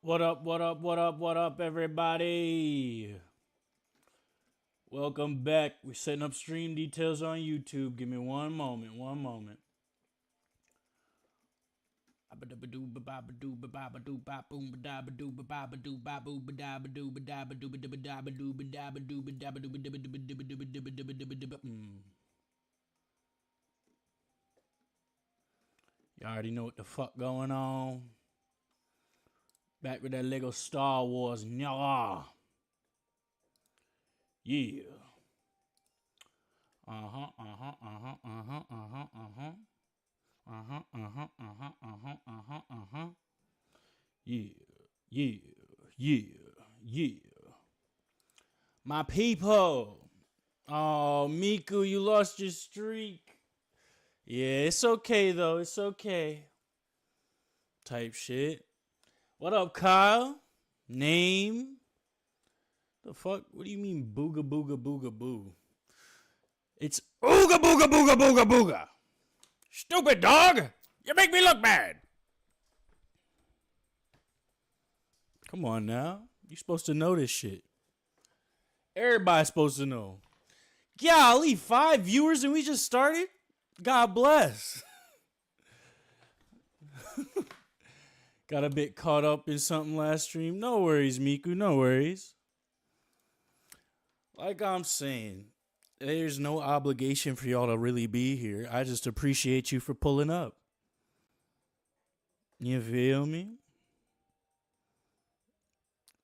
What up, what up, what up, what up, everybody? Welcome back. We're setting up stream details on YouTube. Give me one moment, one moment. You already know what the fuck going on. Back with that Lego Star Wars. Nyah. Yeah. Uh-huh, uh-huh, uh-huh, uh-huh, uh-huh, uh-huh. Uh-huh, uh-huh, uh-huh, uh-huh, uh-huh, uh-huh. Yeah, yeah, yeah, yeah. My people. Oh, Miku, you lost your streak. Yeah, it's okay though. It's okay. Type shit. What up, Kyle? Name? The fuck? What do you mean booga booga booga boo? It's ooga booga booga booga booga. Stupid dog! You make me look bad. Come on now. You're supposed to know this shit. Everybody's supposed to know. Golly, 5 viewers and we just started? God bless. Got a bit caught up in something last stream. No worries, Miku. No worries. Like I'm saying, there's no obligation for y'all to really be here. I just appreciate you for pulling up. You feel me?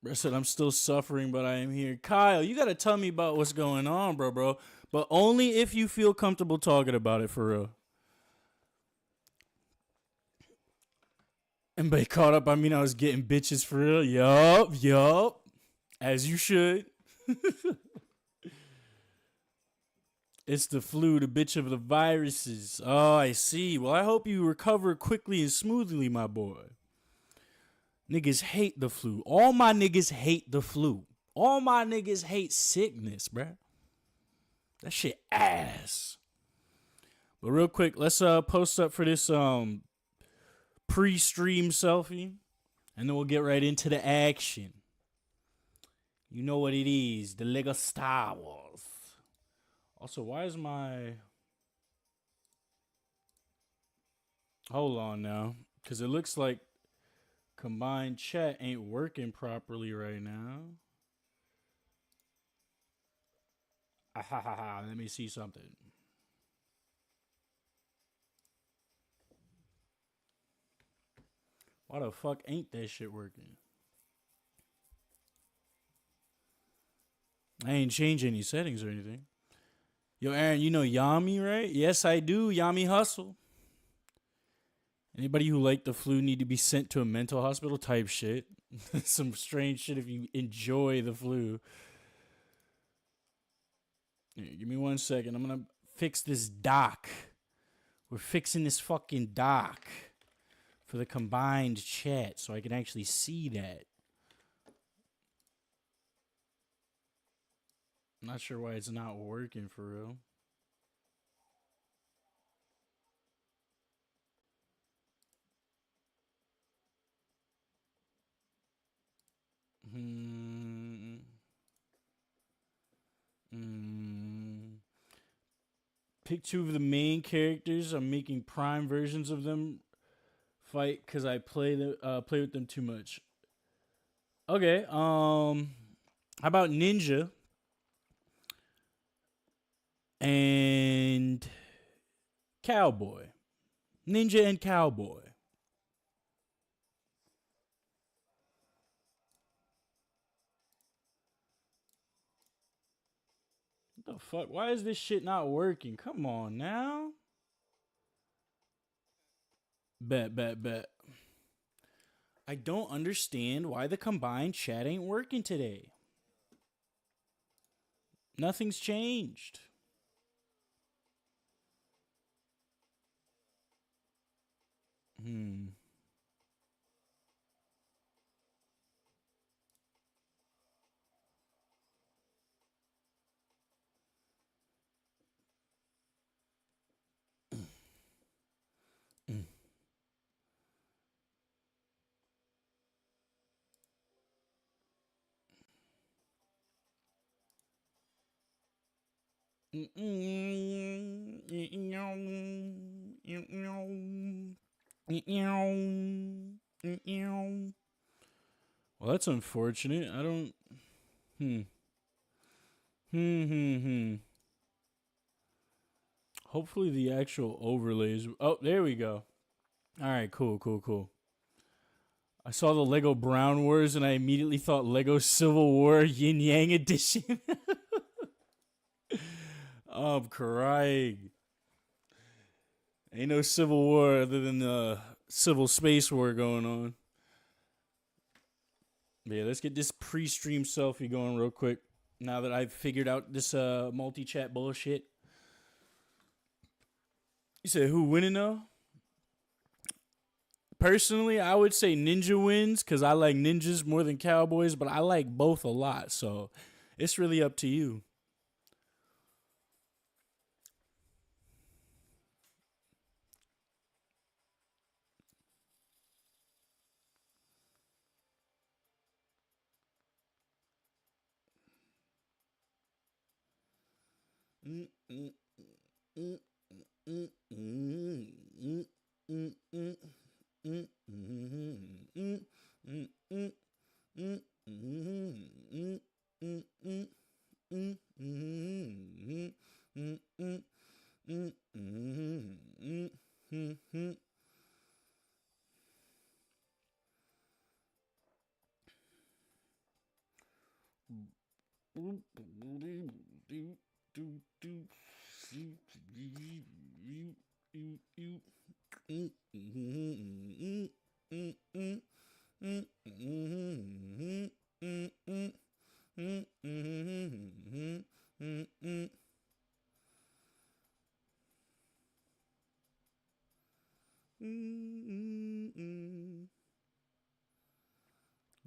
I said I'm still suffering, but I am here. Kyle, you gotta tell me about what's going on, bro. But only if you feel comfortable talking about it for real. And by caught up, I mean I was getting bitches for real. Yup. As you should. It's the flu, the bitch of the viruses. Oh, I see. Well, I hope you recover quickly and smoothly, my boy. Niggas hate the flu. All my niggas hate the flu. All my niggas hate sickness, bruh. That shit ass. But real quick, let's post up for this pre-stream selfie. And then we'll get right into the action. You know what it is. The Lego Star Wars. Also, why is my... Hold on now. Because it looks like combined chat ain't working properly right now. Ahaha, let me see something. Why the fuck ain't that shit working? I ain't changed any settings or anything. Yo, Aaron, you know Yami, right? Yes, I do. Yami Hustle. Anybody who liked the flu need to be sent to a mental hospital type shit. Some strange shit if you enjoy the flu. Here, give me 1 second. I'm going to fix this dock. We're fixing this fucking dock for the combined chat so I can actually see that. I'm not sure why it's not working for real. Pick 2 of the main characters. I'm making prime versions of them fight because I play with them too much. Okay. How about Ninja and Cowboy? Ninja and Cowboy. What the fuck? Why is this shit not working? Come on now. Bet. I don't understand why the combined chat ain't working today. Nothing's changed. Well, that's unfortunate. I don't. Hmm. Hmm. Hopefully the actual overlays. Oh, there we go. All right, cool. I saw the Lego Brown Wars and I immediately thought Lego Civil War Yin Yang Edition. I'm crying. Ain't no Civil War other than the Civil Space War going on. But yeah, let's get this pre-stream selfie going real quick. Now that I've figured out this multi-chat bullshit. You said who winning though? Personally, I would say Ninja wins because I like ninjas more than cowboys, but I like both a lot, so it's really up to you.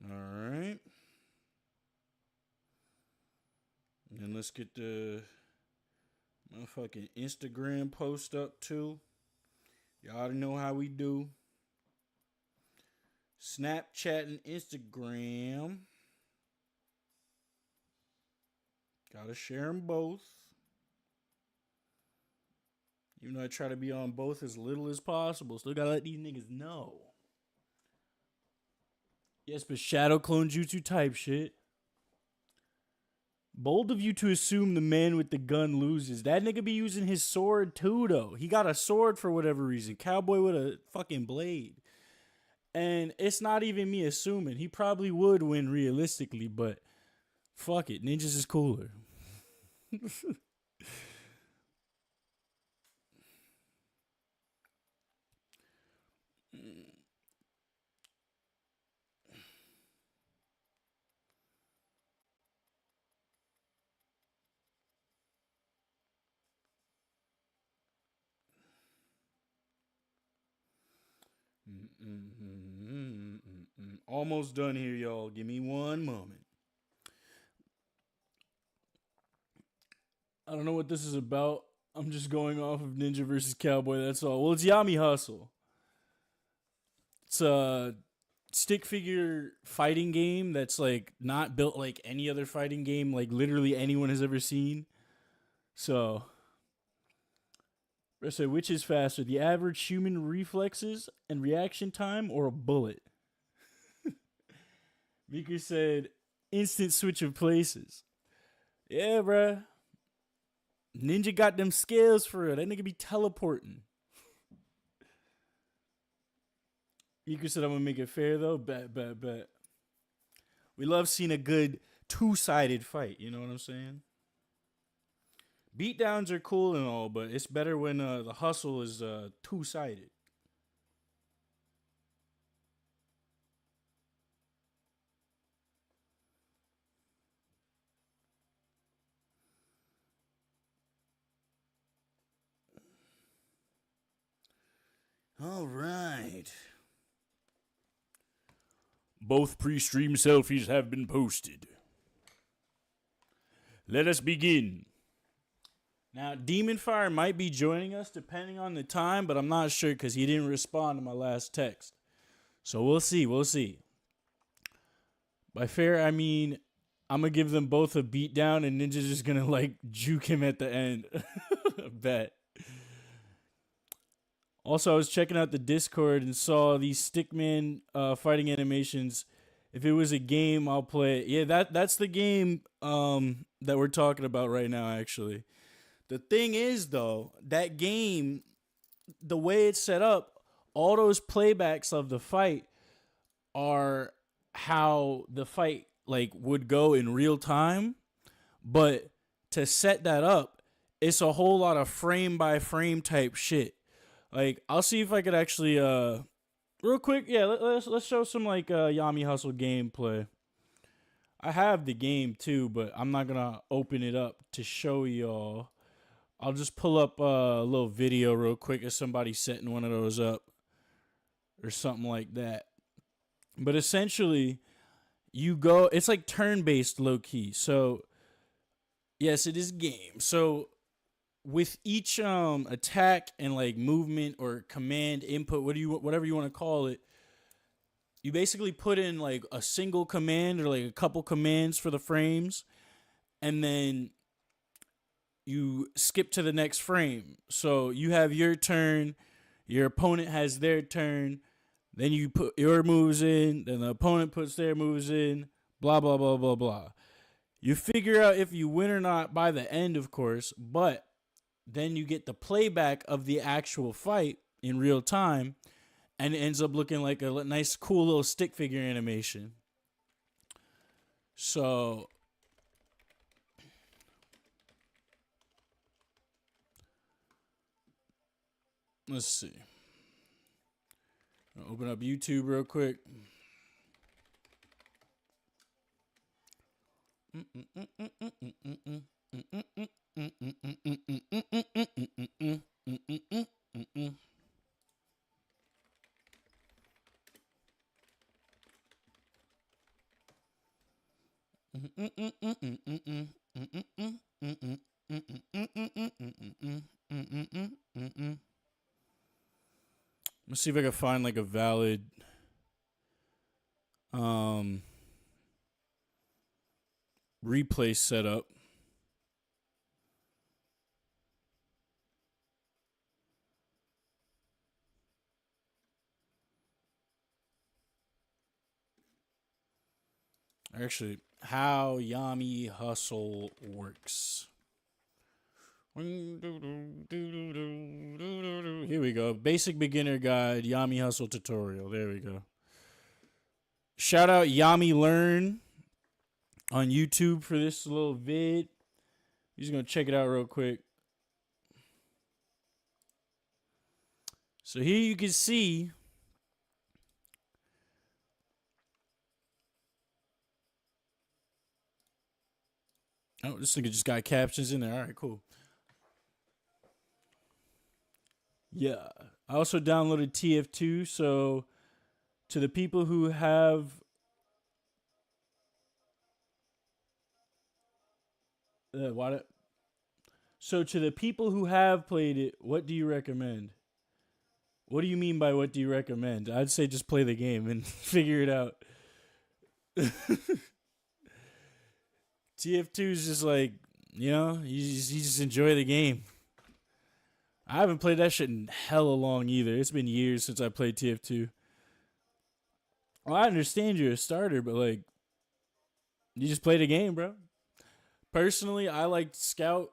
All right. And let's get the motherfucking Instagram post up too. Y'all already know how we do. Snapchat and Instagram. Gotta share them both. Even though I try to be on both as little as possible, still gotta let these niggas know. Yes, but shadow clone jutsu type shit. Bold of you to assume the man with the gun loses. That nigga be using his sword too, though. He got a sword for whatever reason. Cowboy with a fucking blade. And it's not even me assuming. He probably would win realistically, but fuck it. Ninjas is cooler. Almost done here, y'all. Give me one moment. I don't know what this is about. I'm just going off of Ninja versus Cowboy. That's all. Well, it's Yami Hustle. It's a stick figure fighting game that's like not built like any other fighting game like literally anyone has ever seen. So, I say, which is faster, the average human reflexes and reaction time, or a bullet? Miku said, instant switch of places. Yeah, bruh. Ninja got them skills for it. That nigga be teleporting. Miku said, I'm gonna make it fair though. Bet. We love seeing a good two-sided fight. You know what I'm saying? Beatdowns are cool and all, but it's better when the hustle is two-sided. All right. Both pre-stream selfies have been posted. Let us begin. Now, Demon Fire might be joining us depending on the time, but I'm not sure because he didn't respond to my last text. So we'll see. By fair, I mean, I'm gonna give them both a beat down, and Ninja's just gonna like juke him at the end. Bet. Also, I was checking out the Discord and saw these Stickman fighting animations. If it was a game, I'll play it. Yeah, that's the game that we're talking about right now. Actually, the thing is though, that game, the way it's set up, all those playbacks of the fight are how the fight like would go in real time, but to set that up, it's a whole lot of frame by frame type shit. Like I'll see if I could actually real quick, yeah, let's show some like Yami Hustle gameplay. I have the game too, but I'm not gonna open it up to show y'all. I'll just pull up a little video real quick of somebody setting one of those up or something like that. But essentially, you go. It's like turn-based, low key. So yes, it is game. So with each attack and like movement or command input, whatever you want to call it, you basically put in like a single command or like a couple commands for the frames, and then you skip to the next frame. So you have your turn, your opponent has their turn, then you put your moves in, then the opponent puts their moves in, blah blah blah blah blah. You figure out if you win or not by the end, of course, but then you get the playback of the actual fight in real time, and it ends up looking like a nice, cool little stick figure animation. So, let's see. I'll open up YouTube real quick. Let's see if I can find like a valid replay setup. Actually, how Yami Hustle works. Here we go. Basic beginner guide, Yami Hustle tutorial. There we go. Shout out Yami Learn on YouTube for this little vid. He's gonna check it out real quick. So here you can see oh, this nigga just got captions in there. All right, cool. Yeah. I also downloaded TF2, so to the people who have so to the people who have played it, what do you recommend? What do you mean by what do you recommend? I'd say just play the game and figure it out. TF2 is just like, you know, you just enjoy the game. I haven't played that shit in hella long either. It's been years since I played TF2. Well, I understand you're a starter, but like, you just play the game, bro. Personally, I liked Scout.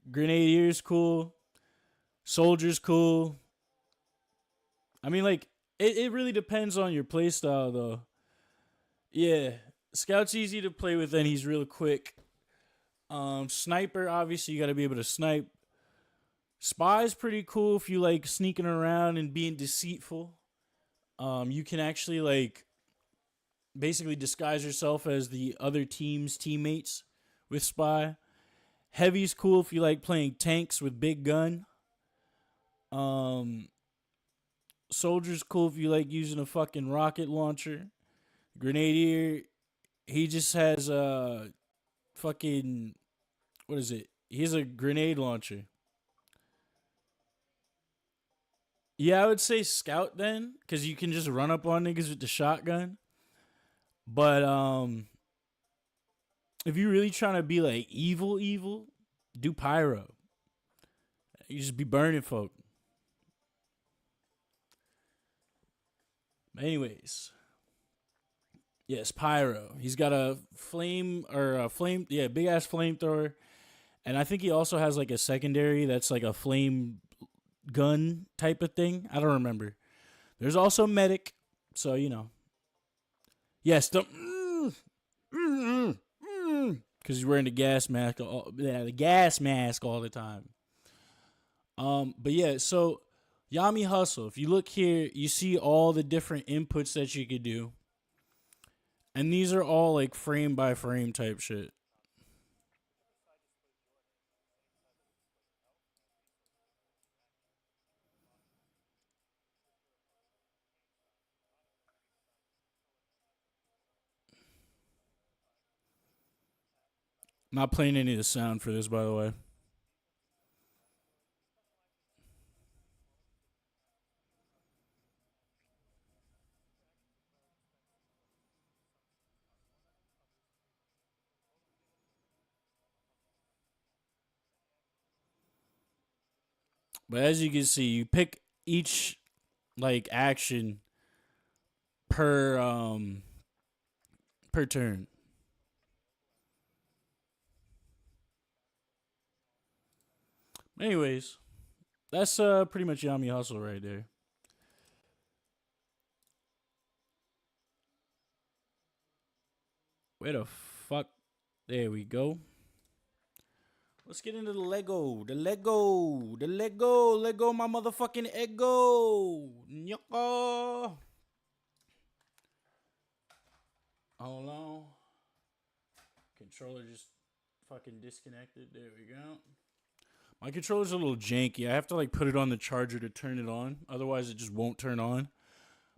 Grenadier's cool. Soldier's cool. I mean, like, it really depends on your playstyle, though. Yeah, Scout's easy to play with, and he's real quick. Sniper, obviously, you got to be able to snipe. Spy's pretty cool if you like sneaking around and being deceitful. You can actually like basically disguise yourself as the other team's teammates with Spy. Heavy's cool if you like playing tanks with big gun. Soldier's cool if you like using a fucking rocket launcher. Grenadier, he just has a fucking, what is it? He has a grenade launcher. Yeah, I would say Scout then, because you can just run up on niggas with the shotgun. But if you're really trying to be like evil, do pyro. You just be burning folk. Anyways, yes, pyro. He's got a flame or a flame, yeah, big ass flamethrower, and I think he also has like a secondary that's like a flame gun type of thing. I don't remember. There's also medic, so you know. Yes, because he's wearing the gas mask, the gas mask all the time. But yeah, so Yami Hustle. If you look here, you see all the different inputs that you could do. And these are all like frame by frame type shit. I'm not playing any of the sound for this, by the way. But as you can see, you pick each like action per per turn. Anyways, that's pretty much Yami Hustle right there. Where the fuck? There we go. Let's get into the Lego. The Lego. The Lego. Lego my motherfucking ego. Nyaka. Hold on. Controller just fucking disconnected. There we go. My controller's a little janky. I have to like put it on the charger to turn it on. Otherwise it just won't turn on.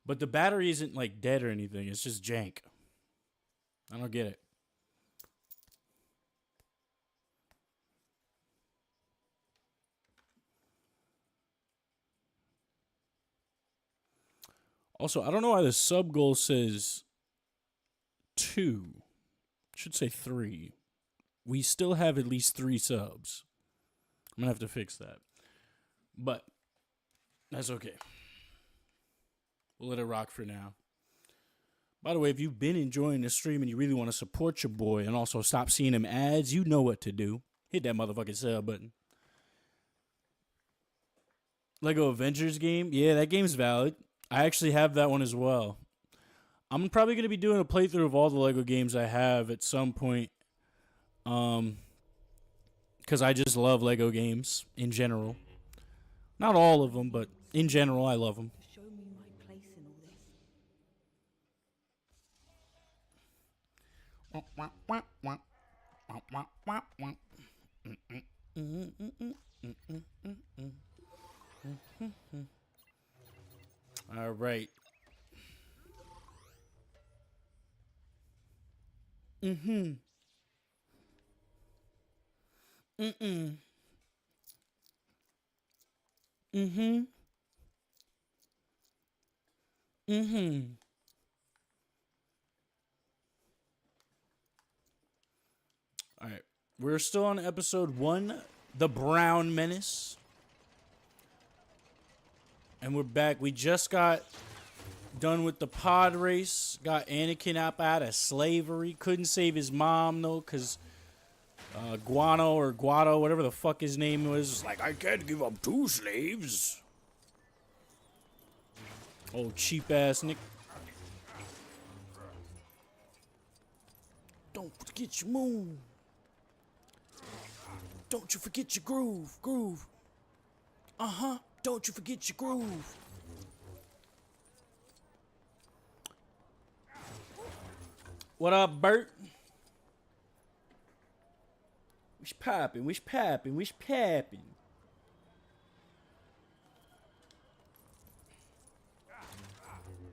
But the battery isn't like dead or anything. It's just jank. I don't get it. Also, I don't know why the sub goal says 2. It should say 3. We still have at least 3 subs. I'm gonna have to fix that. But that's okay. We'll let it rock for now. By the way, if you've been enjoying the stream and you really want to support your boy and also stop seeing him ads, you know what to do. Hit that motherfucking sub button. Lego Avengers game? Yeah, that game's valid. I actually have that one as well. I'm probably going to be doing a playthrough of all the Lego games I have at some point. Because I just love Lego games in general. Not all of them, but in general, I love them. Show me my place in all this. All right. Mm-hmm. Mm-mm. Mm-hmm. Mm-hmm. All right. We're still on episode 1, The Brown Menace. And we're back. We just got done with the pod race. Got Anakin up out of slavery. Couldn't save his mom, though, because Guano or Guado, whatever the fuck his name was like, I can't give up 2 slaves. Oh, cheap ass Nick. Don't forget your moon. Don't you forget your groove. Groove. Uh-huh. Don't you forget your groove. What up, Bert? Wish poppin', wish poppin', wish poppin'.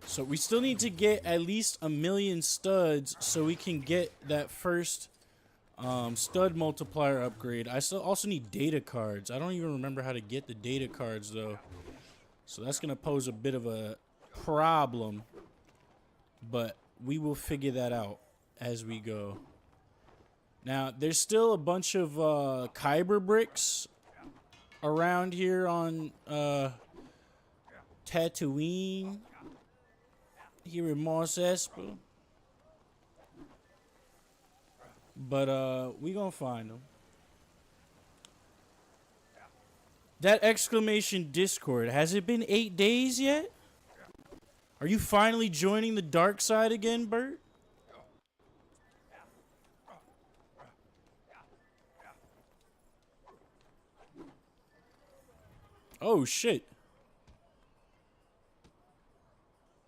So we still need to get at least 1,000,000 studs so we can get that first stud multiplier upgrade. I still also need data cards. I don't even remember how to get the data cards though. So that's gonna pose a bit of a problem. But we will figure that out as we go. Now, there's still a bunch of Kyber bricks around here on Tatooine, here in Mos Espa. But we gonna find them. That exclamation Discord, has it been 8 days yet? Are you finally joining the dark side again, Bert? Oh shit.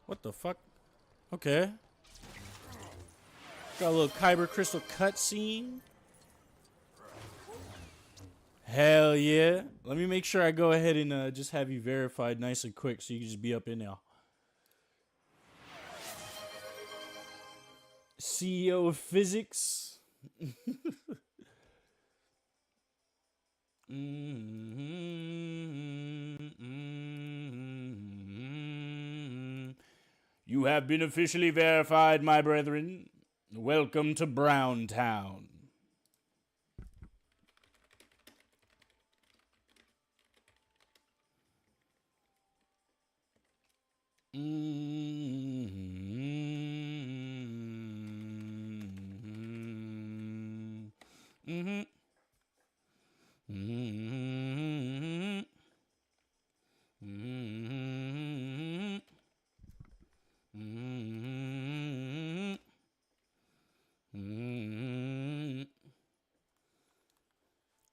What the fuck? Okay. Got a little Kyber crystal cutscene. Hell yeah. Let me make sure I go ahead and just have you verified nice and quick so you can just be up in there. CEO of physics. You have been officially verified, my brethren. Welcome to Browntown.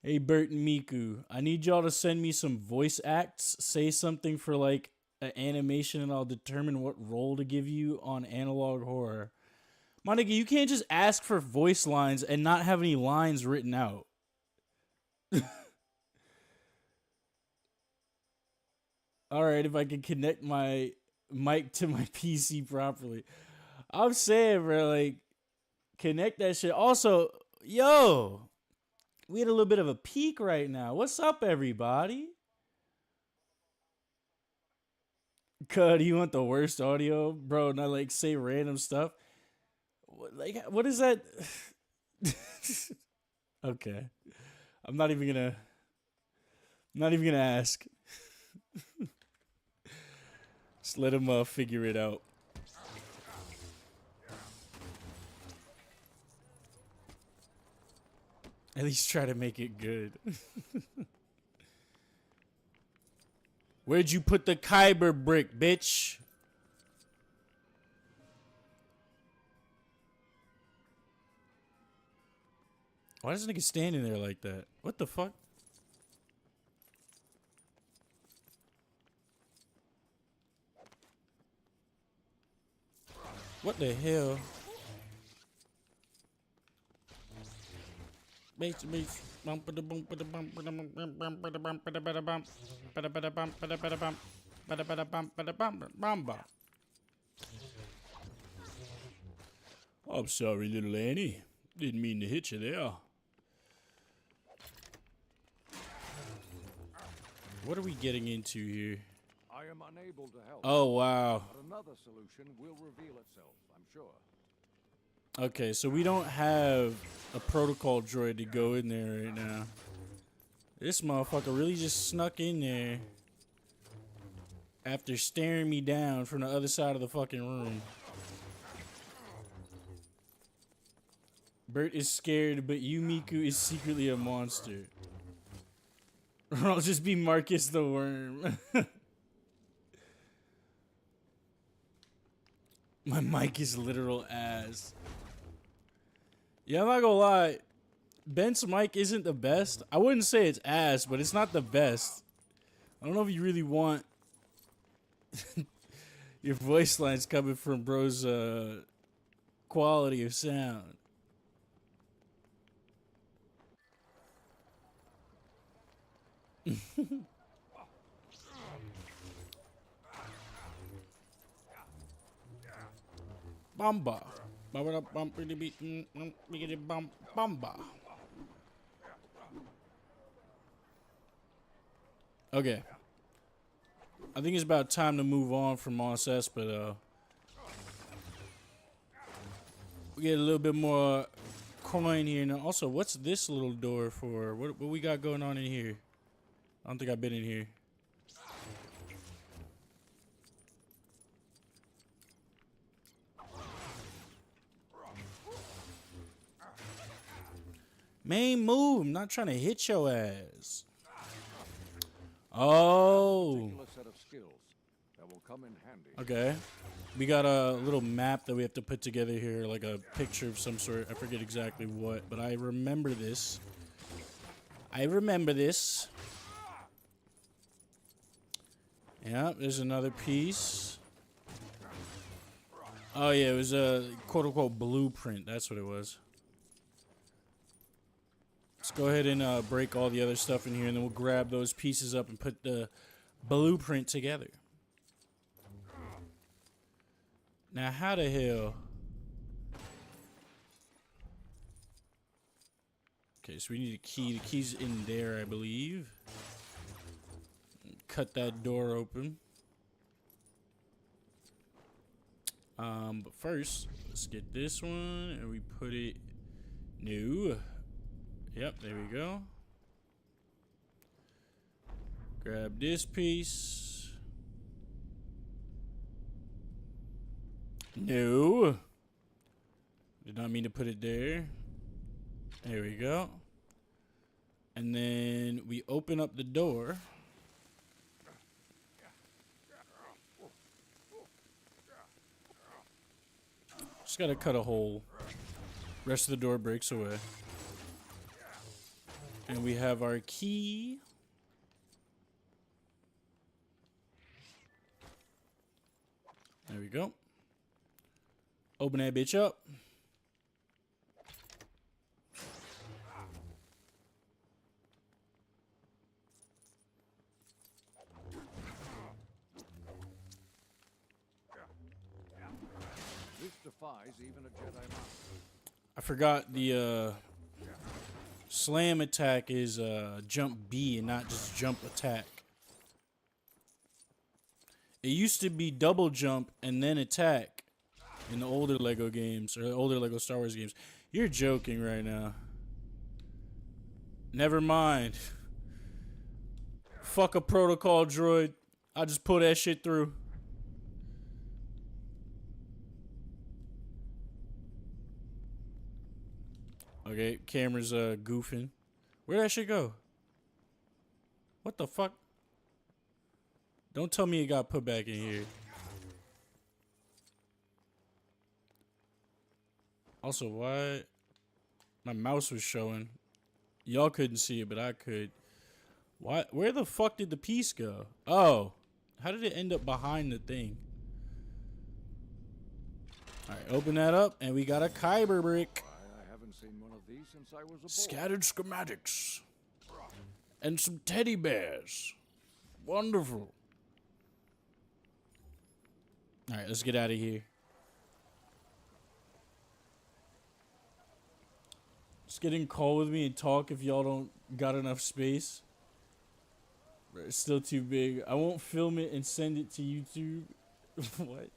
Hey, Bert and Miku, I need y'all to send me some voice acts. Say something for like an animation and I'll determine what role to give you on Analog Horror. My nigga, you can't just ask for voice lines and not have any lines written out. Alright, if I can connect my mic to my PC properly. I'm saying, bro, like, connect that shit. Also, yo, we had a little bit of a peak right now. What's up, everybody? Cud, you want the worst audio? Bro, not like say random stuff. What is that? Okay. I'm not even gonna ask. Just let him figure it out. At least try to make it good. Where'd you put the Kyber brick, bitch? Why is this nigga standing there like that? What the fuck? What the hell? I'm sorry, little Annie. Didn't mean to hit you there. What are we getting into here? I am unable to help. Oh, wow. But another solution will reveal itself, I'm sure. Okay, so we don't have a protocol droid to go in there right now. This motherfucker really just snuck in there after staring me down from the other side of the fucking room. Bert is scared, but you, Miku, is secretly a monster. Or I'll just be Marcus the Worm. My mic is literal ass. Yeah, I'm not gonna lie. Ben's mic isn't the best. I wouldn't say it's ass, but it's not the best. I don't know if you really want your voice lines coming from bro's quality of sound. Bamba. Bamba. Okay. I think it's about time to move on from Mos Espa, though. We get a little bit more coin here. Now, also, what's this little door for? What we got going on in here? I don't think I've been in here. Main move. I'm not trying to hit your ass. Oh. Particular set of skills that will come in handy. Okay. We got a little map that we have to put together here, like a picture of some sort. I forget exactly what, but I remember this. Yeah, there's another piece. Oh, yeah, it was a quote-unquote blueprint. That's what it was. Let's go ahead and break all the other stuff in here, and then we'll grab those pieces up and put the blueprint together. Now, how the hell? Okay, so we need a key. The key's in there, I believe. Cut that door open. But first, let's get this one, and we put it new. Yep, there we go. Grab this piece. No. Did not mean to put it there. There we go. And then we open up the door. Just gotta cut a hole. Rest of the door breaks away. And we have our key. There we go. Open that bitch up. This defies even a Jedi master. I forgot the slam attack is jump B and not just jump attack. It used to be double jump and then attack in the older Lego games, or the older Lego Star Wars games. You're joking right now. Never mind. Fuck a protocol droid. I'll just pull that shit through. Okay, camera's goofing. Where'd that shit go? What the fuck? Don't tell me it got put back in here. Also, why? My mouse was showing. Y'all couldn't see it, but I could. Why? Where the fuck did the piece go? Oh. How did it end up behind the thing? Alright, open that up, and we got a Kyber brick. I haven't seen one of these since I was a boy. Scattered schematics. And some teddy bears. Wonderful. Alright, let's get out of here. Just get in call with me and talk if y'all don't got enough space. It's still too big. I won't film it and send it to YouTube. What?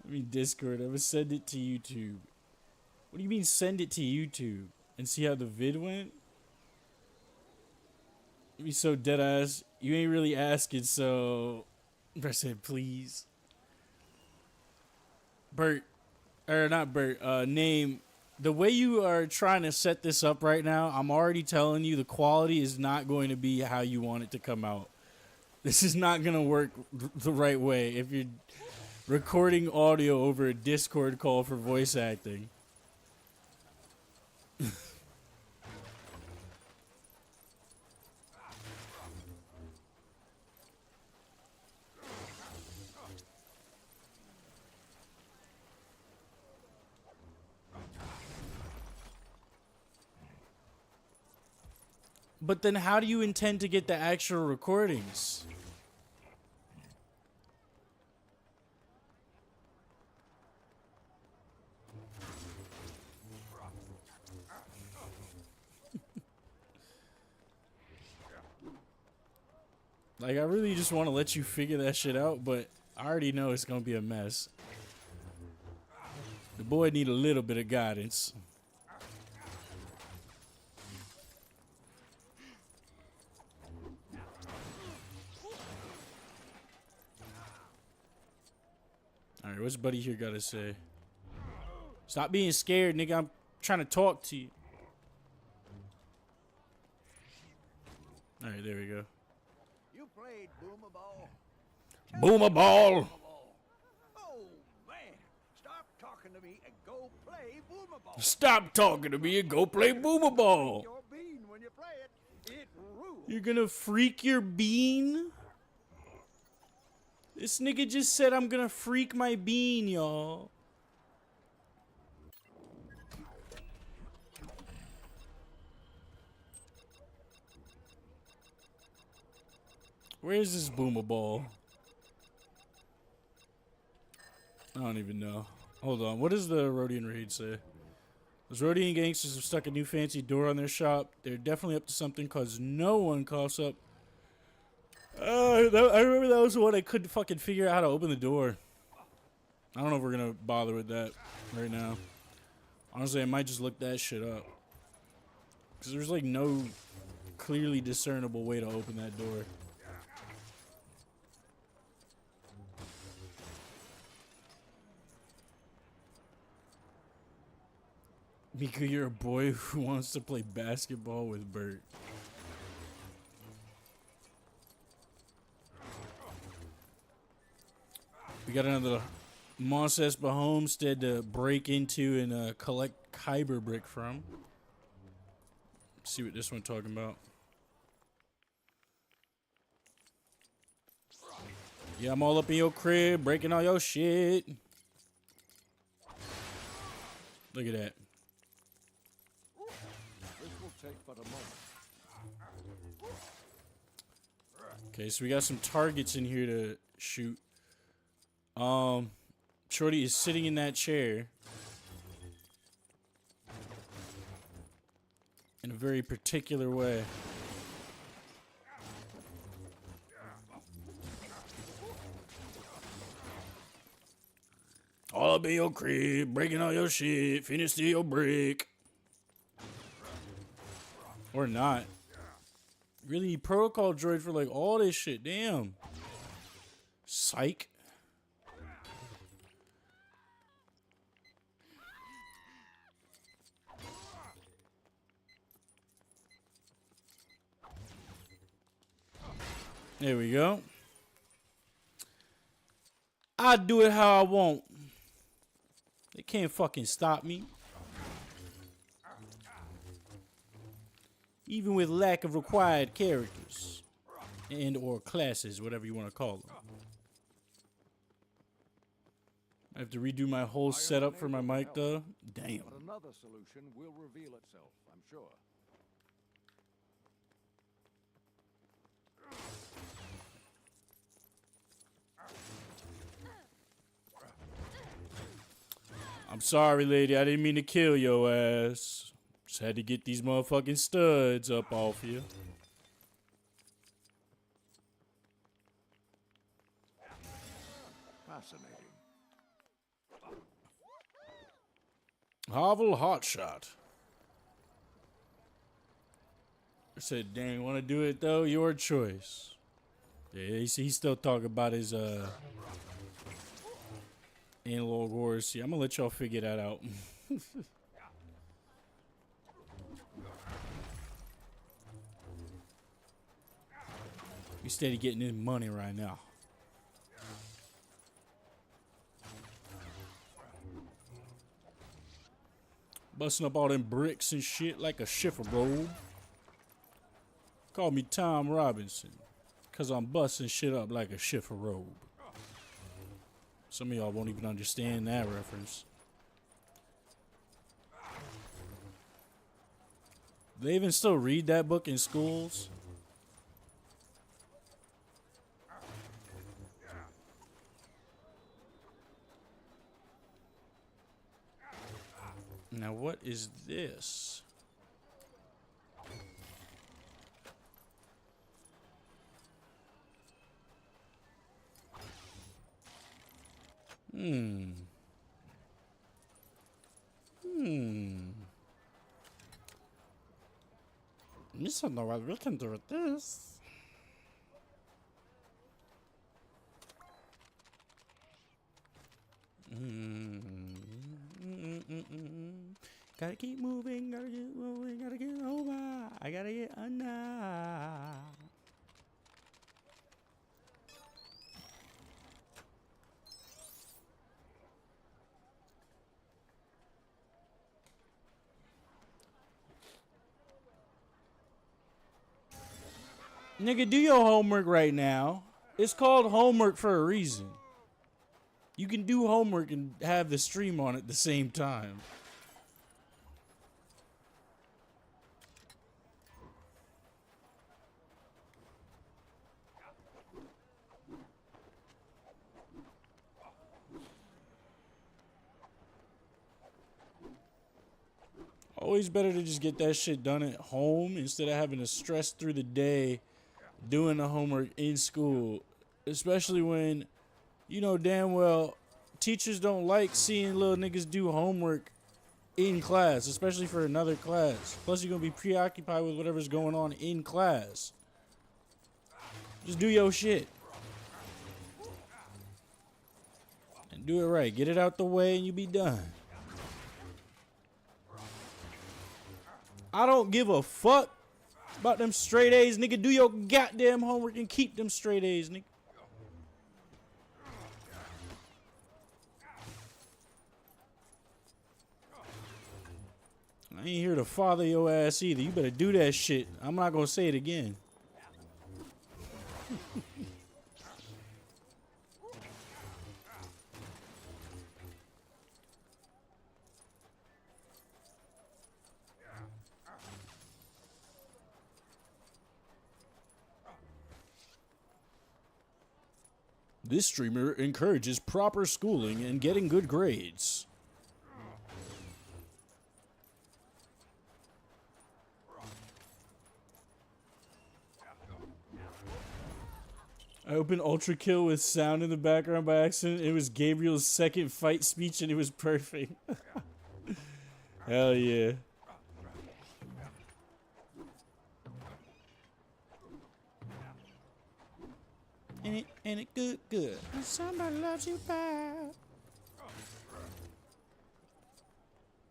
I mean Discord. I would send it to YouTube. What do you mean send it to YouTube? And see how the vid went? You be so dead ass. You ain't really asking, so I said please. Bert. Or not Bert. Name. The way you are trying to set this up right now, I'm already telling you the quality is not going to be how you want it to come out. This is not going to work the right way if you're recording audio over a Discord call for voice acting. But then how do you intend to get the actual recordings? Like, I really just want to let you figure that shit out, but I already know it's going to be a mess. The boy need a little bit of guidance. All right, what's buddy here got to say? Stop being scared, nigga. I'm trying to talk to you. All right, there we go. You played Boomer Ball? Boomer ball. Oh, man. Stop talking to me and go play Boomer Ball. Stop talking to me and go play boomer ball. Your bean when you play it. It rules. You're gonna freak your bean? This nigga just said I'm gonna freak my bean, y'all. Where's this boomer ball? I don't even know. Hold on. What does the Rhodian raid say? Those Rhodian gangsters have stuck a new fancy door on their shop. They're definitely up to something because no one coughs up. I remember that was the one I couldn't fucking figure out how to open the door. I don't know if we're going to bother with that right now. Honestly, I might just look that shit up. Because there's like no clearly discernible way to open that door. Mika, you're a boy who wants to play basketball with Bert. We got another Mos Espa homestead to break into and collect Kyber brick from. Let's see what this one's talking about. Yeah, I'm all up in your crib, breaking all your shit. Look at that. This will take but a moment. Okay, so we got some targets in here to shoot. Shorty is sitting in that chair in a very particular way. All up in your crib, breaking all your shit, finna steal your brick. Or not. Really, protocol droid for like all this shit, damn. Psych. There we go. I do it how I want. They can't fucking stop me. Even with lack of required characters. And or classes, whatever you want to call them. I have to redo my whole setup for my mic though. Damn. But another solution will reveal itself, I'm sure. I'm sorry, lady. I didn't mean to kill your ass. Just had to get these motherfucking studs up off you. Fascinating. Havel Hotshot. I said, dang, want to do it though? Your choice. Yeah, he's still talking about his analog horse. See, I'm gonna let y'all figure that out. We steady getting in money right now. Busting up all them bricks and shit like a shiffer robe. Call me Tom Robinson, cause I'm busting shit up like a shiffer robe. Some of y'all won't even understand that reference. Do they even still read that book in schools? Now what is this? You should know what we can do with this. Gotta keep moving, gotta get moving, gotta get over. I gotta get under. Nigga, do your homework right now. It's called homework for a reason. You can do homework and have the stream on at the same time. Always better to just get that shit done at home instead of having to stress through the day doing the homework in school. Especially when, you know damn well, teachers don't like seeing little niggas do homework in class, especially for another class. Plus, you're going to be preoccupied with whatever's going on in class. Just do your shit. And do it right. Get it out the way and you be done. I don't give a fuck about them straight A's, nigga. Do your goddamn homework and keep them straight A's, nigga. I ain't here to father your ass either. You better do that shit. I'm not gonna say it again. This streamer encourages proper schooling and getting good grades. I opened Ultra Kill with sound in the background by accident. It was Gabriel's second fight speech and it was perfect. Hell yeah. Ain't it good, good. Somebody loves you back.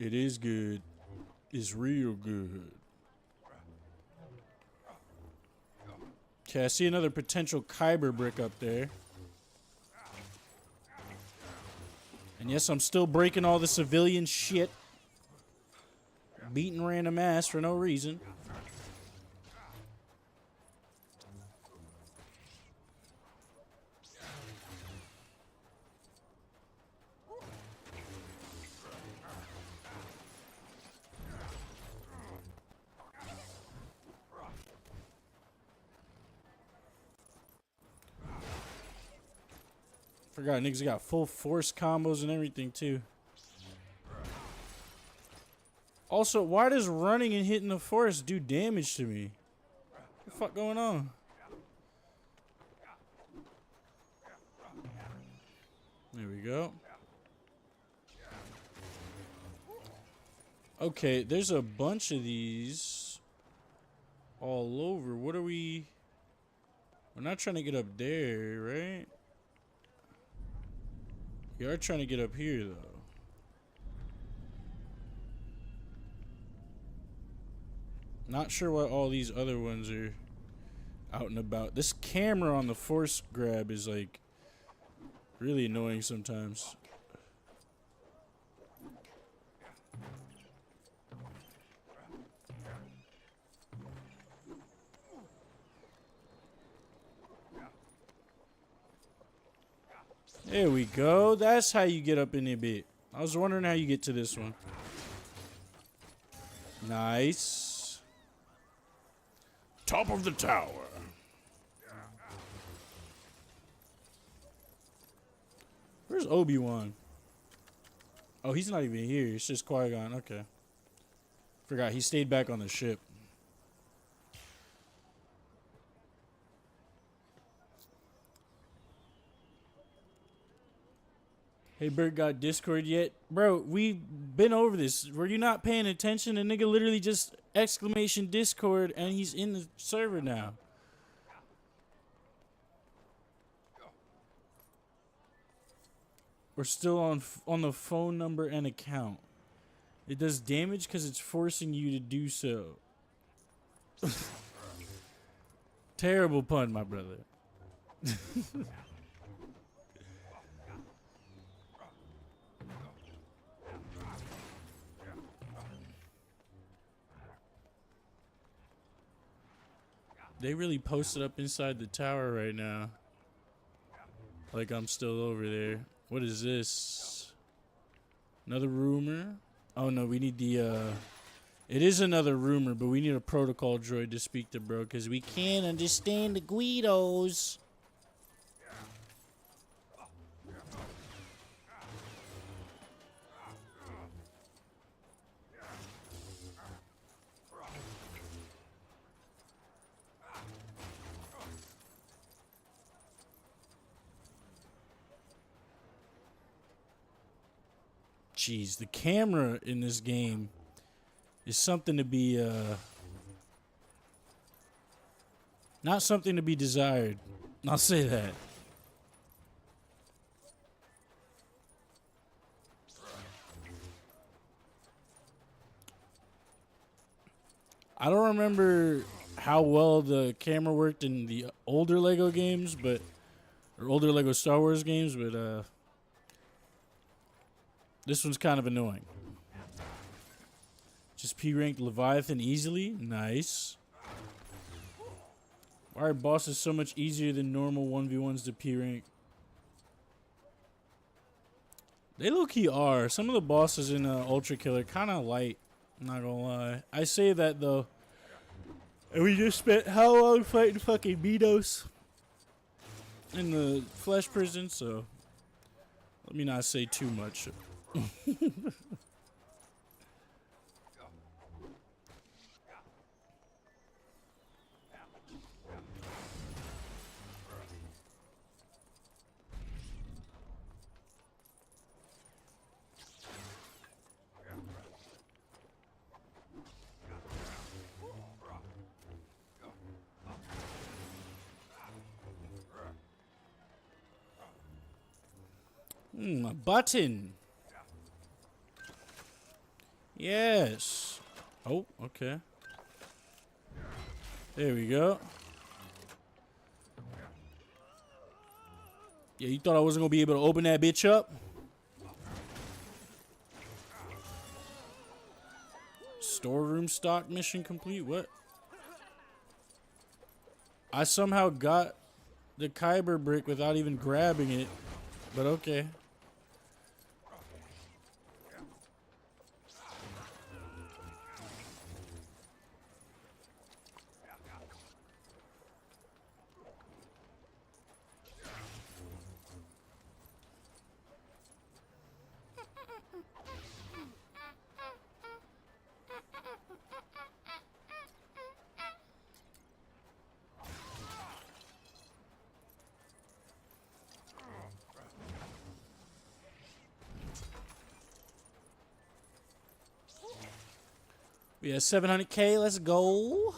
It is good. It's real good. Okay, I see another potential Kyber brick up there. And yes, I'm still breaking all the civilian shit. Beating random ass for no reason. Forgot niggas got full force combos and everything too. Also, why does running and hitting the forest do damage to me? What the fuck going on? There we go. Okay, there's a bunch of these all over. What are we? We're not trying to get up there, right? We are trying to get up here, though. Not sure why all these other ones are out and about. This camera on the force grab is, like, really annoying sometimes. There we go. That's how you get up in there bit. I was wondering how you get to this one. Nice. Top of the tower. Where's Obi-Wan? Oh, he's not even here. It's just Qui-Gon. Okay. Forgot. He stayed back on the ship. Hey, Bert, got Discord yet? Bro, we've been over this. Were you not paying attention? The nigga literally just exclamation Discord, and he's in the server now. We're still on the phone number and account. It does damage because it's forcing you to do so. Terrible pun, my brother. They really posted up inside the tower right now. Like I'm still over there. What is this? Another rumor? Oh no, we need the it is another rumor, but we need a protocol droid to speak to bro, because we can't understand the Guidos. Jeez, the camera in this game is something to be, not something to be desired. I'll say that. I don't remember how well the camera worked in the older Lego games, or older Lego Star Wars games, but, this one's kind of annoying. Just P-ranked Leviathan easily. Nice. Why are bosses so much easier than normal 1v1s to P-rank? They low-key are. Some of the bosses in Ultra Killer kind of light. I'm not gonna lie. I say that though. And we just spent how long fighting fucking Minos in the flesh prison, so let me not say too much. A button. Yes. Oh, okay. There we go. Yeah, you thought I wasn't gonna be able to open that bitch up? Storeroom stock mission complete? What? I somehow got the Kyber brick without even grabbing it, but okay. We have 700K. Let's go.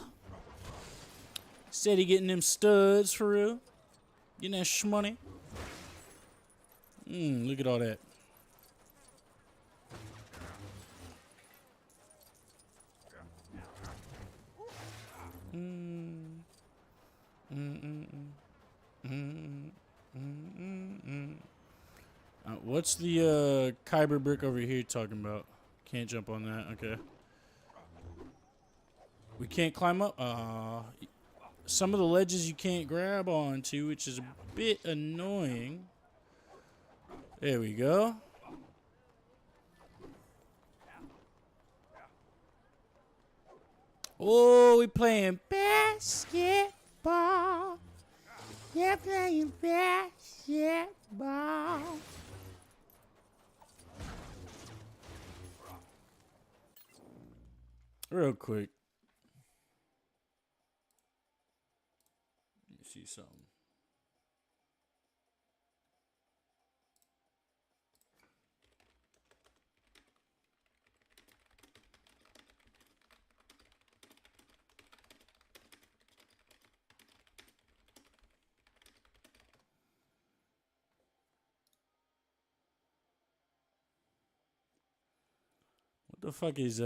Steady getting them studs for real. Getting that shmoney. Look at all that. What's the Kyber brick over here talking about? Can't jump on that. Okay. We can't climb up. Some of the ledges you can't grab onto, which is a bit annoying. There we go. Oh, we playing basketball. Yeah, playing basketball. Real quick. Let me see something. What the fuck is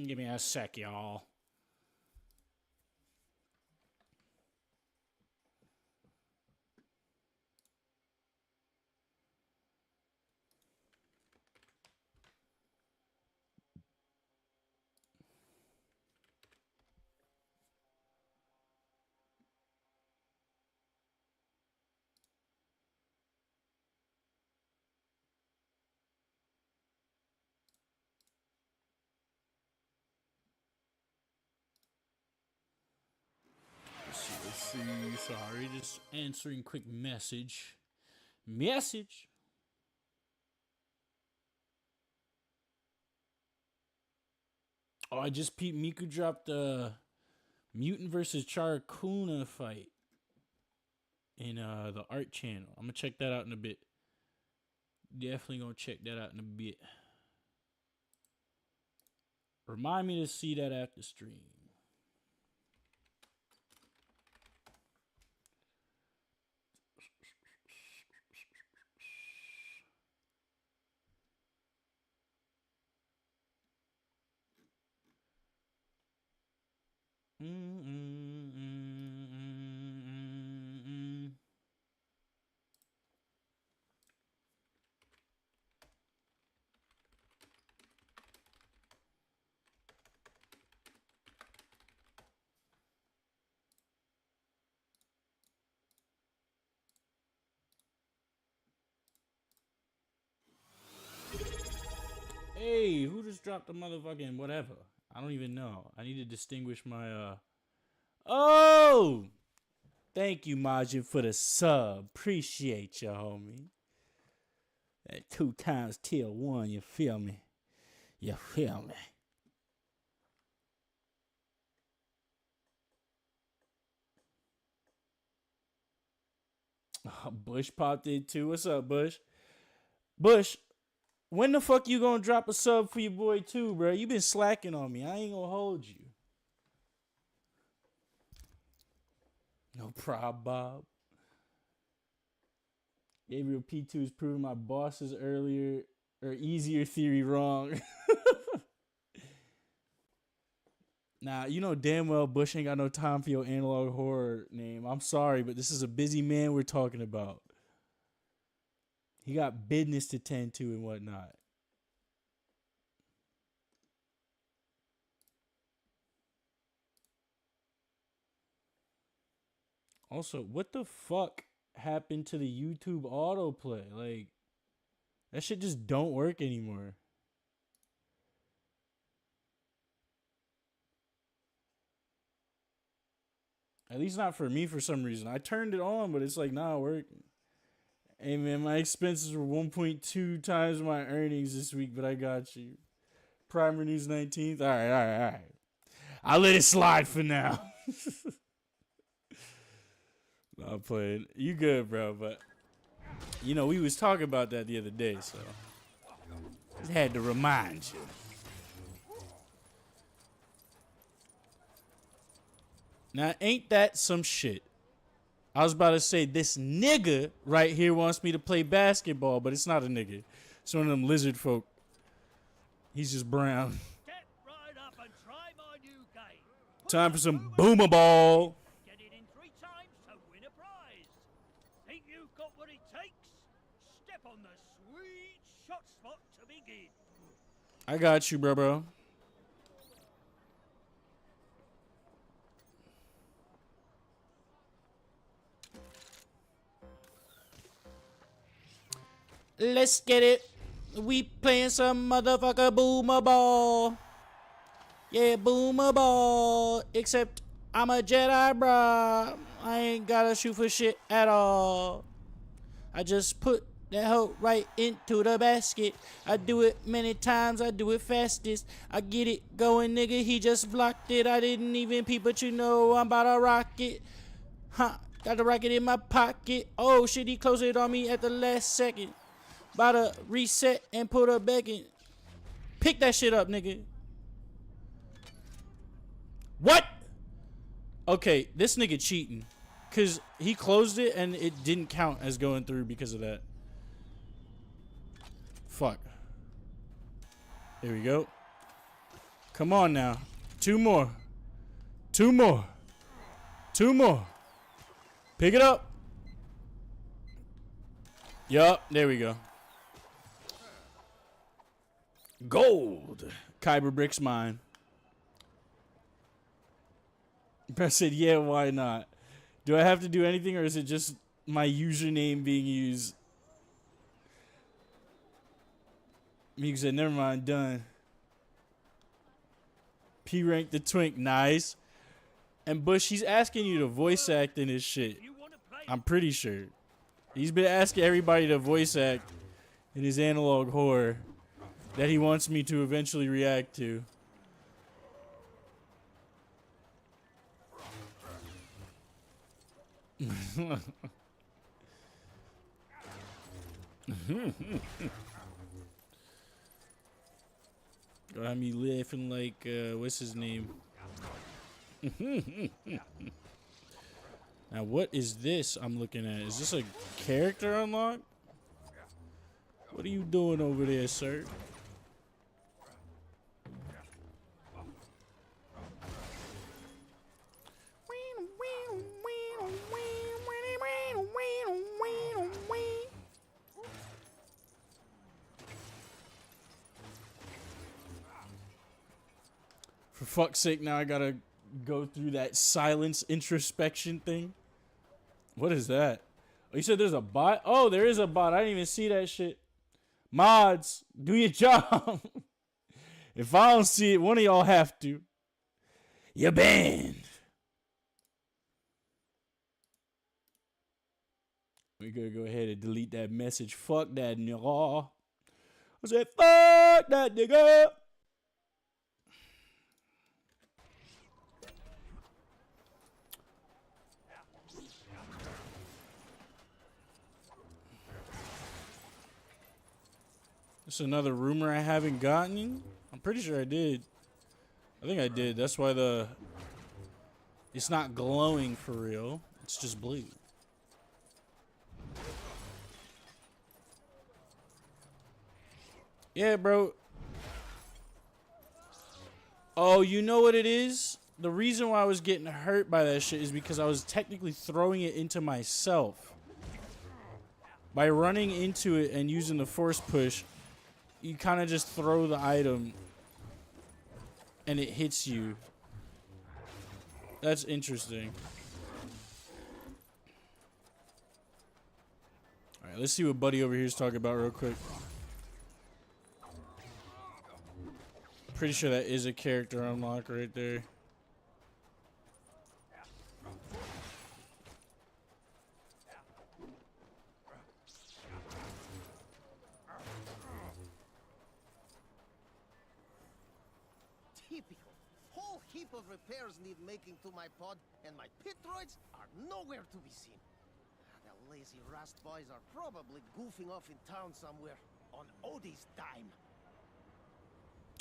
give me a sec, y'all. Let's see. Sorry, just answering quick message. Oh, I just peeped Miku dropped the Mutant versus Charcuna fight in the art channel. I'm gonna check that out in a bit. Definitely gonna check that out in a bit. Remind me to see that after stream. Hey, who just dropped the motherfucking whatever? I don't even know. I need to distinguish my Oh! Thank you, Majin, for the sub. Appreciate you, homie. That 2 times tier 1, you feel me? You feel me? Oh, Bush popped in too. What's up, Bush? Bush, when the fuck you gonna drop a sub for your boy too, bro? You been slacking on me. I ain't gonna hold you. No problem, Bob. Gabriel P2 is proving my boss's earlier or easier theory wrong. Nah, you know damn well Bush ain't got no time for your analog horror name. I'm sorry, but this is a busy man we're talking about. He got business to tend to and whatnot. Also, what the fuck happened to the YouTube autoplay? Like, that shit just don't work anymore. At least not for me for some reason. I turned it on, but it's like not working. Hey man, my expenses were 1.2 times my earnings this week, but I got you. Primer News 19th. All right. I'll let it slide for now. No, I'm playing. You good, bro, but you know, we was talking about that the other day, so just had to remind you. Now, ain't that some shit? I was about to say, this nigga right here wants me to play basketball, but it's not a nigga. It's one of them lizard folk. He's just brown. Step right up and try my new game. Time for some boomer ball. Get it in 3 times to win a prize. Think you've got what it takes? Step on the sweet shot spot to begin. I got you, bro. Let's get it. We playing some motherfucker boomer ball. Yeah, boomer ball. Except I'm a Jedi, bruh. I ain't gotta shoot for shit at all. I just put that hoe right into the basket. I do it many times, I do it fastest. I get it going, nigga, he just blocked it. I didn't even peep, but you know I'm about to rock it. Huh, got the rocket in my pocket. Oh shit, he closed it on me at the last second. About to reset and put her back in. Pick that shit up, nigga. What? Okay, this nigga cheating. Because he closed it and it didn't count as going through because of that. Fuck. Here we go. Come on now. 2 more. 2 more. 2 more. Pick it up. Yup, there we go. Gold. Kyber Brick's mine. I said, yeah, why not? Do I have to do anything or is it just my username being used? Meek said, never mind, done. P rank the twink, nice. And Bush, he's asking you to voice act in his shit. I'm pretty sure. He's been asking everybody to voice act in his analog horror that he wants me to eventually react to. Got me laughing like, what's his name? Now, what is this I'm looking at? Is this a character unlock? What are you doing over there, sir? For fuck's sake, now I gotta go through that silence introspection thing. What is that? Oh, you said there's a bot? Oh, there is a bot. I didn't even see that shit. Mods, do your job. If I don't see it, one of y'all have to. You're banned. We gotta go ahead and delete that message. Fuck that nigga. I said, fuck that nigga. This is another rumor I haven't gotten. I'm pretty sure I did. I think I did. That's why it's not glowing for real. It's just blue. Yeah, bro. Oh, you know what it is? The reason why I was getting hurt by that shit is because I was technically throwing it into myself. By running into it and using the force push, you kind of just throw the item and it hits you. That's interesting. Alright, let's see what Buddy over here is talking about real quick. Pretty sure that is a character unlock right there. Typical. Whole heap of repairs need making to my pod, and my pit droids are nowhere to be seen. The lazy Rust boys are probably goofing off in town somewhere on Odie's dime.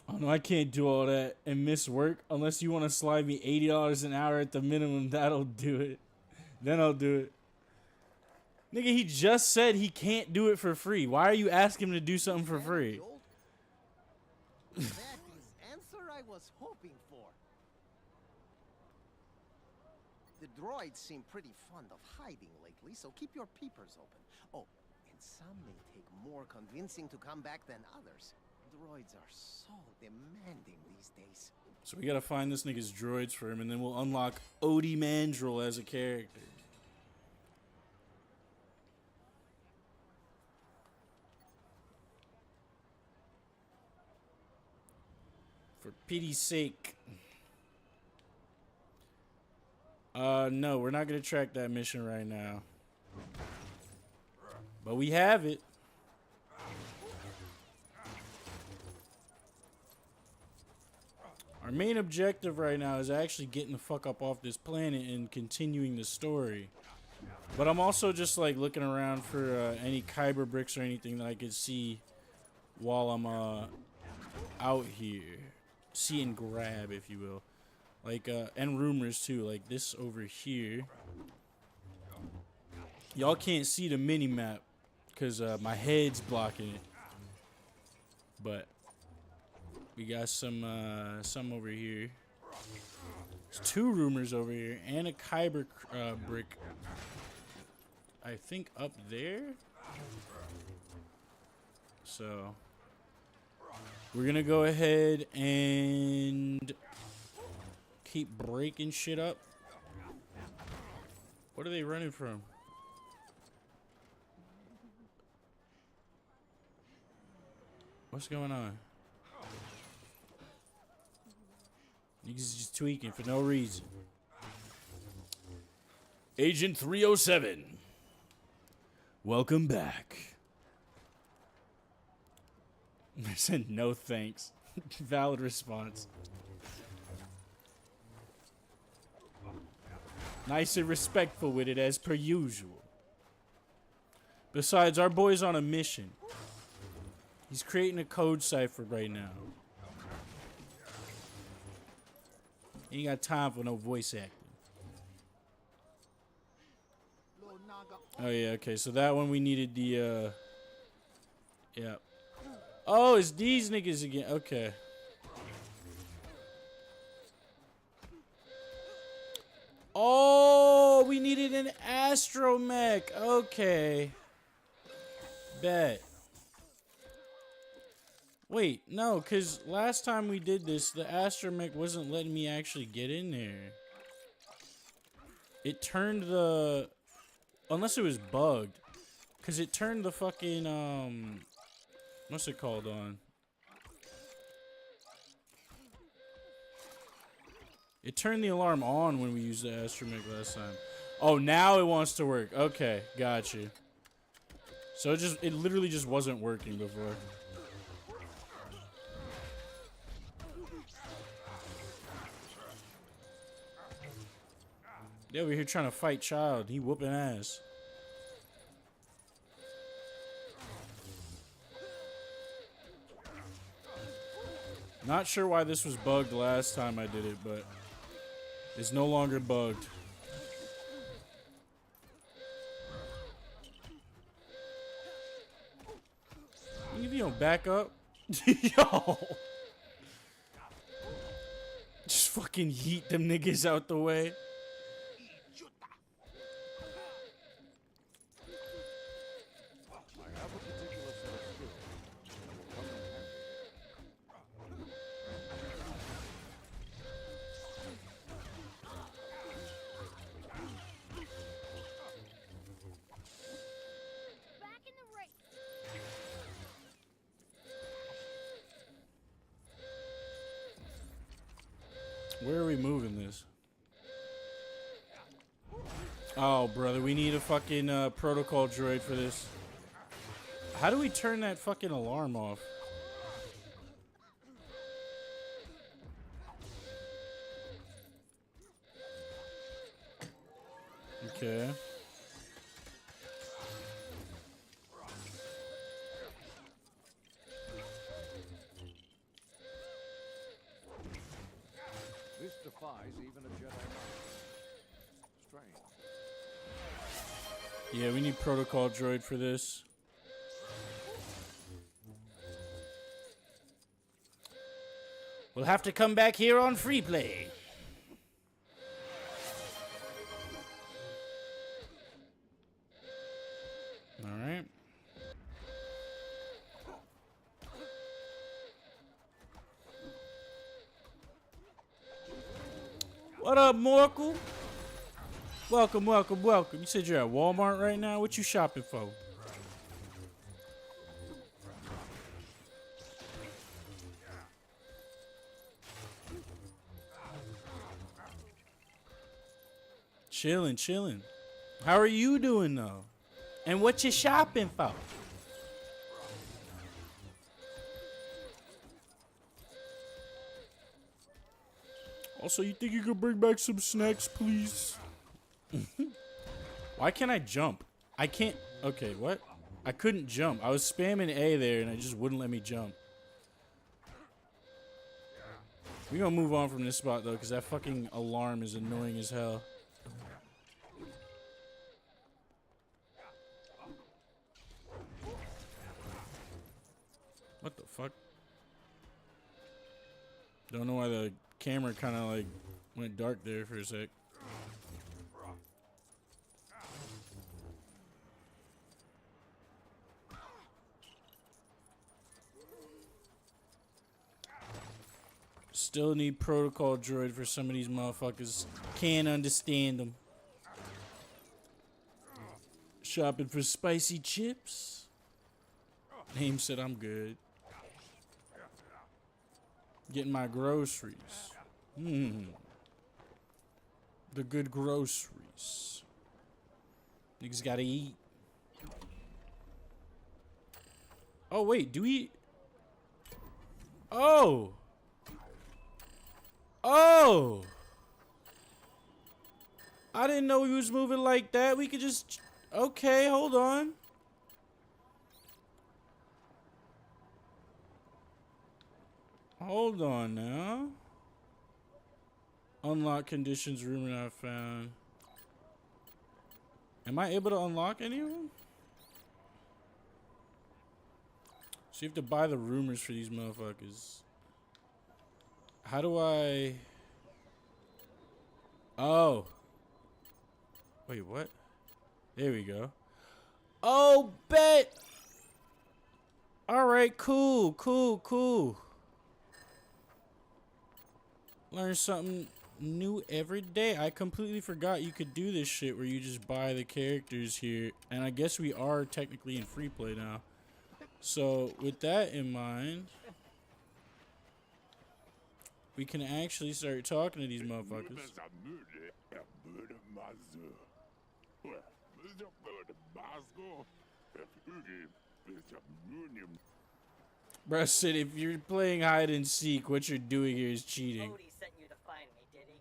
Oh no, I can't do all that and miss work unless you want to slide me $80 an hour at the minimum. That'll do it. Then I'll do it. Nigga, he just said he can't do it for free. Why are you asking him to do something for free? That is answer I was hoping for. The droids seem pretty fond of hiding lately, so keep your peepers open. Oh, and some may take more convincing to come back than others. Droids are so demanding these days. So we gotta find this nigga's droids for him, and then we'll unlock Odie Mandrill as a character. For pity's sake. No, we're not gonna track that mission right now. But we have it. Our main objective right now is actually getting the fuck up off this planet and continuing the story. But I'm also just like looking around for any kyber bricks or anything that I could see while I'm out here. See and grab, if you will. Like, and rumors too, like this over here. Y'all can't see the mini-map because my head's blocking it. But we got some over here. There's 2 rumors over here and a kyber brick. I think up there. So we're gonna go ahead and keep breaking shit up. What are they running from? What's going on? Niggas just tweaking for no reason. Agent 307. Welcome back. I said no thanks. Valid response. Nice and respectful with it as per usual. Besides, our boy's on a mission. He's creating a code cipher right now. He ain't got time for no voice acting. Oh yeah, okay, so that one we needed the yeah. Oh, it's these niggas again. Okay. Oh, we needed an astromech. Okay. Bet. Wait, no, because last time we did this, the astromech wasn't letting me actually get in there. It turned the... Unless it was bugged. Because it turned the fucking, what's it called on? It turned the alarm on when we used the astromech last time. Oh, now it wants to work. Okay, got you. So it literally just wasn't working before. Yeah, we're here trying to fight Child. He whooping ass. Not sure why this was bugged last time I did it, but it's no longer bugged. If you don't back up. Yo! Just fucking yeet them niggas out the way. Where are we moving this? Oh, brother, we need a fucking protocol droid for this. How do we turn that fucking alarm off? Okay. This defies even a Jedi mind. Strange. Yeah, we need protocol droid for this. We'll have to come back here on free play. All right. What up, Morkel? Welcome, welcome, welcome. You said you're at Walmart right now? What you shopping for? Chilling, chilling. How are you doing, though? And what you shopping for? Also, you think you could bring back some snacks, please? Why can't I jump? I can't. Okay, what? I couldn't jump. I was spamming A there, and it just wouldn't let me jump. We're gonna move on from this spot, though, because that fucking alarm is annoying as hell. What the fuck? Don't know why the camera kind of like went dark there for a sec. Still need protocol droid for some of these motherfuckers. Can't understand them. Shopping for spicy chips. Name said I'm good. Getting my groceries. The good groceries. Niggas gotta eat. Oh, wait, do we... Oh! Oh! I didn't know he was moving like that. We could just... Okay, hold on. Hold on now. Unlock conditions, room not found. Am I able to unlock any of them? So you have to buy the rumors for these motherfuckers. How do I... Oh. Wait, what? There we go. Oh, bet! Alright, cool. Learn something new every day. I completely forgot you could do this shit where you just buy the characters here. And I guess we are technically in free play now. So, with that in mind... we can actually start talking to these motherfuckers. Bruh said if you're playing hide and seek, what you're doing here is cheating. Odie sent you to find me, did he?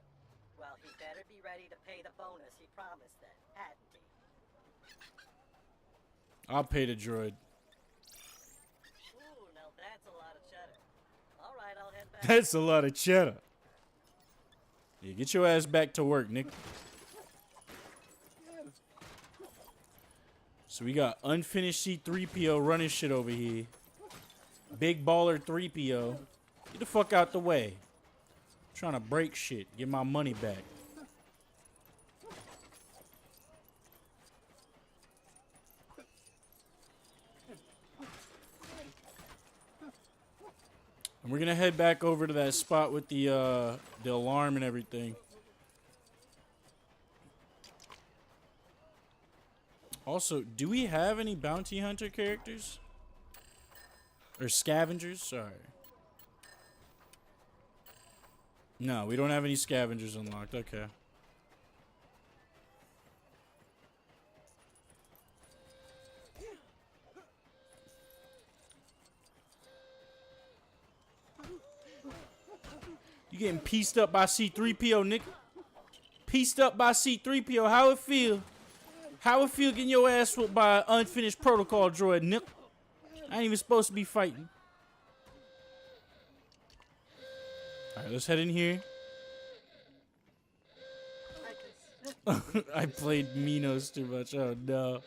Well, he better be ready to pay the bonus he promised then, hadn't he? I'll pay the droid. Ooh, now that's a lot of cheddar. Alright, I'll head back. That's a lot of cheddar. Yeah, get your ass back to work, Nick. So we got unfinished C-3PO running shit over here. Big baller 3PO. Get the fuck out the way. I'm trying to break shit. Get my money back. And we're gonna head back over to that spot with the alarm and everything. Also, do we have any bounty hunter characters? Or scavengers? Sorry. No, we don't have any scavengers unlocked. Okay. You getting pieced up by C-3PO, Nick? Pieced up by C-3PO. How it feel? How it feel getting your ass whooped by an unfinished protocol droid, Nick? I ain't even supposed to be fighting. Alright, let's head in here. I played Minos too much. Oh no.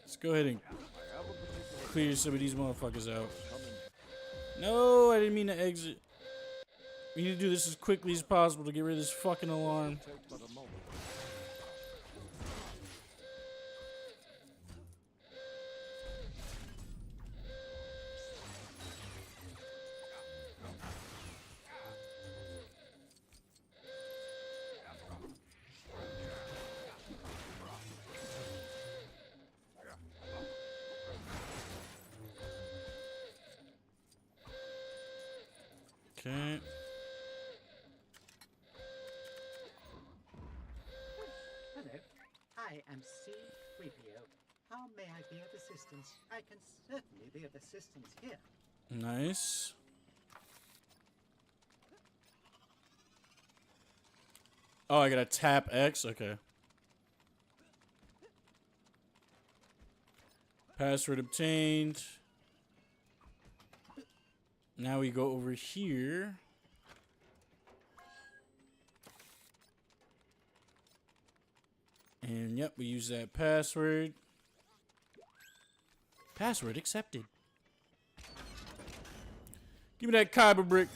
Let's go ahead and clear some of these motherfuckers out. No, I didn't mean to exit. We need to do this as quickly as possible to get rid of this fucking alarm. Okay. Hello, I am C-3PO. How may I be of assistance? I can certainly be of assistance here. Nice. Oh, I gotta tap X? Okay. Password obtained. Now we go over here. And yep, we use that password. Password accepted. Give me that kyber brick.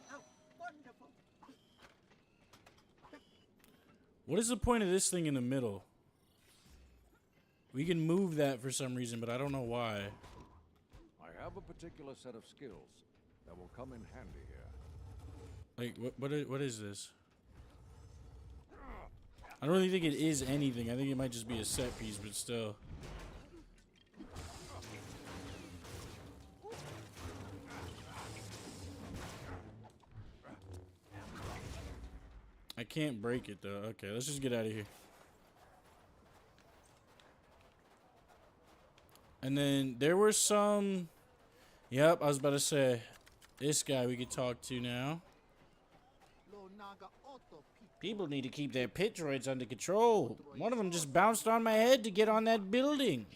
How wonderful! What is the point of this thing in the middle? We can move that for some reason, but I don't know why. I have a particular set of skills that will come in handy here. Like, what is this? I don't really think it is anything. I think it might just be a set piece, but still. I can't break it, though. Okay, let's just get out of here. And then there were some... Yep, I was about to say. This guy we could talk to now. People need to keep their pit droids under control. One of them just bounced on my head to get on that building.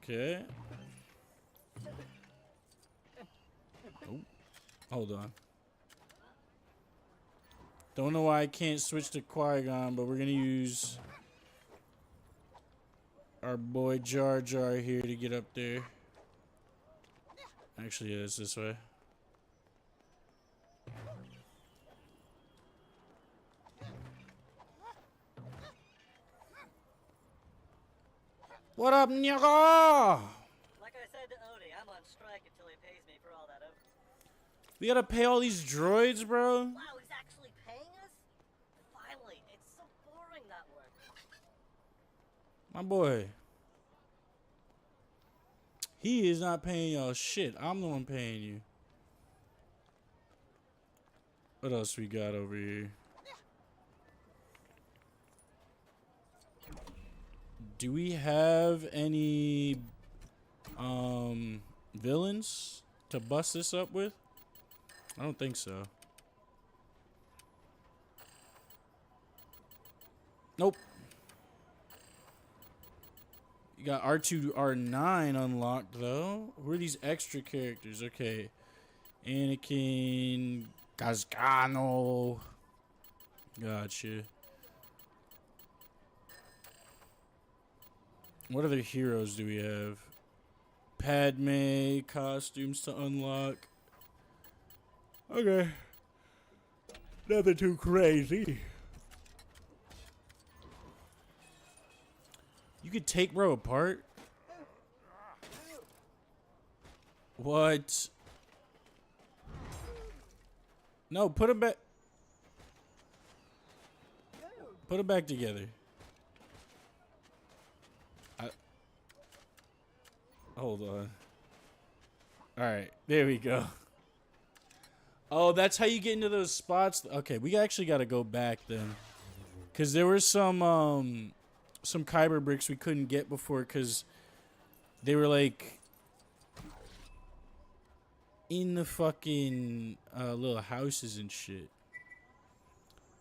Okay. Oh, hold on. Don't know why I can't switch to Qui-Gon, but we're gonna use our boy Jar Jar here to get up there. Actually, yeah, it's this way. What up, nigga? Like I said to Odie, I'm on strike until he pays me for all that over. We gotta pay all these droids, bro. Wow, he's actually paying us? Finally, it's so boring that work. My boy. He is not paying y'all shit. I'm the one paying you. What else we got over here? Do we have any villains to bust this up with? I don't think so. Nope. You got R2 to R9 unlocked though. Who are these extra characters? Okay. Anakin, Cascano. Gotcha. What other heroes do we have? Padme costumes to unlock. Okay. Nothing too crazy. You could take bro apart? What? No, put it back. Put it back together. Hold on. Alright, there we go. Oh, that's how you get into those spots? Okay, we actually got to go back then. Because there were some kyber bricks we couldn't get before because they were like in the fucking little houses and shit.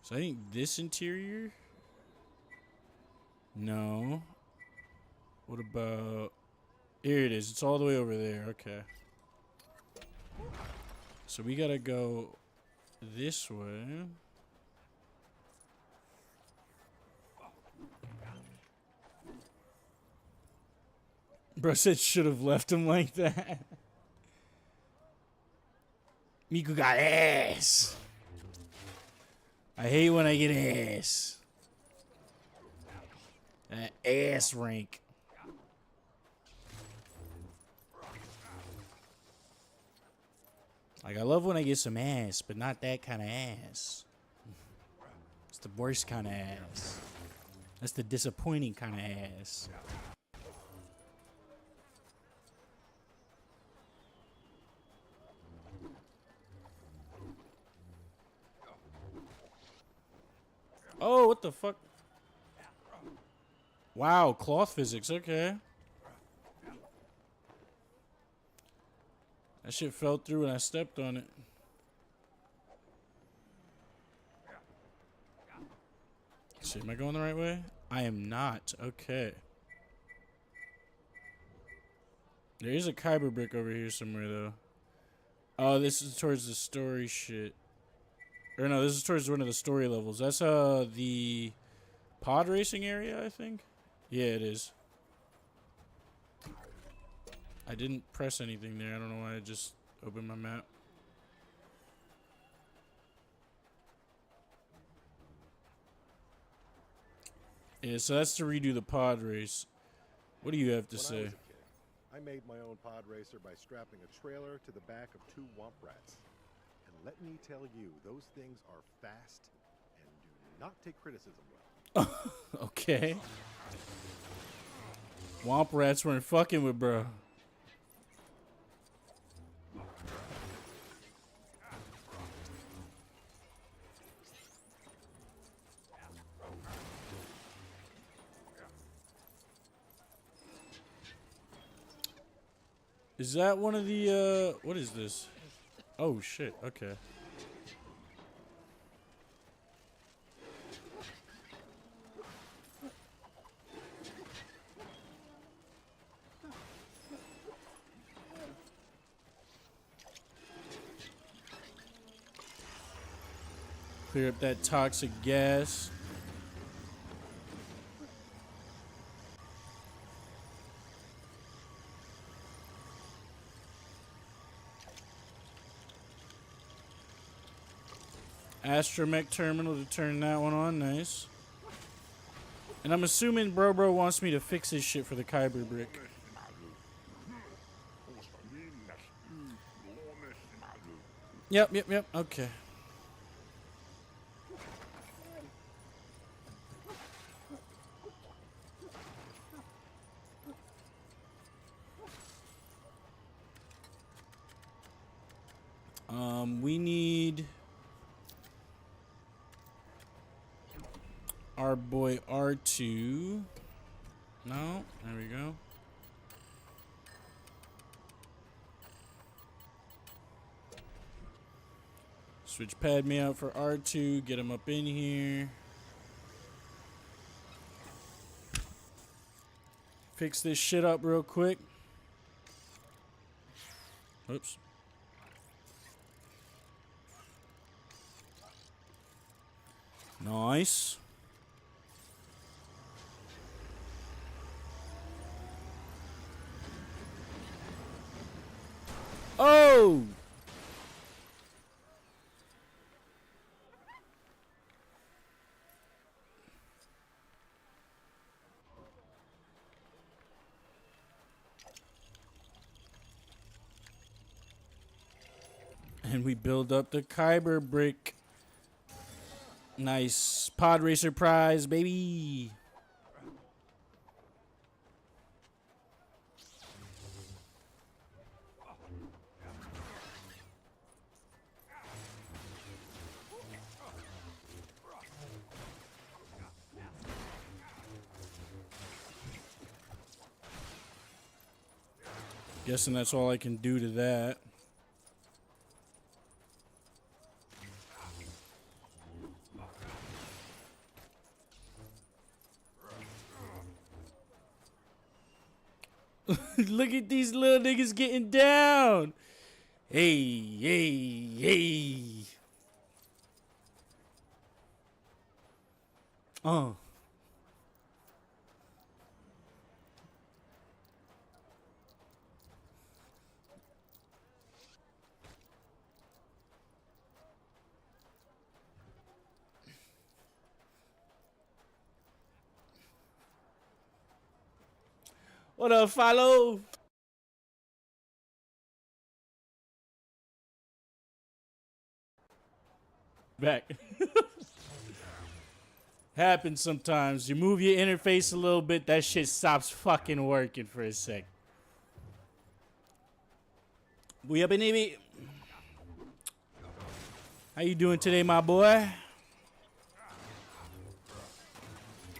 So I think this interior? No. What about... Here it is. It's all the way over there. Okay. So we gotta go this way. Bro said should have left him like that. Miku got ass. I hate when I get ass. Ass rank. Like, I love when I get some ass, but not that kind of ass. It's the worst kind of ass. That's the disappointing kind of ass. Oh, what the fuck? Wow, cloth physics. Okay. That shit fell through and I stepped on it. Shit, am I going the right way? I am not. Okay. There is a kyber brick over here somewhere, though. Oh, this is towards the story shit. Or no, this is towards one of the story levels. That's the pod racing area, I think. Yeah, it is. I didn't press anything there. I don't know why I just opened my map. Yeah, so that's to redo the pod race. What do you have to When I say? was a kid, I made my own pod racer by strapping a trailer to the back of 2 womp rats. And let me tell you, those things are fast and do not take criticism well. Okay. Womp rats weren't fucking with bro. Is that one of the, what is this? Oh, shit. Okay. Clear up that toxic gas. Astromech terminal to turn that one on. Nice. And I'm assuming Bro wants me to fix his shit for the kyber brick. Yep. Okay. We need our boy R2. No, there we go. Switch Padme out for R2, get him up in here. Fix this shit up real quick. Oops. Nice. Oh! And we build up the kyber brick. Nice. Pod racer prize, baby. Guessing that's all I can do to that. Look at these little niggas getting down. Hey. Oh. What up, follow? Back. Happens sometimes. You move your interface a little bit, that shit stops fucking working for a sec. We up in it. How you doing today, my boy?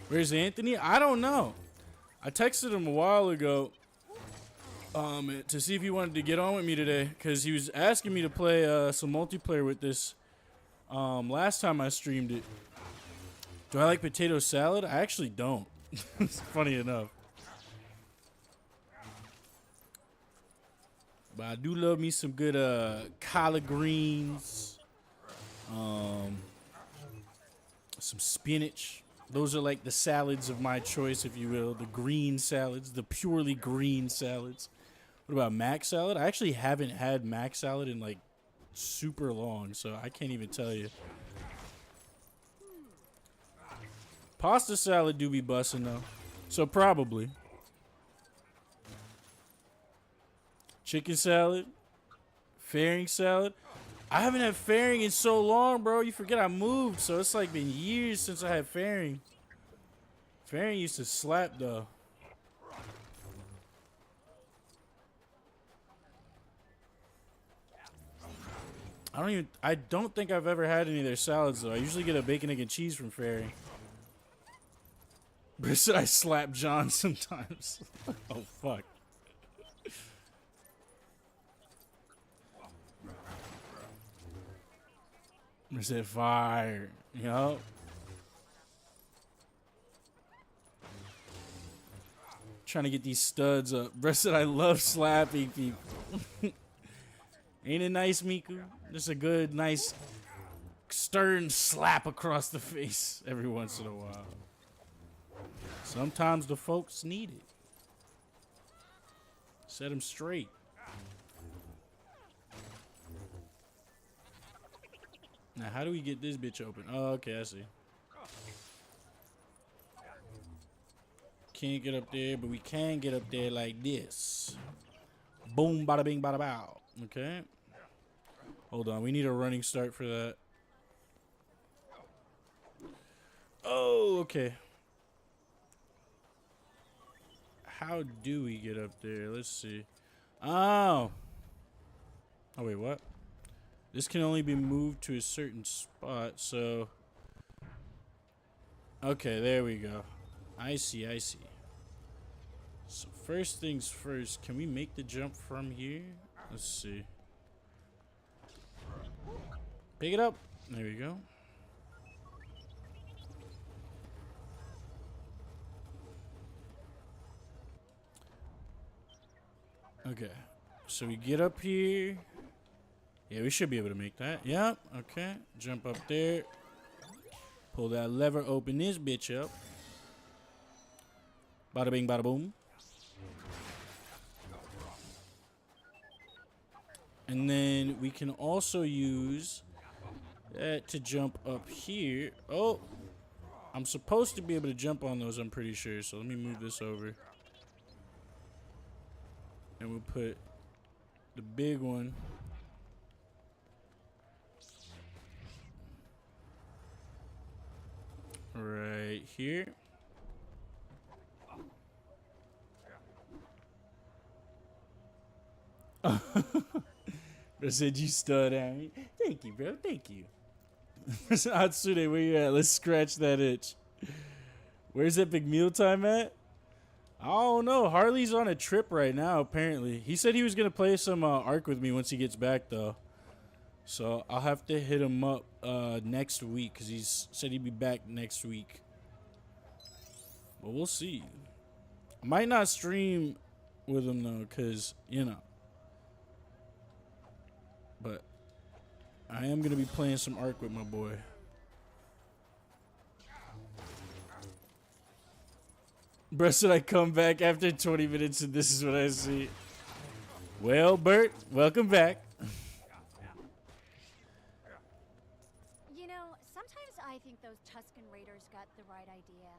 Where's Anthony? I don't know. I texted him a while ago to see if he wanted to get on with me today, because he was asking me to play some multiplayer with this last time I streamed it. Do I like potato salad? I actually don't. It's funny enough. But I do love me some good collard greens, some spinach. Those are like the salads of my choice, if you will. The green salads, the purely green salads. What about mac salad? I actually haven't had mac salad in like super long, so I can't even tell you. Pasta salad do be bussin' though, so probably. Chicken salad, fairing salad. I haven't had fairing in so long, bro. You forget I moved, so it's like been years since I had fairing. Fairing used to slap though. I don't think I've ever had any of their salads though. I usually get a bacon, egg, and cheese from fairing. But said I slap John sometimes. Oh fuck. Is it fire? You know? Trying to get these studs up. Brett said I love slapping people. Ain't it nice, Miku? Just a good, nice, stern slap across the face every once in a while. Sometimes the folks need it. Set them straight. Now, how do we get this bitch open? Oh, okay, I see. Can't get up there, but we can get up there like this. Boom, bada bing, bada bow. Okay. Hold on, we need a running start for that. Oh, okay. How do we get up there? Let's see. Oh. Oh, wait, what? This can only be moved to a certain spot, so... Okay, there we go. I see, I see. So first things first, can we make the jump from here? Let's see. Pick it up. There we go. Okay, so we get up here. Yeah, we should be able to make that. Yep, okay. Jump up there. Pull that lever, open this bitch up. Bada bing, bada boom. And then we can also use that to jump up here. Oh, I'm supposed to be able to jump on those, I'm pretty sure. So let me move this over. And we'll put the big one right here. Bro said you stud, Aaron. Thank you, bro. Thank you. Hatsune, where you at? Let's scratch that itch. Where's Epic Mealtime at? I don't know. Harley's on a trip right now, apparently. He said he was going to play some Ark with me once he gets back, though. So I'll have to hit him up next week, because he said he'd be back next week. But we'll see. I might not stream with him, though, because, you know. But I am going to be playing some Ark with my boy. Bro said I come back after 20 minutes and this is what I see. Well, Bert, welcome back. You know, sometimes I think those Tuscan Raiders got the right idea.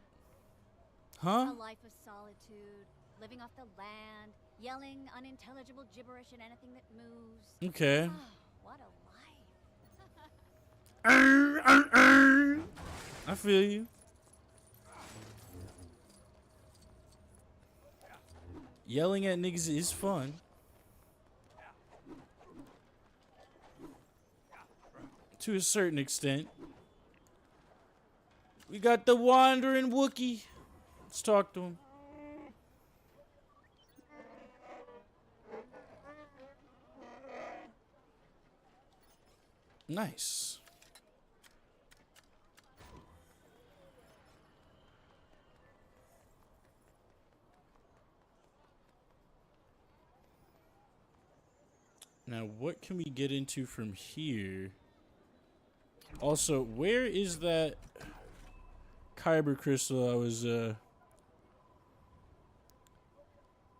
Huh? A life of solitude, living off the land, yelling unintelligible gibberish at anything that moves. Okay. Oh, what a life. I feel you. Yelling at niggas is fun. To a certain extent. We got the wandering Wookiee. Let's talk to him. Nice. Now, what can we get into from here? Also, where is that kyber crystal I was,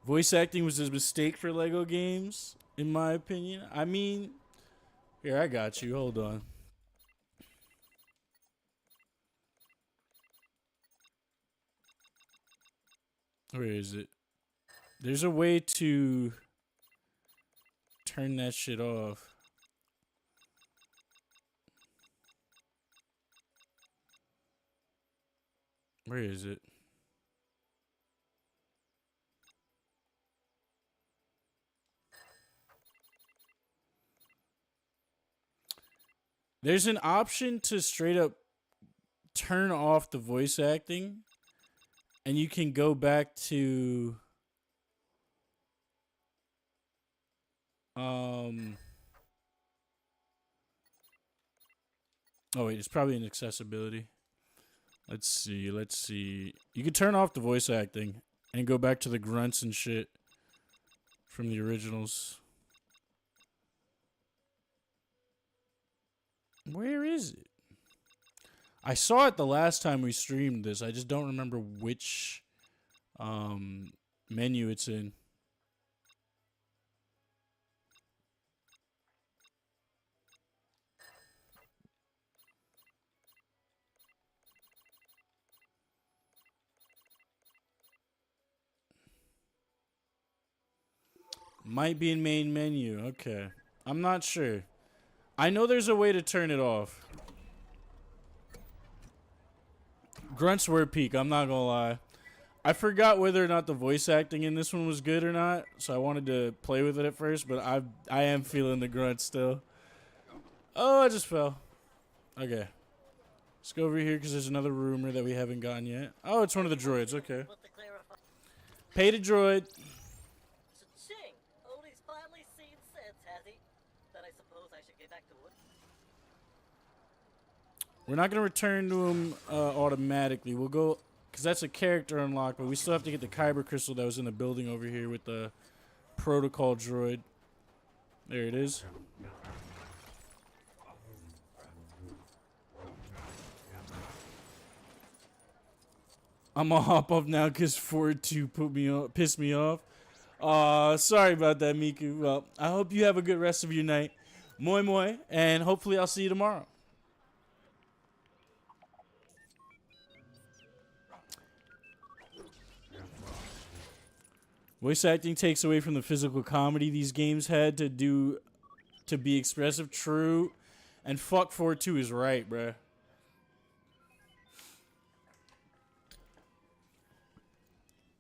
voice acting was a mistake for Lego games, in my opinion. I mean, here, I got you. Hold on. Where is it? There's a way to turn that shit off. Where is it? There's an option to straight up turn off the voice acting, and you can go back to oh wait, it's probably an accessibility. Let's see. You can turn off the voice acting and go back to the grunts and shit from the originals. Where is it? I saw it the last time we streamed this. I just don't remember which menu it's in. Might be in main menu. Okay. I'm not sure. I know there's a way to turn it off. Grunts were peak, I'm not gonna lie. I forgot whether or not the voice acting in this one was good or not, so I wanted to play with it at first, but I am feeling the grunts still. Oh, I just fell. Okay. Let's go over here because there's another rumor that we haven't gotten yet. Oh, it's one of the droids. Okay. Pay to droid. Ching! Odie's finally seen sense, has he? Then I suppose I should get back to it. We're not going to return to him automatically. We'll go, because that's a character unlock, but we still have to get the kyber crystal that was in the building over here with the protocol droid. There it is. I'm gonna hop off now because Ford 2 pissed me off. Sorry about that, Miku. Well, I hope you have a good rest of your night. Moi moi, and hopefully I'll see you tomorrow. Voice acting takes away from the physical comedy these games had to do to be expressive. True. And fuck 4-2 is right, bruh.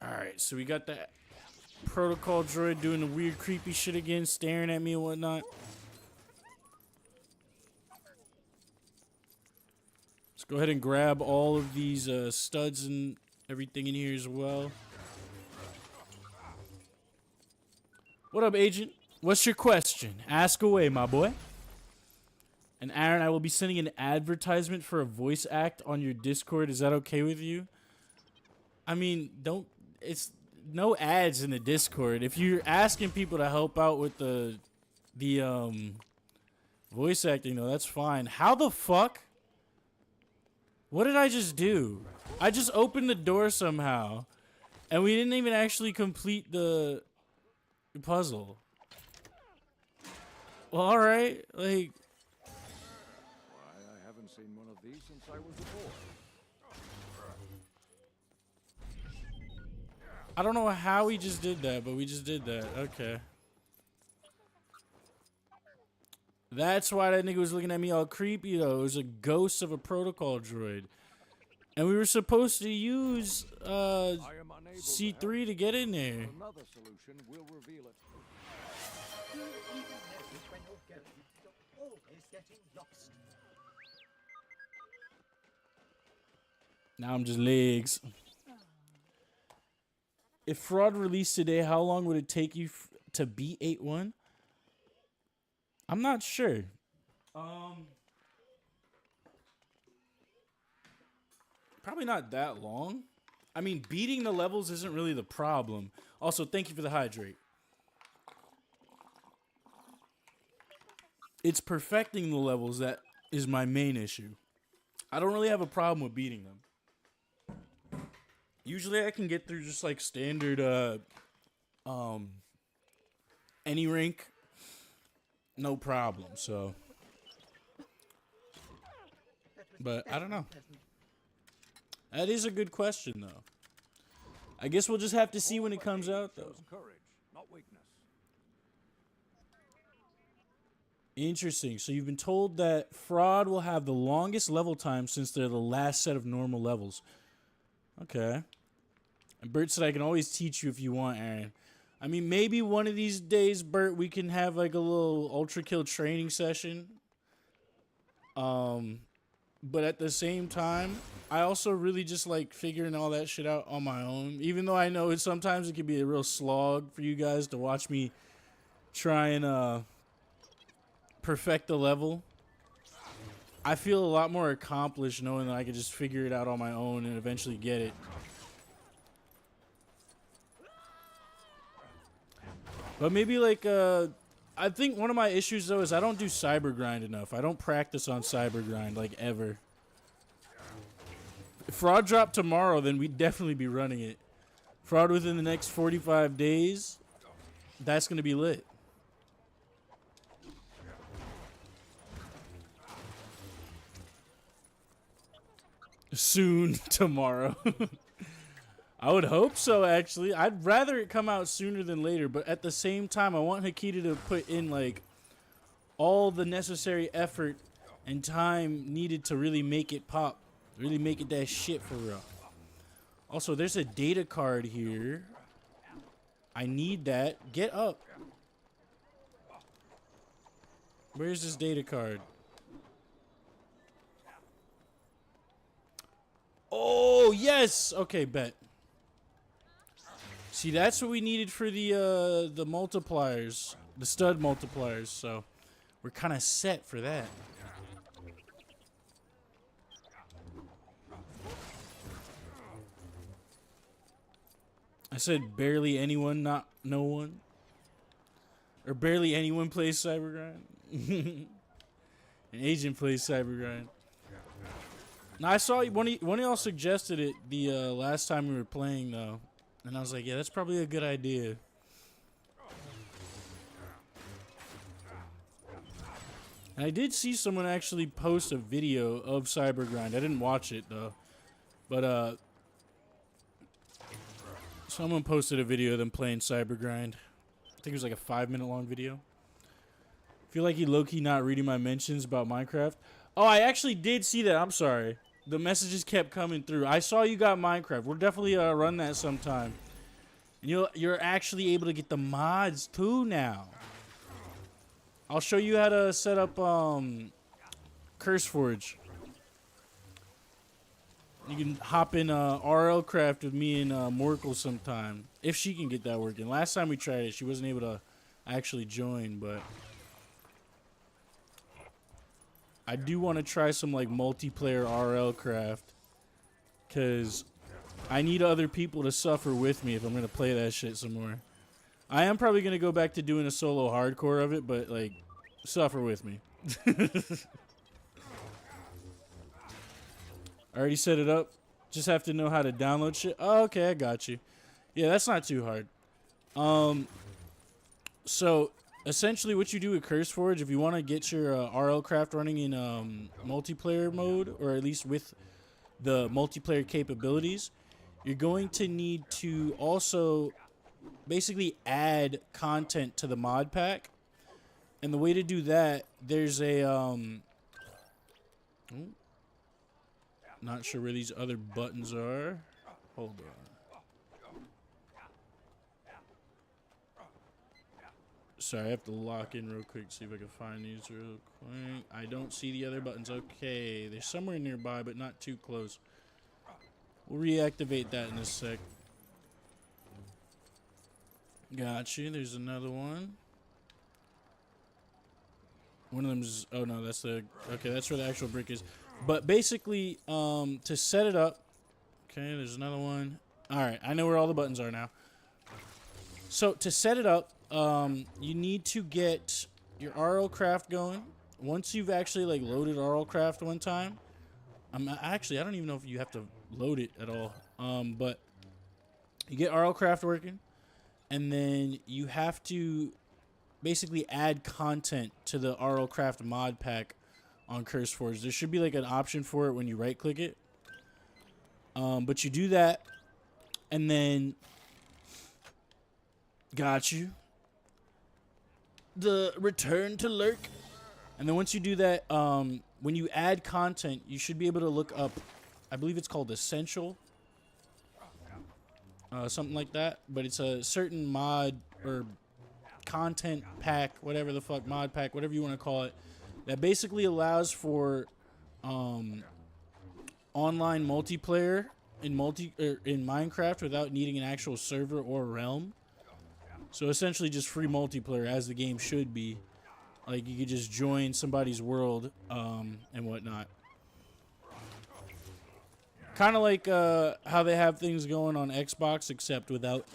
Alright, so we got that protocol droid doing the weird creepy shit again, staring at me and whatnot. Let's go ahead and grab all of these studs and everything in here as well. What up, Agent? What's your question? Ask away, my boy. And Aaron, I will be sending an advertisement for a voice act on your Discord. Is that okay with you? I mean, it's no ads in the Discord. If you're asking people to help out with the voice acting, though, that's fine. How the fuck? What did I just do? I just opened the door somehow, and we didn't even actually complete the puzzle. Well, all right, like. Why, I haven't seen one of these since I was a boy. I don't know how we just did that, but we just did that. Okay. That's why that nigga was looking at me all creepy, though. It was a ghost of a protocol droid. And we were supposed to use C3 to get in there. Another solution will reveal it. You even notice when you're going, you're always getting lost. Now I'm just legs. If Fraud released today, how long would it take you to beat 8-1? I'm not sure. Probably not that long. I mean, beating the levels isn't really the problem. Also, thank you for the hydrate. It's perfecting the levels that is my main issue. I don't really have a problem with beating them. Usually I can get through just like standard any rank, no problem. So, but I don't know. That is a good question though. I guess we'll just have to see when it comes out though. Courage, not weakness. Interesting. So you've been told that Fraud will have the longest level time since they're the last set of normal levels. Okay. And Bert said I can always teach you if you want, Aaron. I mean, maybe one of these days, Bert, we can have like a little Ultra Kill training session. But at the same time, I also really just like figuring all that shit out on my own. Even though I know sometimes it can be a real slog for you guys to watch me try and perfect the level. I feel a lot more accomplished knowing that I can just figure it out on my own and eventually get it. But maybe like I think one of my issues though is I don't do cyber grind enough. I don't practice on cyber grind like ever. If Fraud dropped tomorrow, then we'd definitely be running it. Fraud within the next 45 days, that's going to be lit. Soon tomorrow. I would hope so, actually. I'd rather it come out sooner than later, but at the same time, I want Hikita to put in like all the necessary effort and time needed to really make it pop, really make it that shit for real. Also, there's a data card here. I need that. Get up. Where's this data card? Oh, yes. Okay, bet. See, that's what we needed for the multipliers, the stud multipliers. So we're kind of set for that. I said barely anyone, not no one. Or barely anyone plays Cybergrind. An agent plays Cybergrind. Now, I saw one of y'all suggested it the last time we were playing, though. And I was like, yeah, that's probably a good idea. And I did see someone actually post a video of Cybergrind. I didn't watch it, though. But, someone posted a video of them playing Cybergrind. I think it was like a 5-minute long video. I feel like he low-key not reading my mentions about Minecraft. Oh, I actually did see that. I'm sorry. The messages kept coming through. I saw you got Minecraft. We'll definitely run that sometime. And you're actually able to get the mods too now. I'll show you how to set up CurseForge. You can hop in RL Craft with me and Morkel sometime. If she can get that working. Last time we tried it, she wasn't able to actually join, but I do want to try some like multiplayer RL Craft. Because I need other people to suffer with me if I'm going to play that shit some more. I am probably going to go back to doing a solo hardcore of it, but like, suffer with me. I already set it up. Just have to know how to download shit. Oh, okay, I got you. Yeah, that's not too hard. So essentially what you do with CurseForge, if you want to get your RL Craft running in multiplayer mode, or at least with the multiplayer capabilities, you're going to need to also basically add content to the mod pack. And the way to do that, there's a not sure where these other buttons are. Hold on. Sorry, I have to lock in real quick, see if I can find these real quick. I don't see the other buttons. Okay, they're somewhere nearby, but not too close. We'll reactivate that in a sec. Gotcha, there's another one. One of them's, oh no, that's the, okay, that's where the actual brick is. But basically, to set it up, okay, there's another one. All right, I know where all the buttons are now. So to set it up, you need to get your RL craft going. Once you've actually like loaded RL craft one time, actually, I don't even know if you have to load it at all. But you get RL craft working, and then you have to basically add content to the RL craft mod pack on CurseForge. There should be like an option for it when you right click it. But you do that, and then got you the return to lurk. And then once you do that, when you add content, you should be able to look up, I believe it's called Essential, something like that. But it's a certain mod or content pack, whatever the fuck, mod pack, whatever you want to call it, that basically allows for online multiplayer in Minecraft without needing an actual server or realm. So essentially just free multiplayer, as the game should be. Like, you could just join somebody's world and whatnot. Kind of like how they have things going on Xbox, except without,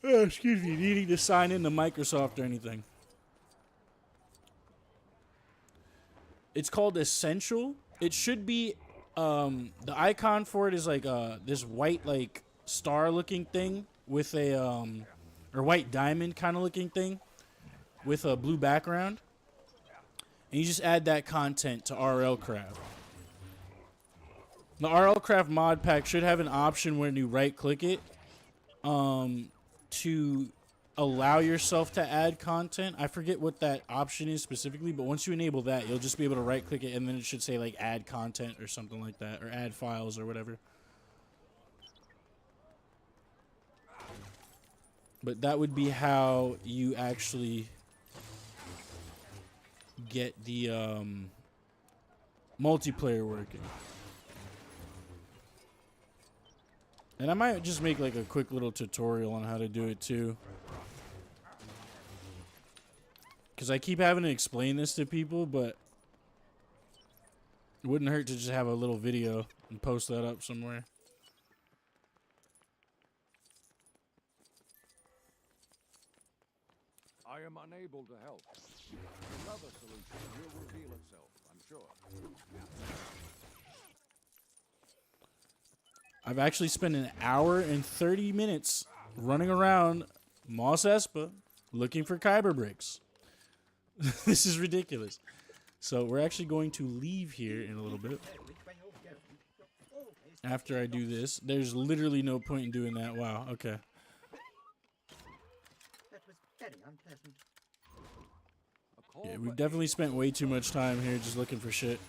excuse me, needing to sign into Microsoft or anything. It's called Essential. It should be, the icon for it is like this white like star looking thing with a, or white diamond kind of looking thing with a blue background. And you just add that content to RL Craft. The RL Craft mod pack should have an option when you right click it to allow yourself to add content. I forget what that option is specifically, but once you enable that, you'll just be able to right click it and then it should say like add content or something like that, or add files or whatever. But that would be how you actually get the multiplayer working. And I might just make like a quick little tutorial on how to do it too. Because I keep having to explain this to people, but it wouldn't hurt to just have a little video and post that up somewhere. I am unable to help. Another solution will reveal itself, I'm sure. I've actually spent an hour and 30 minutes running around Mos Espa looking for kyber bricks. This is ridiculous. So we're actually going to leave here in a little bit. After I do this, there's literally no point in doing that. Wow, okay. That was very unpleasant. Yeah, we've definitely spent way too much time here just looking for shit.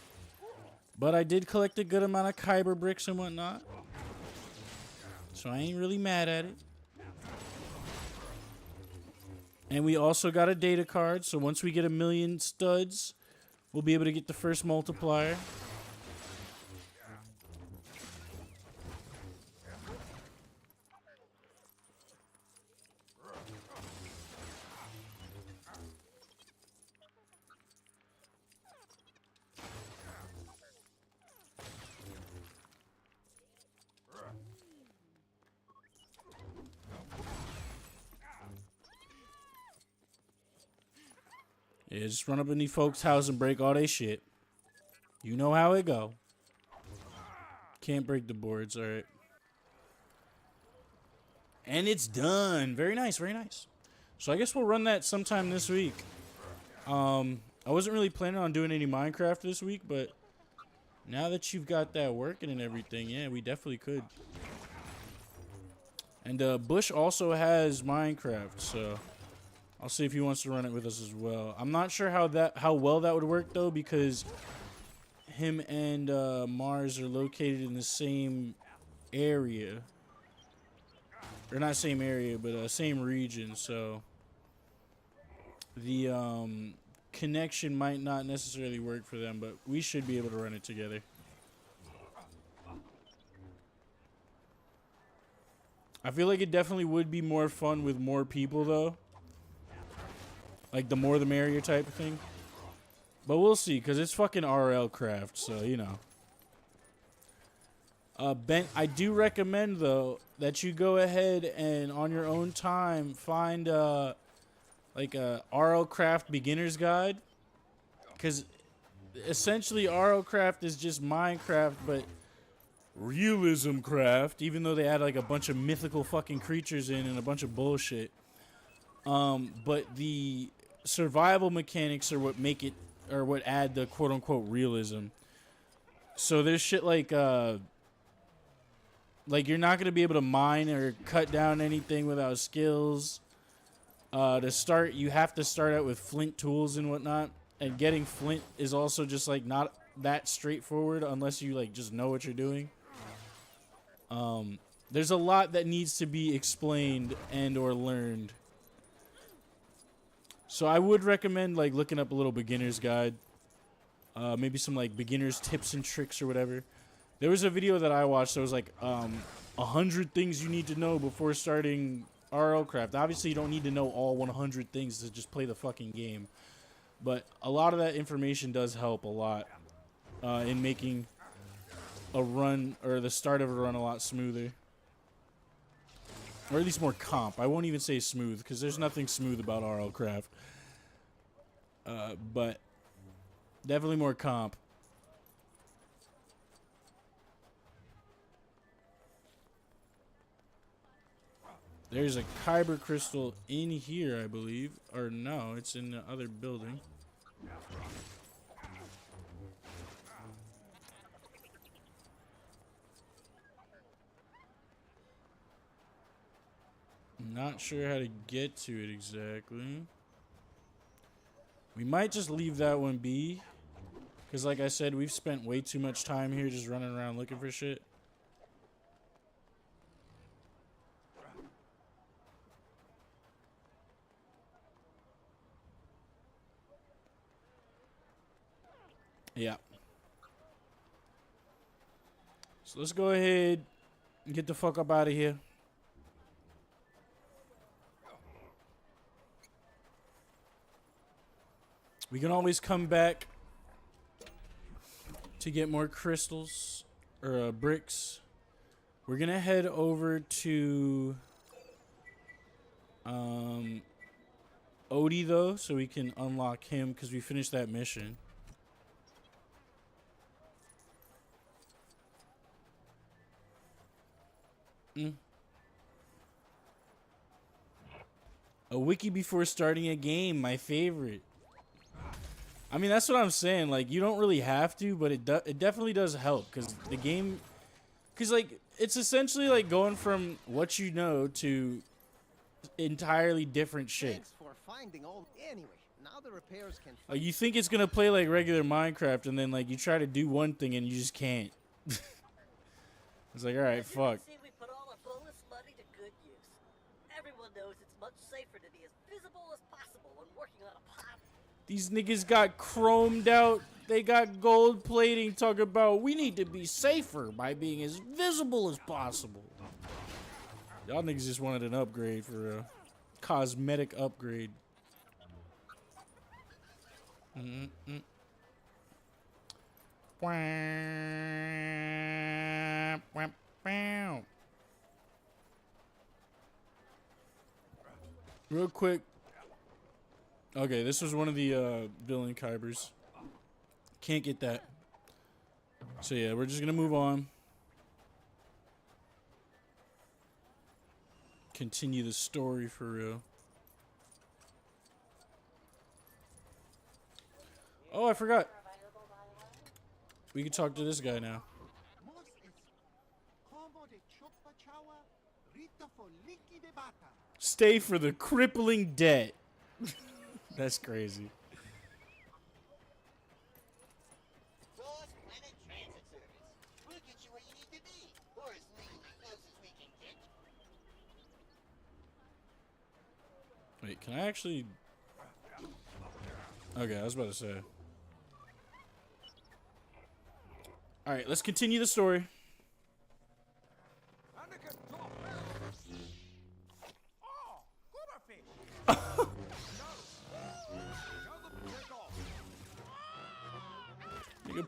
But I did collect a good amount of kyber bricks and whatnot. So I ain't really mad at it. And we also got a data card, so once we get 1,000,000 studs, we'll be able to get the first multiplier. Yeah, just run up in these folks' house and break all they shit. You know how it go. Can't break the boards, alright. And it's done. Very nice, very nice. So I guess we'll run that sometime this week. I wasn't really planning on doing any Minecraft this week, but now that you've got that working and everything, yeah, we definitely could. And Bush also has Minecraft, so I'll see if he wants to run it with us as well. I'm not sure how well that would work though, because him and Mars are located in the same area, or not same area, but same region. So the connection might not necessarily work for them, but we should be able to run it together. I feel like it definitely would be more fun with more people though. Like the more the merrier type of thing. But we'll see, because it's fucking RL Craft, so, you know. Ben, I do recommend, though, that you go ahead and, on your own time, find, like, a RL Craft beginner's guide. Because, essentially, RL Craft is just Minecraft, but realism craft, even though they add, like, a bunch of mythical fucking creatures in and a bunch of bullshit. But the survival mechanics are what make it, or what add the quote-unquote realism. So there's shit like you're not going to be able to mine or cut down anything without skills. To start, you have to start out with flint tools and whatnot. And getting flint is also just, like, not that straightforward unless you, like, just know what you're doing. There's a lot that needs to be explained and or learned. So I would recommend, like, looking up a little beginner's guide. Maybe some, like, beginner's tips and tricks or whatever. There was a video that I watched that was, like, 100 things you need to know before starting RL Craft. Obviously, you don't need to know all 100 things to just play the fucking game. But a lot of that information does help a lot in making a run, or the start of a run, a lot smoother. Or at least more comp. I won't even say smooth, because there's nothing smooth about RL Craft. But definitely more comp. There's a Kyber crystal in here, I believe. Or no, it's in the other building. Not sure how to get to it exactly. We might just leave that one be. Because like I said, we've spent way too much time here just running around looking for shit. Yeah. So let's go ahead and get the fuck up out of here. We can always come back to get more crystals or bricks. We're gonna head over to Odie though, so we can unlock him because we finished that mission. A wiki before starting a game, my favorite. I mean, that's what I'm saying. Like, you don't really have to, but it definitely does help because the game, because like it's essentially like going from what you know to entirely different shit. Thanks for finding all. Anyway, now the repairs can. Like, you think it's gonna play like regular Minecraft, and then like you try to do one thing and you just can't. It's like, all right, As you fuck. can see, we put all our bonus money to good use. Everyone knows it's much safer to be as visible as possible when working on a pod. These niggas got chromed out. They got gold plating talking about we need to be safer by being as visible as possible. Y'all niggas just wanted an upgrade for a cosmetic upgrade. Real quick. Okay, this was one of the villain Kybers. Can't get that. So yeah, we're just gonna move on. Continue the story for real. Oh, I forgot. We can talk to this guy now. Stay for the crippling debt. That's crazy. Source Planet Transit Service. We'll get you where you need to be, or as legally close as we can get. Wait, can I actually... Okay, I was about to say. Alright, let's continue the story.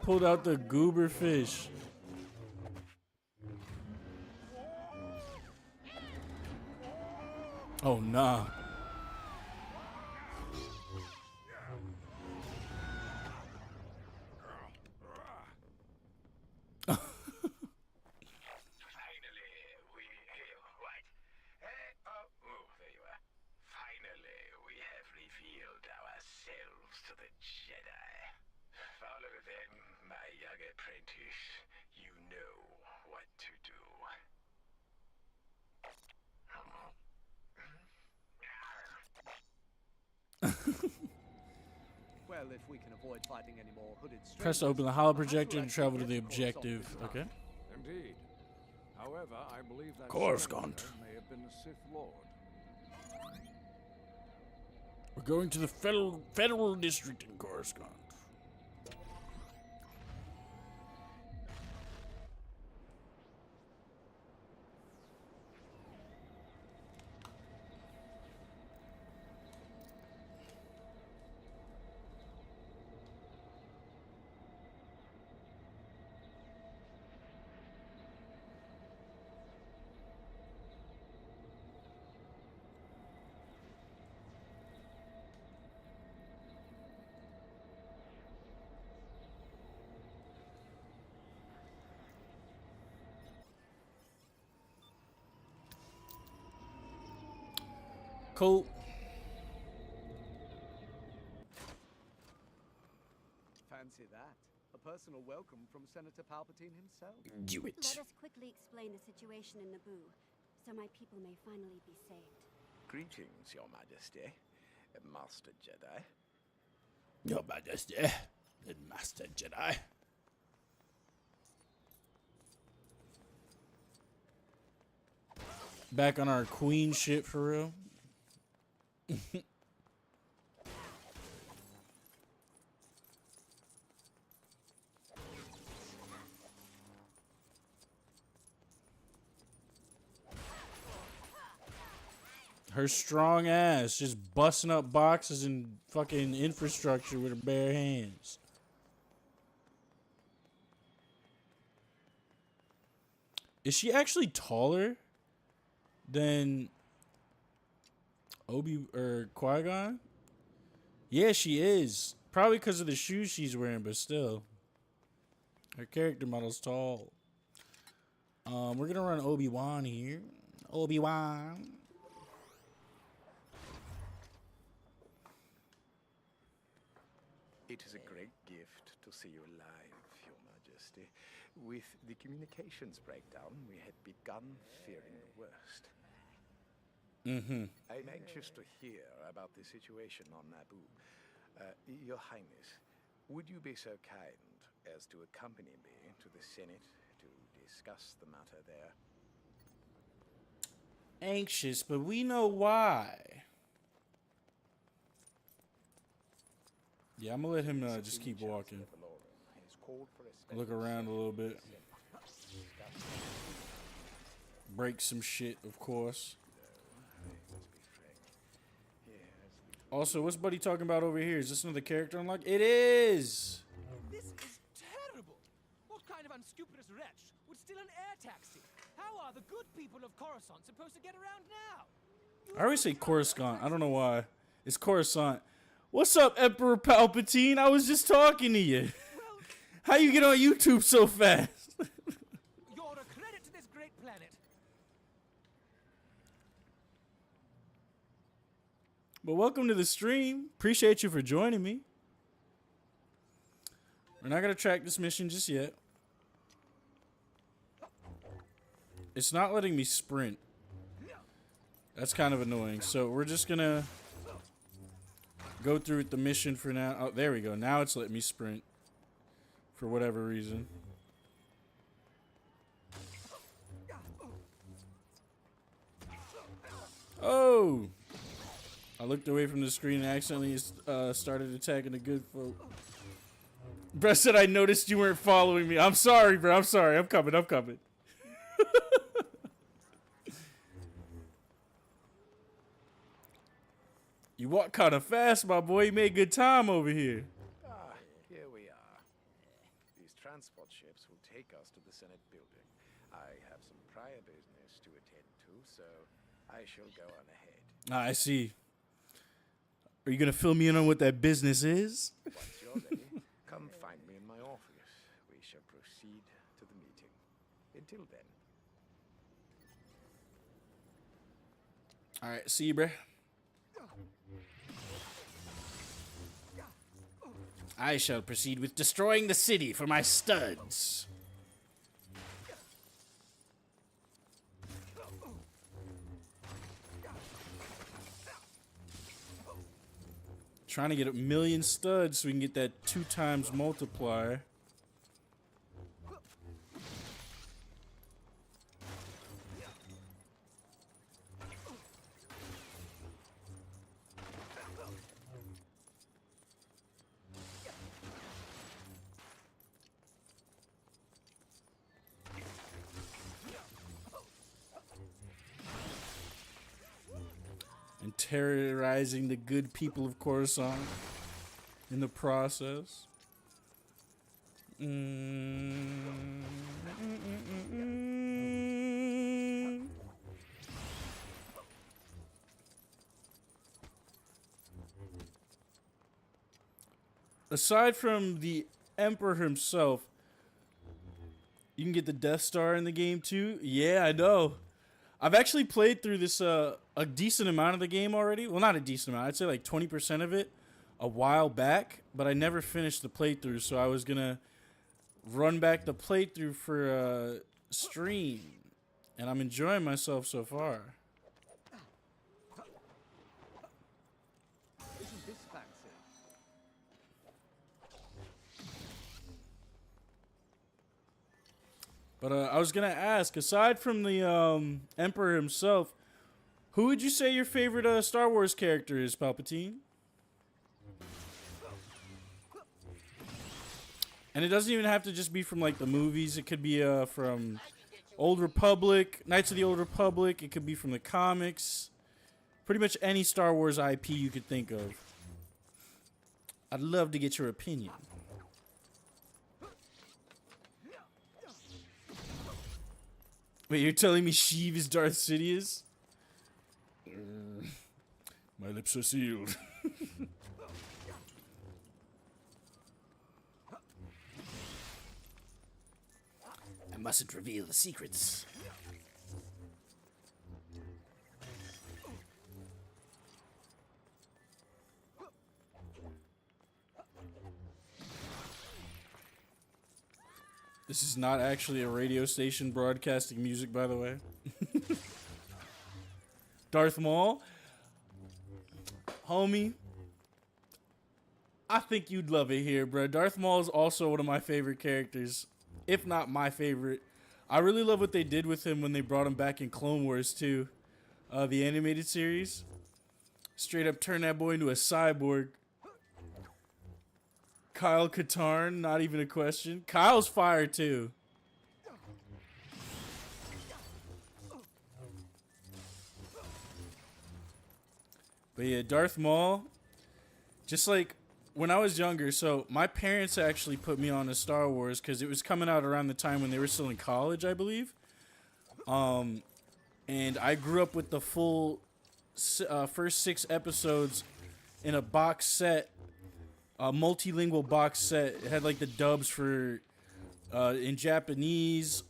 pulled out the goober fish. Oh, nah. Well, if we can avoid fighting any more hooded Press strangers, open the hollow perhaps projector we'll to travel to actually the get Coruscant objective. this time. Okay. Indeed. However, I believe that Coruscant. stranger may have been the Sith Lord. We're going to the federal district in Coruscant. Cool. Fancy that. A personal welcome from Senator Palpatine himself. Do it. Let us quickly explain the situation in Naboo, so my people may finally be saved. Greetings, Your Majesty, Master Jedi. Your Majesty, and Master Jedi. Back on our queen ship for real. Her strong ass just busting up boxes and fucking infrastructure with her bare hands. Is she actually taller than Obi or Qui-Gon? Yeah, she is. Probably because of the shoes she's wearing, but still. Her character model's tall. We're gonna run Obi-Wan here. Obi-Wan. It is a great gift to see you alive, Your Majesty. With the communications breakdown, we had begun fearing the worst. I'm anxious to hear about the situation on Naboo. Your Highness, would you be so kind as to accompany me to the Senate to discuss the matter there? Anxious, but we know why. Yeah, I'm gonna let him just keep walking. Look around a little bit. Break some shit, of course. Also, what's Buddy talking about over here? Is this another character unlock? It is! This is terrible! What kind of unscrupulous wretch would steal an air taxi? How are the good people of Coruscant supposed to get around now? I always say Coruscant. I don't know why. It's Coruscant. What's up, Emperor Palpatine? I was just talking to you. How you get on YouTube so fast? You're a credit to this great planet. But welcome to the stream. Appreciate you for joining me. We're not going to track this mission just yet. It's not letting me sprint. That's kind of annoying. So we're just going to go through the mission for now. Oh, there we go. Now it's letting me sprint. For whatever reason. Oh! I looked away from the screen and accidentally started attacking the good folk. Bruh said I noticed you weren't following me. I'm sorry, bro. I'm sorry. I'm coming. I'm coming. You walk kind of fast, my boy. You made good time over here. Here we are. transport ships will take us to the Senate building. I have some prior business to attend to, so I shall go on ahead. I see. Are you gonna fill me in on what that business is? Once you're ready, come find me in my office. We shall proceed to the meeting. Until then. All right, see you, bruh. I shall proceed with destroying the city for my studs. Trying to get 1,000,000 studs so we can get that 2 times multiplier. And terrorizing the good people of Coruscant in the process. Aside from the Emperor himself, you can get the Death Star in the game too. Yeah, I know. I've actually played through this a decent amount of the game already. Well, not a decent amount. I'd say like 20% of it a while back, but I never finished the playthrough, so I was gonna run back the playthrough for stream, and I'm enjoying myself so far. Isn't this fancy? But I was gonna ask, aside from the Emperor himself, who would you say your favorite Star Wars character is, Palpatine? And it doesn't even have to just be from like the movies. It could be from Old Republic, Knights of the Old Republic. It could be from the comics. Pretty much any Star Wars IP you could think of. I'd love to get your opinion. Wait, you're telling me Sheev is Darth Sidious? My lips are sealed. I mustn't reveal the secrets. This is not actually a radio station broadcasting music, by the way. Darth Maul. Homie, I think you'd love it here, bro. Darth Maul is also one of my favorite characters, if not my favorite. I really love what they did with him when they brought him back in Clone Wars, too. The animated series. Straight up turn that boy into a cyborg. Kyle Katarn, not even a question. Kyle's fire, too. But yeah, Darth Maul, just like when I was younger, so my parents actually put me on to Star Wars because it was coming out around the time when they were still in college, I believe. And I grew up with the full first 6 episodes in a box set, a multilingual box set. It had like the dubs for in Japanese,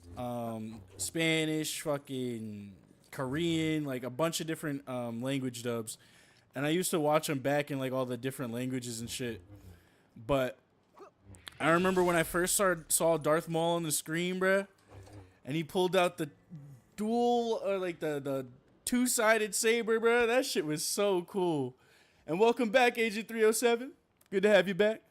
Spanish, fucking Korean, like a bunch of different language dubs. And I used to watch them back in like all the different languages and shit. But I remember when I first saw Darth Maul on the screen, bruh, and he pulled out the dual, like the 2-sided saber, bruh. That shit was so cool. And welcome back, Agent 307. Good to have you back.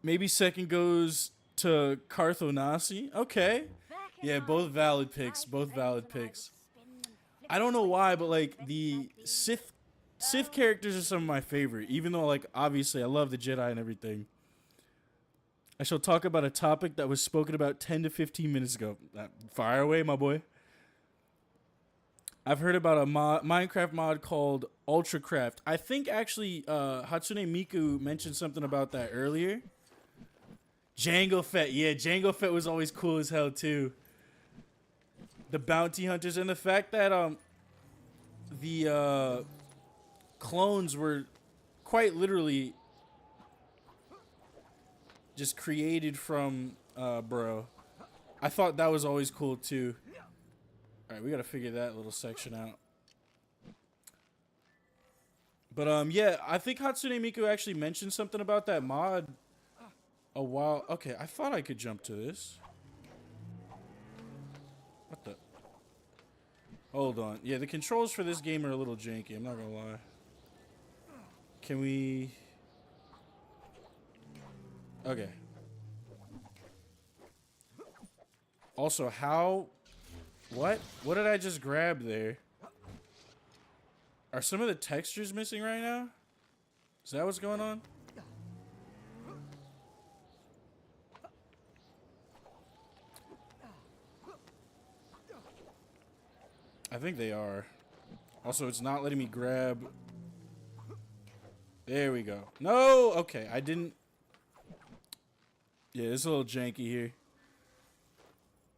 Maybe second goes to Carthonasi. Okay. Yeah, both valid picks. Both valid picks. I don't know why, but like the Sith characters are some of my favorite, even though like obviously I love the Jedi and everything. I shall talk about a topic that was spoken about 10 to 15 minutes ago. Fire away, my boy. I've heard about a Minecraft mod called UltraCraft. I think actually Hatsune Miku mentioned something about that earlier. Jango Fett. Yeah, Jango Fett was always cool as hell too. The bounty hunters and the fact that the clones were quite literally just created from bro. I thought that was always cool too. All right, we got to figure that little section out. But yeah, I think Hatsune Miku actually mentioned something about that mod a while. Okay, I thought I could jump to this. What the? Hold on. Yeah, the controls for this game are a little janky, I'm not gonna lie. Can we... Okay. Also, how... What? What did I just grab there? Are some of the textures missing right now? Is that what's going on? I think they are. Also, it's not letting me grab... There we go. No! Okay, I didn't... Yeah, it's a little janky here.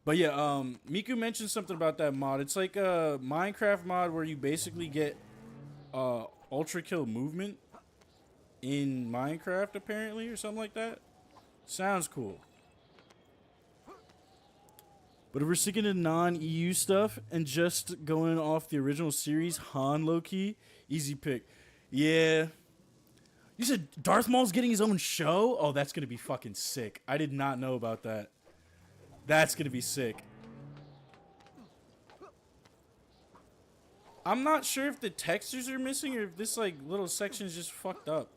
But yeah, Miku mentioned something about that mod. It's like a Minecraft mod where you basically get ultra kill movement in Minecraft, apparently, or something like that. Sounds cool. But if we're sticking to non-EU stuff and just going off the original series, Han low-key, easy pick. Yeah. You said Darth Maul's getting his own show? Oh, that's going to be fucking sick. I did not know about that. That's going to be sick. I'm not sure if the textures are missing or if this like little section is just fucked up.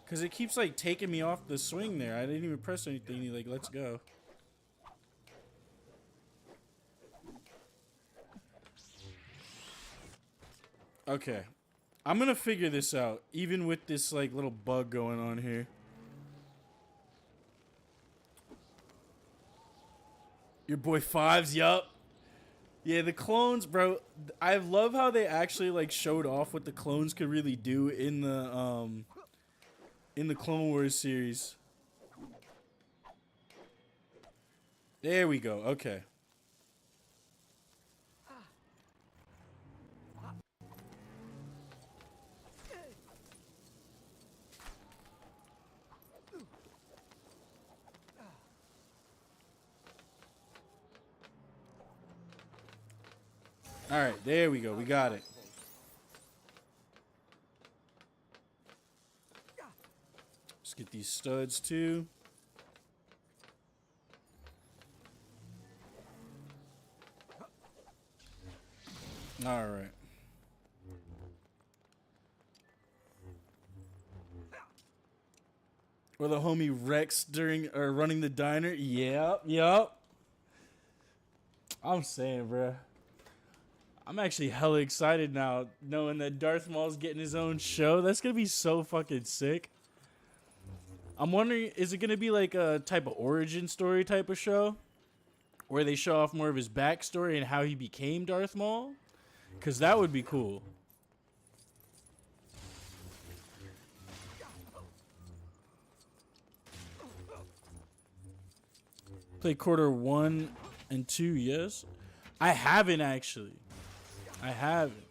Because it keeps like taking me off the swing there. I didn't even press anything. Like, let's go. Okay. I'm going to figure this out. Even with this like little bug going on here. Your boy Fives, yup. Yeah, the clones, bro. I love how they actually like showed off what the clones could really do in the Clone Wars series. There we go. Okay. All right, there we go. We got it. Let's get these studs too. All right. Or the homie Rex during or running the diner. Yep. I'm saying, bruh. I'm actually hella excited now, knowing that Darth Maul's getting his own show. That's gonna be so fucking sick. I'm wondering, is it gonna be like a type of origin story type of show? Where they show off more of his backstory and how he became Darth Maul? Because that would be cool. Play quarter 1 and 2, yes? I haven't actually. I haven't.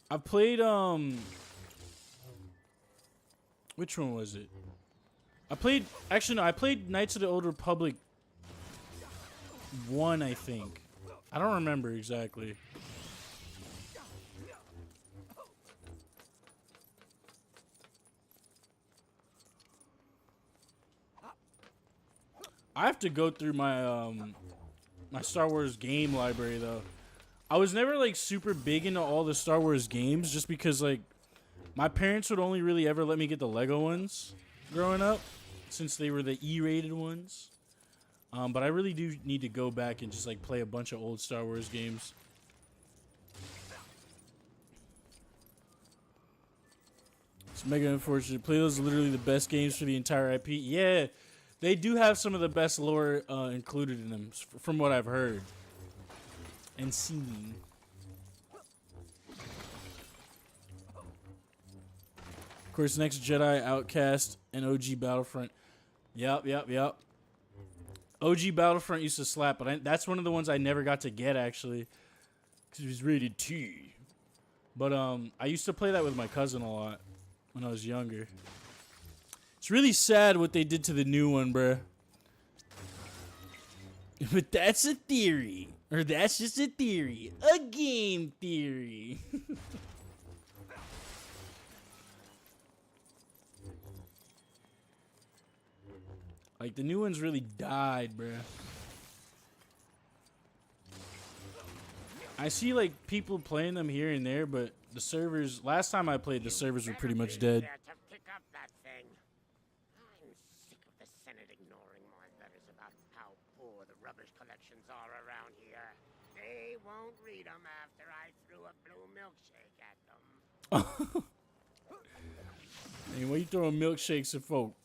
I played, which one was it? I played Knights of the Old Republic 1, I think. I don't remember exactly. I have to go through my my Star Wars game library though. I was never like super big into all the Star Wars games just because like my parents would only really ever let me get the Lego ones growing up since they were the E-rated ones. But I really do need to go back and just like play a bunch of old Star Wars games. It's mega unfortunate. Play those are literally the best games for the entire IP. Yeah. They do have some of the best lore included in them, from what I've heard and seen. course, Next Jedi, Outcast, and OG Battlefront. Yep. OG Battlefront used to slap, but that's one of the ones I never got to get, actually. Because it was rated T. But I used to play that with my cousin a lot when I was younger. It's really sad what they did to the new one, bruh. But that's a theory. Or that's just a theory. A game theory. Like, the new one's really died, bruh. I see, like, people playing them here and there, but the servers... Last time I played, the servers were pretty much dead. To pick up that thing. I'm sick of the Senate ignoring my letters about how poor the rubbish collections are around here. They won't read them after I threw a blue milkshake at them. Hey, why you throwing milkshakes at folk?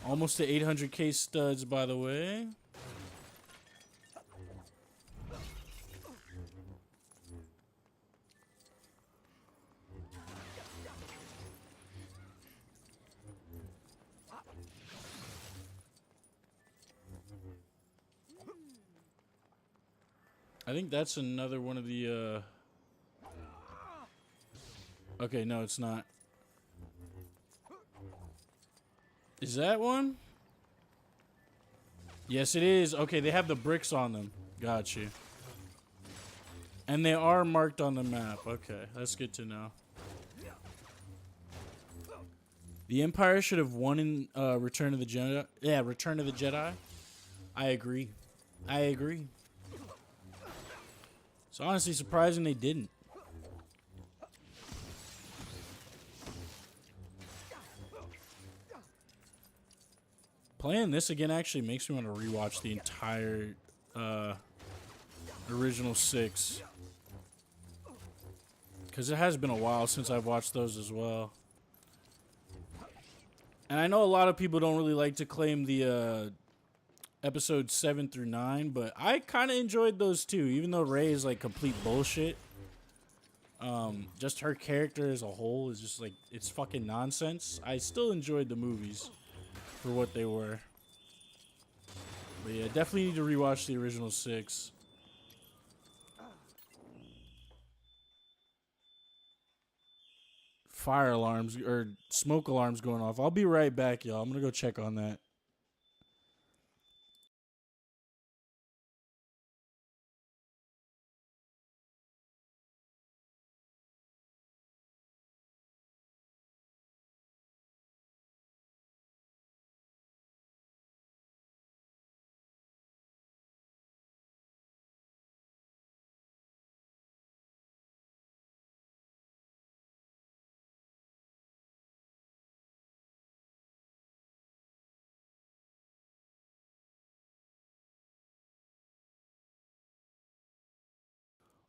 Almost to 800k studs, by the way. I think that's another one of the, Okay, no, it's not. Is that one? Yes, it is. Okay, they have the bricks on them. Got you. And they are marked on the map. Okay, that's good to know. The Empire should have won in Return of the Jedi. Yeah, Return of the Jedi. I agree. It's honestly surprising they didn't. Playing this again actually makes me want to rewatch the entire original 6. Because it has been a while since I've watched those as well. And I know a lot of people don't really like to claim the episodes 7 through 9, but I kind of enjoyed those too, even though Rey is like complete bullshit. Just her character as a whole is just like, it's fucking nonsense. I still enjoyed the movies for what they were. But yeah, definitely need to rewatch the original 6. Fire alarms or smoke alarms going off. I'll be right back, y'all. I'm gonna go check on that.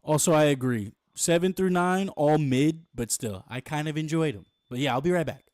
Also, I agree. 7 through 9, all mid, but still, I kind of enjoyed them. But yeah, I'll be right back.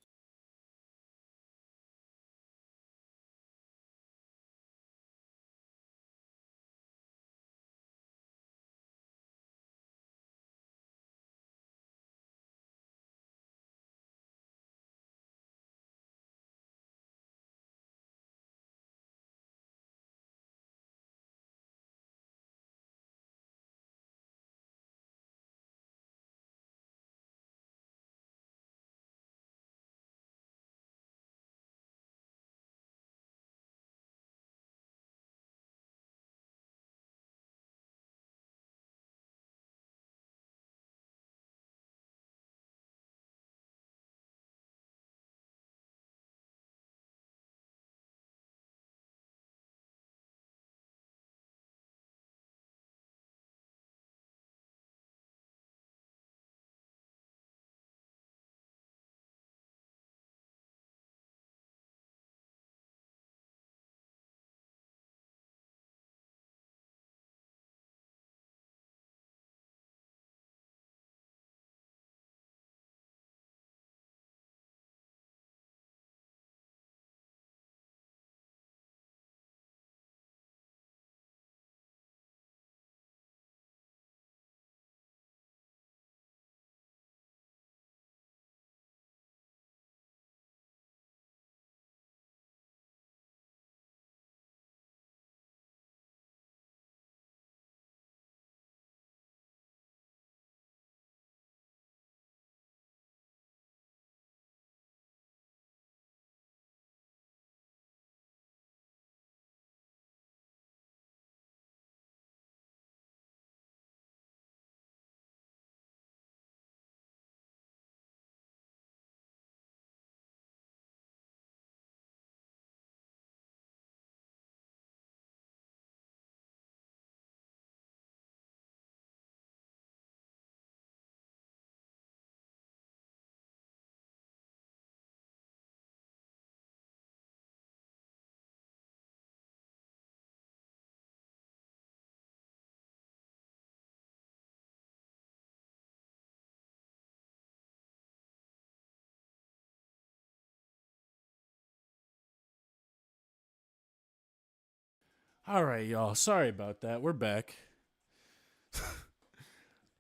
All right, y'all. Sorry about that. We're back.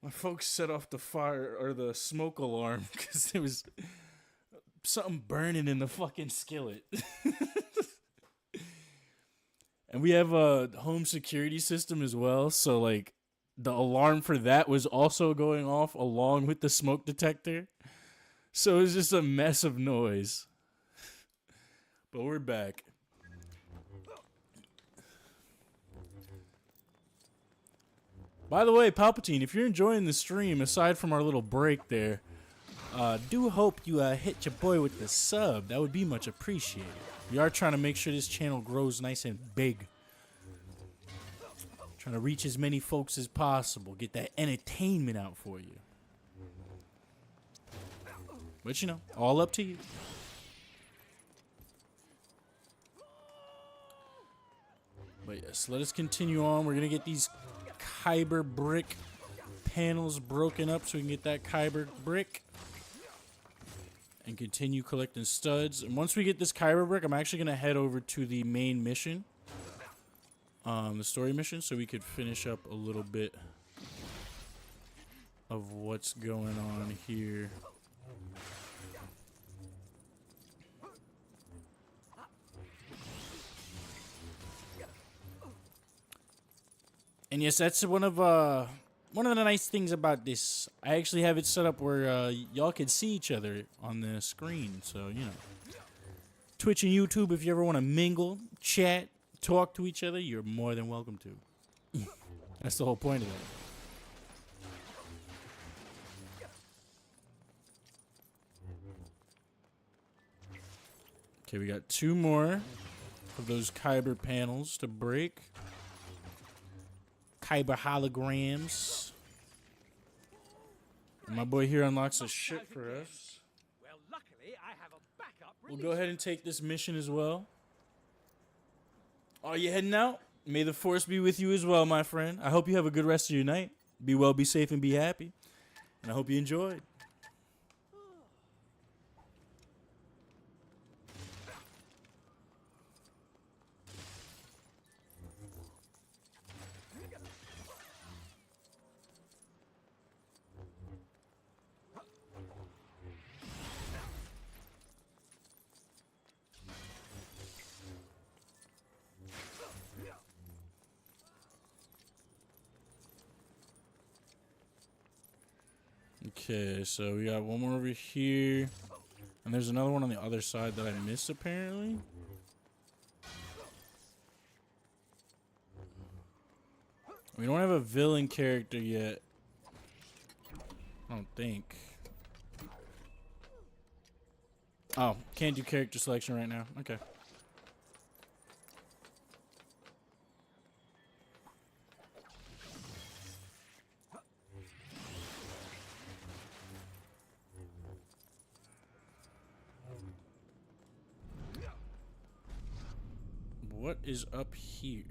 My folks set off the fire or the smoke alarm because there was something burning in the fucking skillet. And we have a home security system as well, so like the alarm for that was also going off along with the smoke detector. So it was just a mess of noise. But we're back. By the way, Palpatine, if you're enjoying the stream, aside from our little break there, do hope you hit your boy with the sub. That would be much appreciated. We are trying to make sure this channel grows nice and big. Trying to reach as many folks as possible. Get that entertainment out for you. But you know, all up to you. But yes, let us continue on. We're going to get these Kyber brick panels broken up so we can get that Kyber brick and continue collecting studs. And once we get this Kyber brick, I'm actually going to head over to the main mission, the story mission, so we could finish up a little bit of what's going on here. And yes, that's one of the nice things about this. I actually have it set up where y'all can see each other on the screen. So, you know, Twitch and YouTube, if you ever want to mingle, chat, talk to each other, you're more than welcome to. That's the whole point of it. Okay, we got 2 more of those Kyber panels to break. Kyber holograms. And my boy here unlocks a ship for us. Well, luckily, I have a backup. We'll go ahead and take this mission as well. Are you heading out? May the force be with you as well, my friend. I hope you have a good rest of your night. Be well, be safe, and be happy. And I hope you enjoyed. Okay, so we got one more over here. And there's another one on the other side that I missed, apparently. We don't have a villain character yet. I don't think. Oh, can't do character selection right now. Okay. What is up here?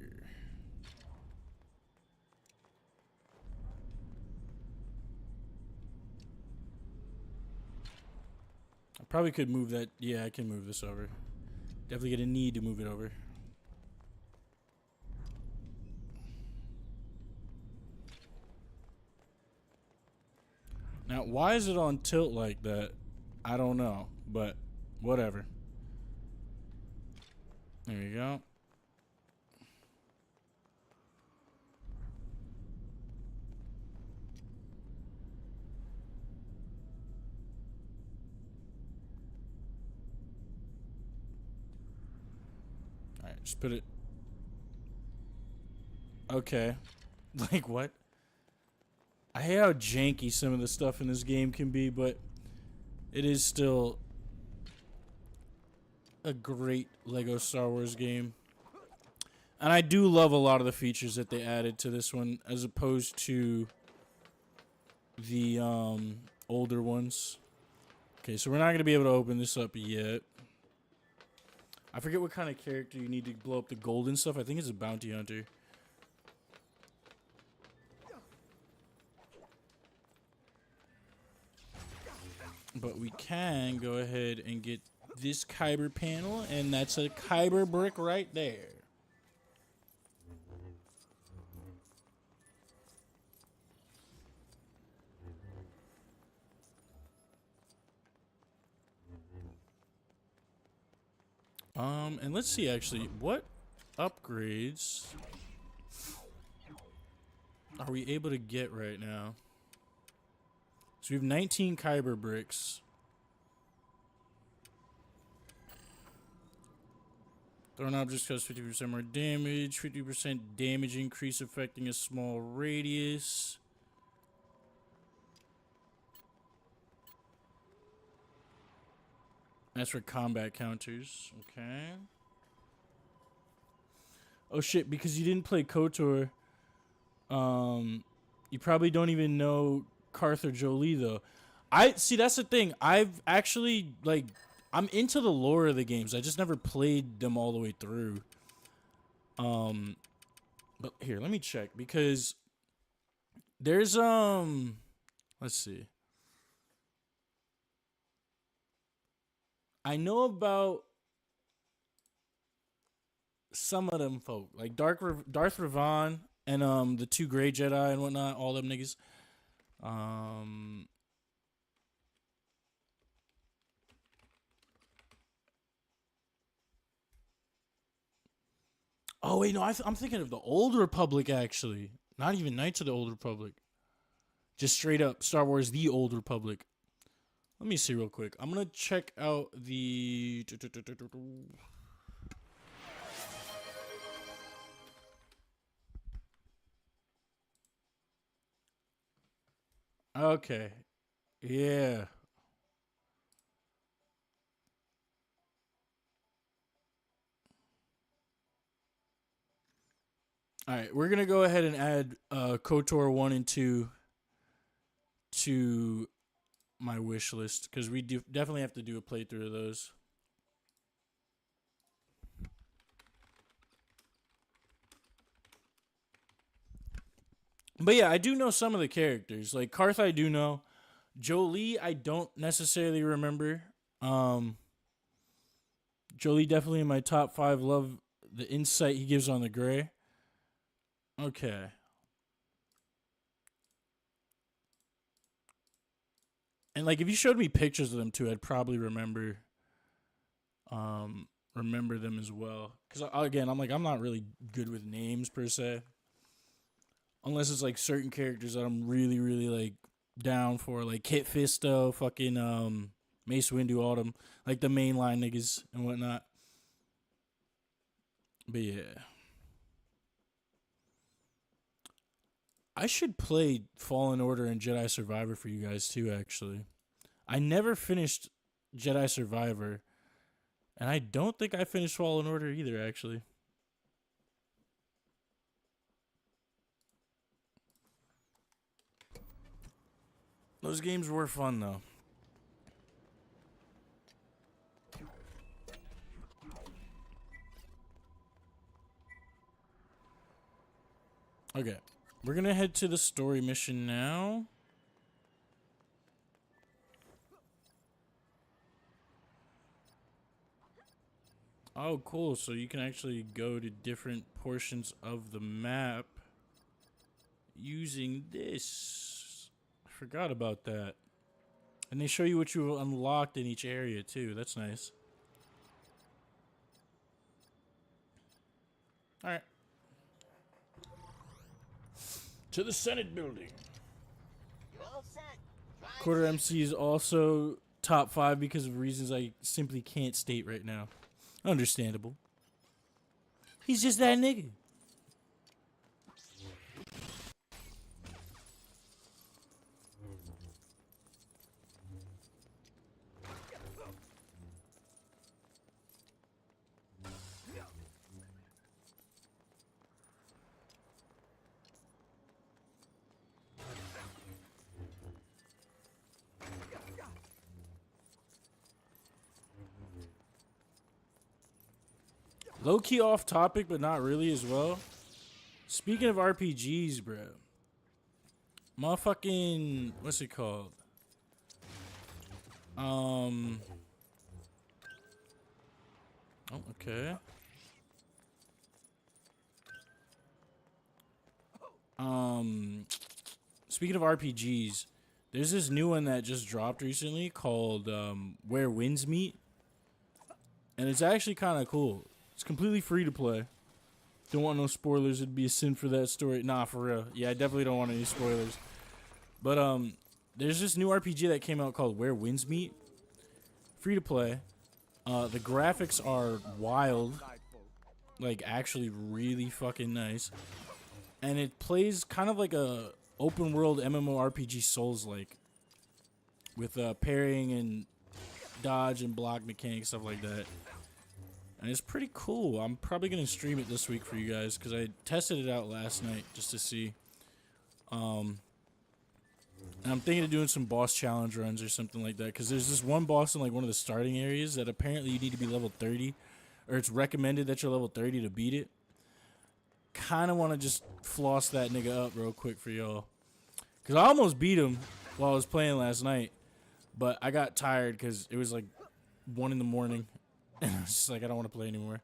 I probably could move that. Yeah, I can move this over. Definitely gonna need to move it over. Now, why is it on tilt like that? I don't know, but whatever. There you go. Alright, just put it. Okay. Like what? I hate how janky some of the stuff in this game can be, but it is still a great Lego Star Wars game. And I do love a lot of the features that they added to this one as opposed to the older ones. Okay, so we're not going to be able to open this up yet. I forget what kind of character you need to blow up the golden stuff. I think it's a bounty hunter. But we can go ahead and get this Kyber panel, and that's a Kyber brick right there. And let's see actually, what upgrades are we able to get right now? So we have 19 Kyber bricks. Thrown objects cause 50% more damage, 50% damage increase affecting a small radius. That's for combat counters. Okay. Oh shit, because you didn't play KOTOR, you probably don't even know Carther Jolie though. I see, that's the thing. I've actually, like, I'm into the lore of the games. I just never played them all the way through. But here, let me check because there's let's see. I know about some of them folk, like Darth Revan and the 2 Grey Jedi and whatnot, all them niggas. Oh wait, no, I'm thinking of the Old Republic actually. Not even Knights of the Old Republic. Just straight up Star Wars: The Old Republic. Let me see real quick. I'm gonna check out the. Okay. Yeah. All right, we're gonna go ahead and add KOTOR 1 and 2 to my wish list because we definitely have to do a playthrough of those. But yeah, I do know some of the characters. Like Karth, I do know. Jolie, I don't necessarily remember. Jolie definitely in my top 5. Love the insight he gives on the gray. Okay. And like if you showed me pictures of them too, I'd probably remember them as well. Cuz again, I'm not really good with names per se. Unless it's like certain characters that I'm really like down for, like Kit Fisto, fucking Mace Windu, Autumn, like the mainline niggas and whatnot. But yeah. I should play Fallen Order and Jedi Survivor for you guys too, actually. I never finished Jedi Survivor. And I don't think I finished Fallen Order either, actually. Those games were fun, though. Okay. We're going to head to the story mission now. Oh, cool. So you can actually go to different portions of the map using this. I forgot about that. And they show you what you unlocked in each area, too. That's nice. All right. To the Senate building. Quarter MC is also top 5 because of reasons I simply can't state right now. Understandable. He's just that nigga. Low-key off topic, but not really as well. Speaking of RPGs, bro. Motherfucking... What's it called? Oh, okay. Speaking of RPGs, there's this new one that just dropped recently called Where Winds Meet. And it's actually kind of cool. It's completely free to play. Don't want no spoilers. It'd be a sin for that story. Nah, for real. Yeah, I definitely don't want any spoilers. But there's this new RPG that came out called Where Winds Meet. Free to play. The graphics are wild. Like, actually really fucking nice. And it plays kind of like a open world MMORPG Souls-like. With parrying and dodge and block mechanics, stuff like that. And it's pretty cool. I'm probably going to stream it this week for you guys because I tested it out last night just to see. And I'm thinking of doing some boss challenge runs or something like that because there's this one boss in like one of the starting areas that apparently you need to be level 30, or it's recommended that you're level 30 to beat it. Kind of want to just floss that nigga up real quick for y'all because I almost beat him while I was playing last night, but I got tired because it was like 1 in the morning. And I was just like, I don't want to play anymore.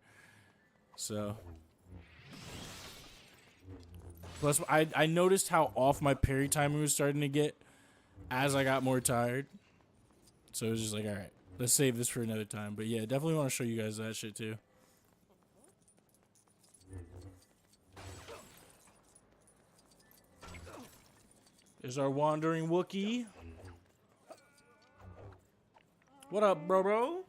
So. Plus, I noticed how off my parry timing was starting to get as I got more tired. So it was just like, alright, let's save this for another time. But yeah, definitely want to show you guys that shit too. There's our wandering Wookiee. What up, bro?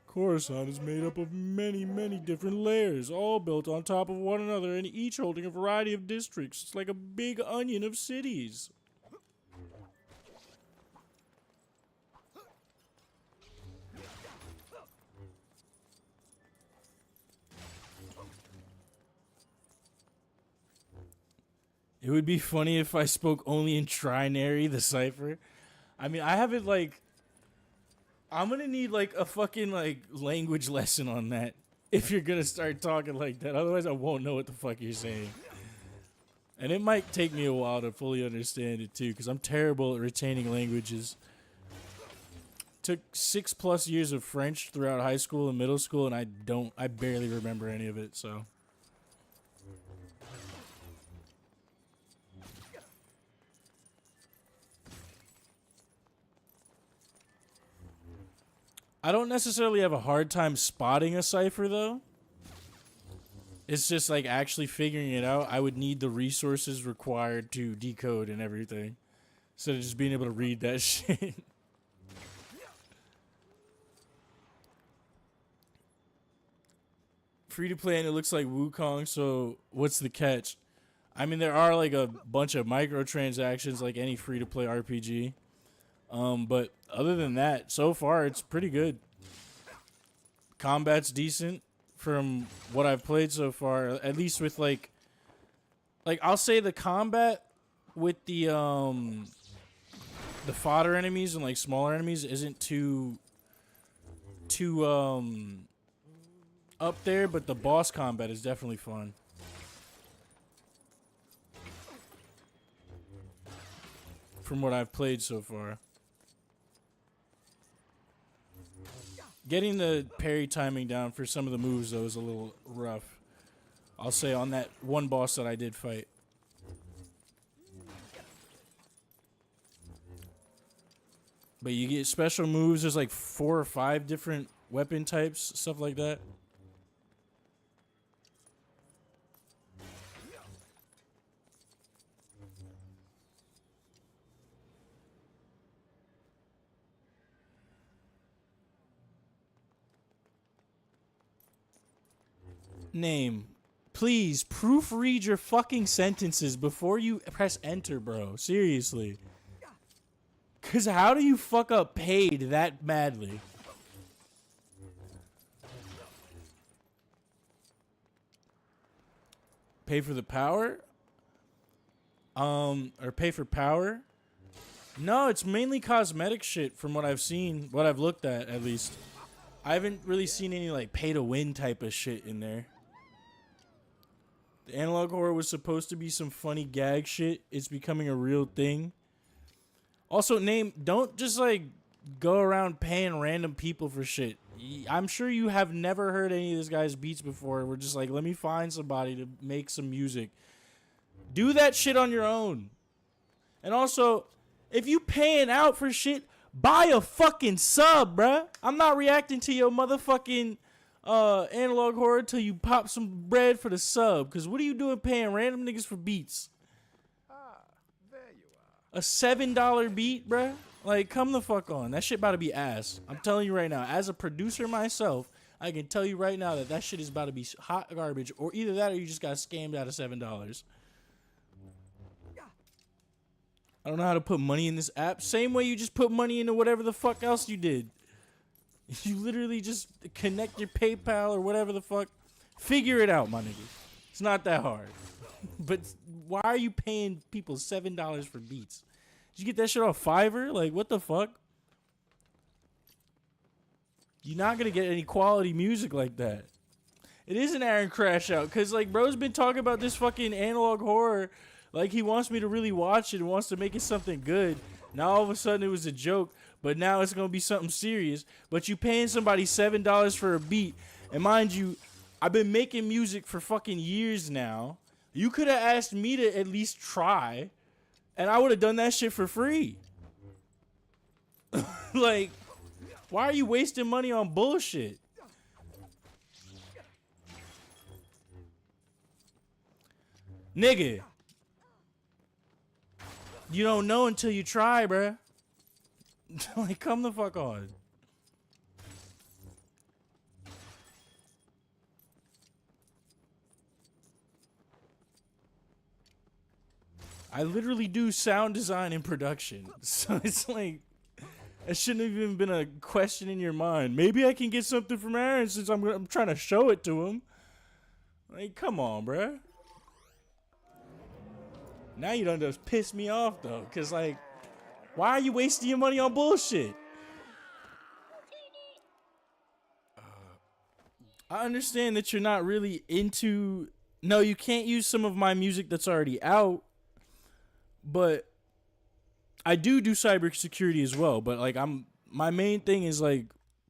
Coruscant is made up of many, many different layers, all built on top of one another and each holding a variety of districts. It's like a big onion of cities. It would be funny if I spoke only in Trinary, the cipher. I mean, I haven't like... I'm gonna need like a fucking like language lesson on that if you're gonna start talking like that. Otherwise, I won't know what the fuck you're saying. And it might take me a while to fully understand it too, because I'm terrible at retaining languages. Took 6+ years of French throughout high school and middle school, and I barely remember any of it. So. I don't necessarily have a hard time spotting a cipher, though. It's just, like, actually figuring it out. I would need the resources required to decode and everything. Instead of just being able to read that shit. Free to play and it looks like Wukong, so what's the catch? I mean, there are, like, a bunch of microtransactions like any free-to-play RPG. But other than that, so far it's pretty good. Combat's decent from what I've played so far, at least with like I'll say the combat with the fodder enemies and like smaller enemies isn't too up there, but the boss combat is definitely fun. From what I've played so far. Getting the parry timing down for some of the moves, though, is a little rough. I'll say on that one boss that I did fight. But you get special moves. There's like 4 or 5 different weapon types, stuff like that. Name. Please proofread your fucking sentences before you press enter, bro. Seriously. Cause how do you fuck up paid that badly? Pay for the power? Or pay for power? No, it's mainly cosmetic shit from what I've seen, what I've looked at least. I haven't really seen any like pay to win type of shit in there. The analog horror was supposed to be some funny gag shit. It's becoming a real thing. Also, don't just like go around paying random people for shit. I'm sure you have never heard any of this guy's beats before. We're just like, let me find somebody to make some music. Do that shit on your own. And also, if you paying out for shit, Buy a fucking sub, bruh. I'm not reacting to your motherfucking analog horror till you pop some bread for the sub. Cause what are you doing paying random niggas for beats? There you are. A $7 beat, bruh? Like, come the fuck on. That shit about to be ass. I'm telling you right now. As a producer myself, I can tell you right now that shit is about to be hot garbage. Or either that or you just got scammed out of $7. I don't know how to put money in this app. Same way you just put money into whatever the fuck else you did. You literally just connect your PayPal or whatever the fuck. Figure it out, my nigga. It's not that hard. But why are you paying people $7 for beats? Did you get that shit off Fiverr? Like, what the fuck? You're not going to get any quality music like that. It is an Aaron crash out. Because, like, bro's been talking about this fucking analog horror. Like, he wants me to really watch it and wants to make it something good. Now, all of a sudden, it was a joke. But now it's going to be something serious. But you paying somebody $7 for a beat. And mind you, I've been making music for fucking years now. You could have asked me to at least try. And I would have done that shit for free. Like, why are you wasting money on bullshit? Nigga. You don't know until you try, bruh. Like, come the fuck on. I literally do sound design and production. So it's like, it shouldn't have even been a question in your mind. Maybe I can get something from Aaron since I'm trying to show it to him. Like, come on, bruh. Now you done just piss me off, though. Because, like, why are you wasting your money on bullshit? I understand that you're not really into... No, you can't use some of my music that's already out. But I do cybersecurity as well. But, like, my main thing is, like,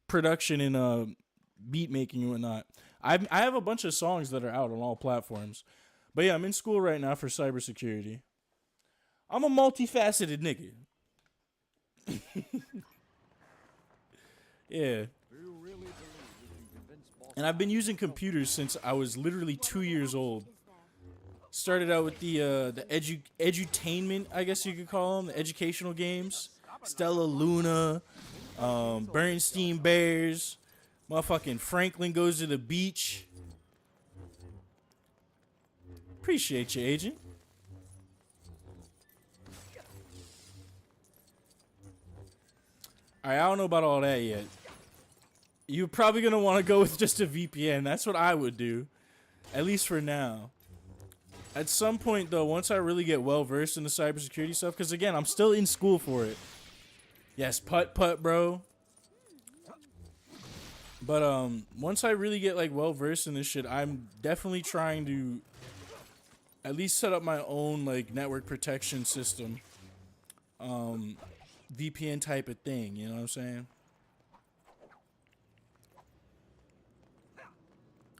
production and beat making and whatnot. I have a bunch of songs that are out on all platforms. But yeah, I'm in school right now for cybersecurity. I'm a multifaceted nigga. Yeah. And I've been using computers since I was literally 2 years old. Started out with the edutainment, I guess you could call them, the educational games. Stella Luna, Bernstein Bears, motherfucking Franklin Goes to the Beach. Appreciate you, agent. Alright, I don't know about all that yet. You're probably going to want to go with just a VPN. That's what I would do. At least for now. At some point, though, once I really get well-versed in the cybersecurity stuff, because, again, I'm still in school for it. Yes, putt, bro. But, once I really get, like, well-versed in this shit, I'm definitely trying to at least set up my own, like, network protection system. VPN type of thing, you know what I'm saying?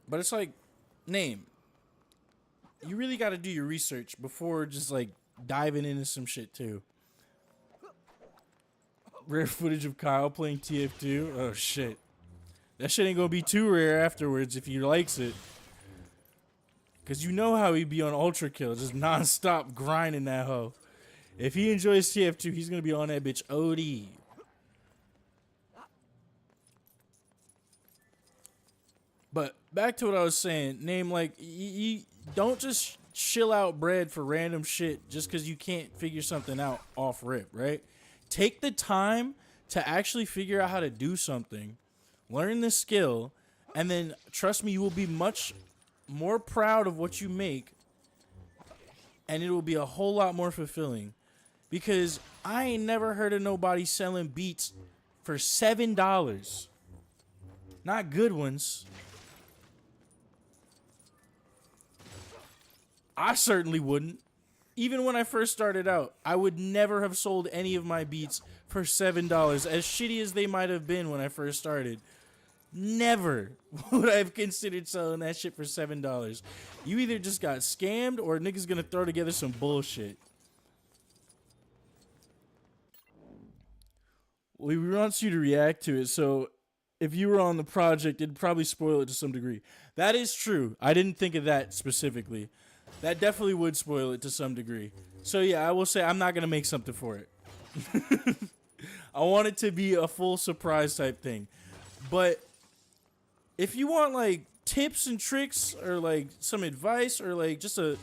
But it's like, name. You really got to do your research before just, like, diving into some shit, too. Rare footage of Kyle playing TF2? Oh, shit. That shit ain't gonna be too rare afterwards if he likes it. Because you know how he'd be on Ultra Kill, just non-stop grinding that hoe. If he enjoys TF2, he's gonna be on that bitch OD. But back to what I was saying. Name, like, you don't just shill out bread for random shit just because you can't figure something out off rip, right? Take the time to actually figure out how to do something, learn the skill, and then, trust me, you will be much more proud of what you make, and it will be a whole lot more fulfilling. Because I ain't never heard of nobody selling beats for $7. Not good ones. I certainly wouldn't. Even when I first started out, I would never have sold any of my beats for $7. As shitty as they might have been when I first started. Never would I have considered selling that shit for $7. You either just got scammed or a nigga's gonna throw together some bullshit. We want you to react to it. So if you were on the project, it'd probably spoil it to some degree. That is true. I didn't think of that specifically. That definitely would spoil it to some degree. So yeah, I will say I'm not going to make something for it. I want it to be a full surprise type thing. But if you want like tips and tricks or like some advice or like just a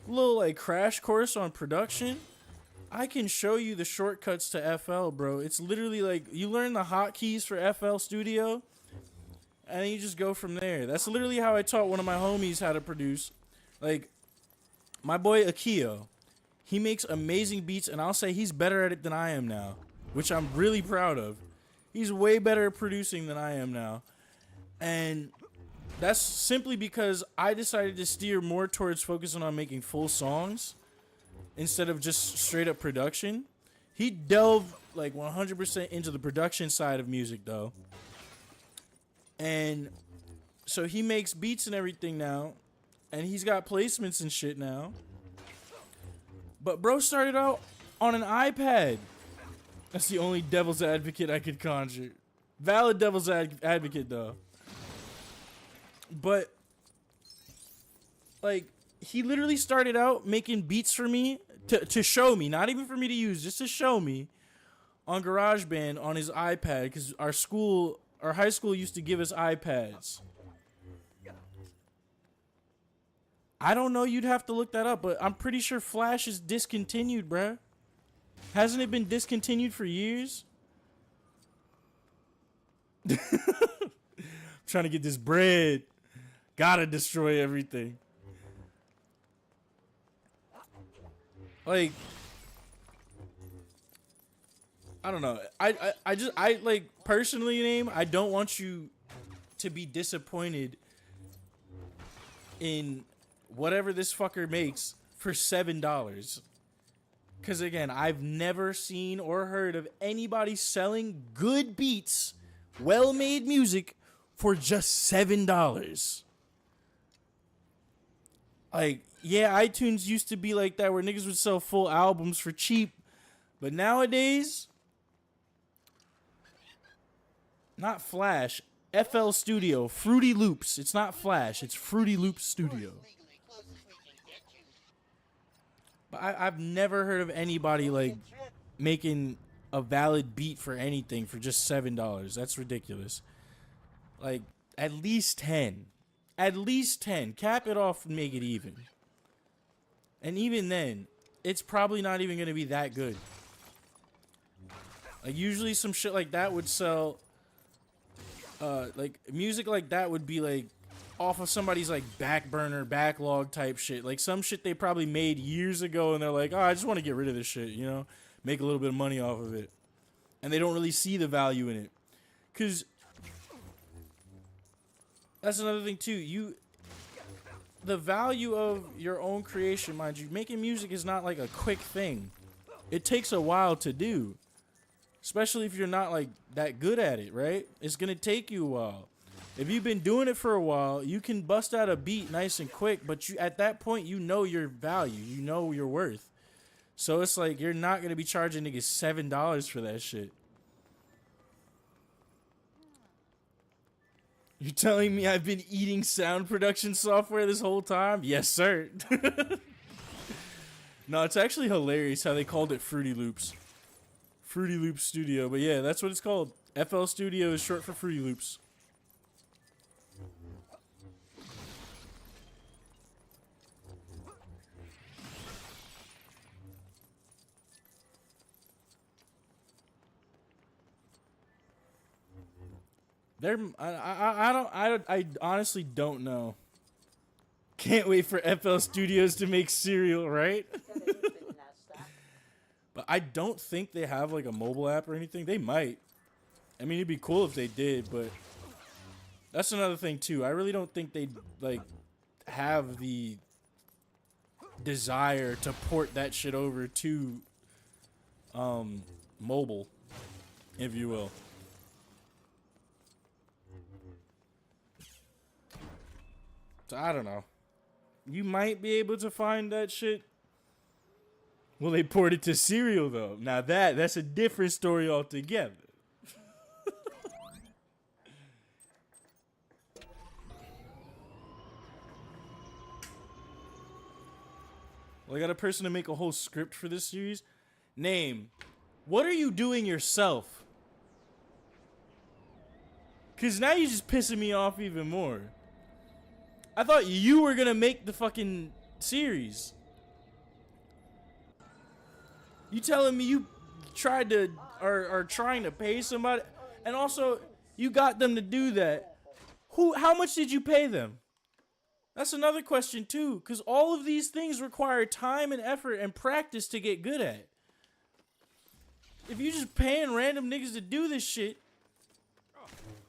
little like crash course on production, I can show you the shortcuts to FL, bro. It's literally like you learn the hotkeys for FL Studio and then you just go from there. That's literally how I taught one of my homies how to produce. Like my boy Akio, he makes amazing beats and I'll say he's better at it than I am now, which I'm really proud of. He's way better at producing than I am now. And that's simply because I decided to steer more towards focusing on making full songs instead of just straight up production. He delved like 100% into the production side of music though. And so he makes beats and everything now. And he's got placements and shit now. But bro started out on an iPad. That's the only devil's advocate I could conjure. Valid devil's advocate though. But like he literally started out making beats for me to show me, not even for me to use, just to show me on GarageBand on his iPad, because our high school used to give us iPads. I don't know, you'd have to look that up, but I'm pretty sure Flash is discontinued, bruh. Hasn't it been discontinued for years? Trying to get this bread. Gotta destroy everything. Like, I don't know. I like personally, Name, I don't want you to be disappointed in whatever this fucker makes for $7. Because again, I've never seen or heard of anybody selling good beats, well-made music for just $7. Like, yeah, iTunes used to be like that where niggas would sell full albums for cheap. But nowadays, not Flash, FL Studio, Fruity Loops. It's not Flash, it's Fruity Loops Studio. But I've never heard of anybody like making a valid beat for anything for just $7. That's ridiculous. Like, at least 10. At least 10. Cap it off and make it even. And even then, it's probably not even going to be that good. Like, usually some shit like that would sell... like, music like that would be, like, off of somebody's, like, back burner, backlog type shit. Like, some shit they probably made years ago, and they're like, oh, I just want to get rid of this shit, you know? Make a little bit of money off of it. And they don't really see the value in it. Because... that's another thing, too. The value of your own creation, mind you, making music is not like a quick thing. It takes a while to do. Especially if you're not like that good at it, right? It's going to take you a while. If you've been doing it for a while, you can bust out a beat nice and quick, but at that point, you know your value. You know your worth. So it's like you're not going to be charging niggas $7 for that shit. You're telling me I've been eating sound production software this whole time? Yes, sir. No, it's actually hilarious how they called it Fruity Loops. Fruity Loops Studio. But yeah, that's what it's called. FL Studio is short for Fruity Loops. I honestly don't know. Can't wait for FL Studios to make cereal, right? But I don't think they have like a mobile app or anything. They might. I mean, it'd be cool if they did, but that's another thing too. I really don't think they like have the desire to port that shit over to mobile, if you will. So I don't know. You might be able to find that shit. Will they port it to cereal though? Now that's a different story altogether. Well, I got a person to make a whole script for this series. Name. What are you doing yourself? Because now you're just pissing me off even more. I thought you were going to make the fucking series. You telling me you tried to, are trying to pay somebody, and also you got them to do that. How much did you pay them? That's another question too, because all of these things require time and effort and practice to get good at. If you just paying random niggas to do this shit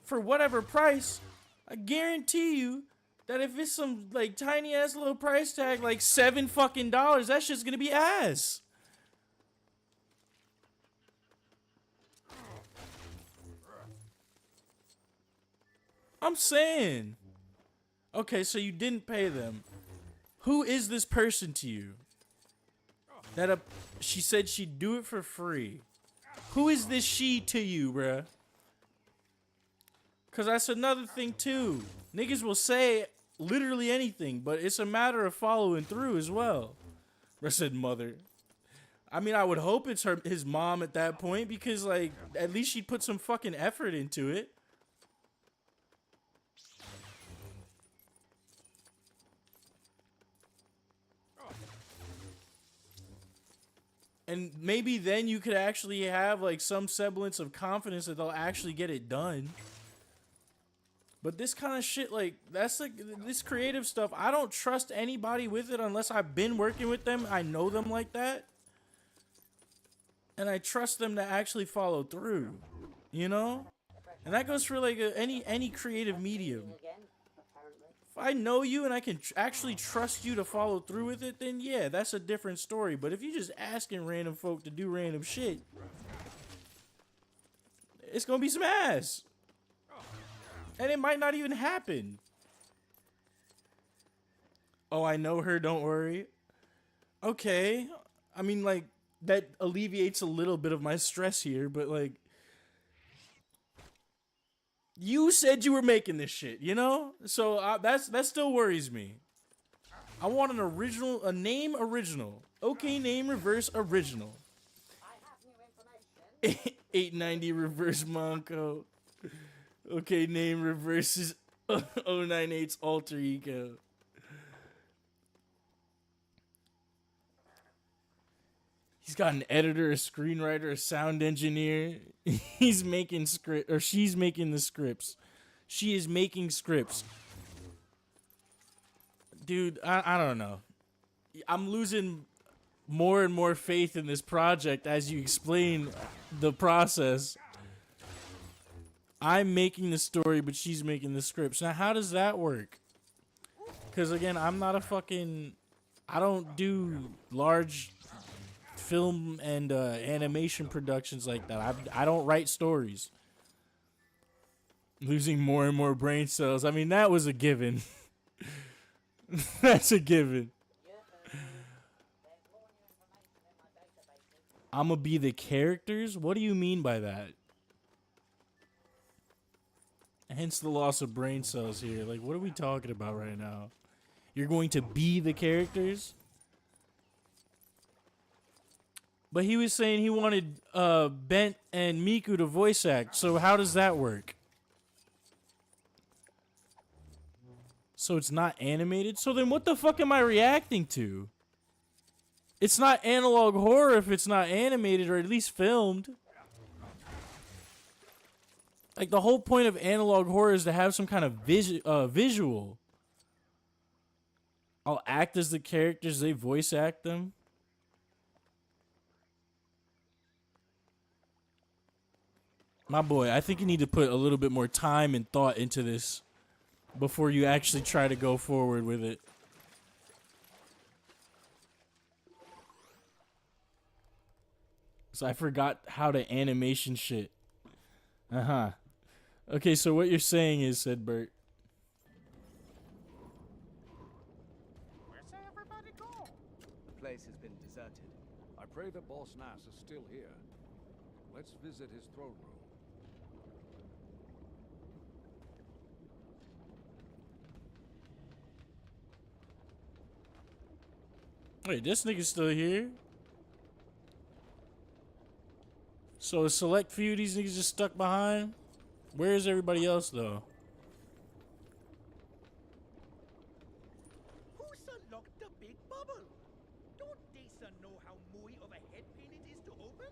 for whatever price, I guarantee you that if it's some like tiny ass little price tag, like $7 fucking, that shit's gonna be ass. I'm saying. Okay, so you didn't pay them. Who is this person to you? That she said she'd do it for free. Who is this she to you, bruh? Cause that's another thing too. Niggas will say literally anything, but it's a matter of following through as well. I said mother. I mean, I would hope it's his mom at that point, because like at least she'd put some fucking effort into it. And maybe then you could actually have like some semblance of confidence that they'll actually get it done. But this kind of shit, like, that's like this creative stuff, I don't trust anybody with it unless I've been working with them. I know them like that. And I trust them to actually follow through, you know? And that goes for like any creative medium. If I know you and I can actually trust you to follow through with it, then yeah, that's a different story. But if you're just asking random folk to do random shit, it's gonna be some ass. And it might not even happen. Oh, I know her, don't worry. Okay. I mean, like, that alleviates a little bit of my stress here, but like, you said you were making this shit, you know? So that still worries me. I want an original, a name original. Okay, name reverse original. 890 reverse Monko. Okay, name reverses 098's alter ego. He's got an editor, a screenwriter, a sound engineer. He's making script, or she's making the scripts. She is making scripts. Dude, I don't know. I'm losing more and more faith in this project as you explain the process. I'm making the story, but she's making the scripts. Now, how does that work? Because, again, I'm not a fucking... I don't do large film and animation productions like that. I don't write stories. Losing more and more brain cells. I mean, that was a given. That's a given. I'm gonna be the characters? What do you mean by that? Hence the loss of brain cells here. Like, what are we talking about right now? You're going to be the characters? But he was saying he wanted Bent and Miku to voice act. So how does that work? So it's not animated? So then what the fuck am I reacting to? It's not analog horror if it's not animated, or at least filmed. Like, the whole point of analog horror is to have some kind of visual. I'll act as the characters, they voice act them. My boy, I think you need to put a little bit more time and thought into this before you actually try to go forward with it. So I forgot how to animation shit. Uh-huh. Okay, so what you're saying is, said Bert. Where's everybody go? The place has been deserted. I pray that Boss Nass is still here. Let's visit his throne room. Wait, this nigga's still here? So a select few of these niggas just stuck behind? Where is everybody else, though? Who's unlocked the big bubble? Don't they know how mooi of a headpin it is to open?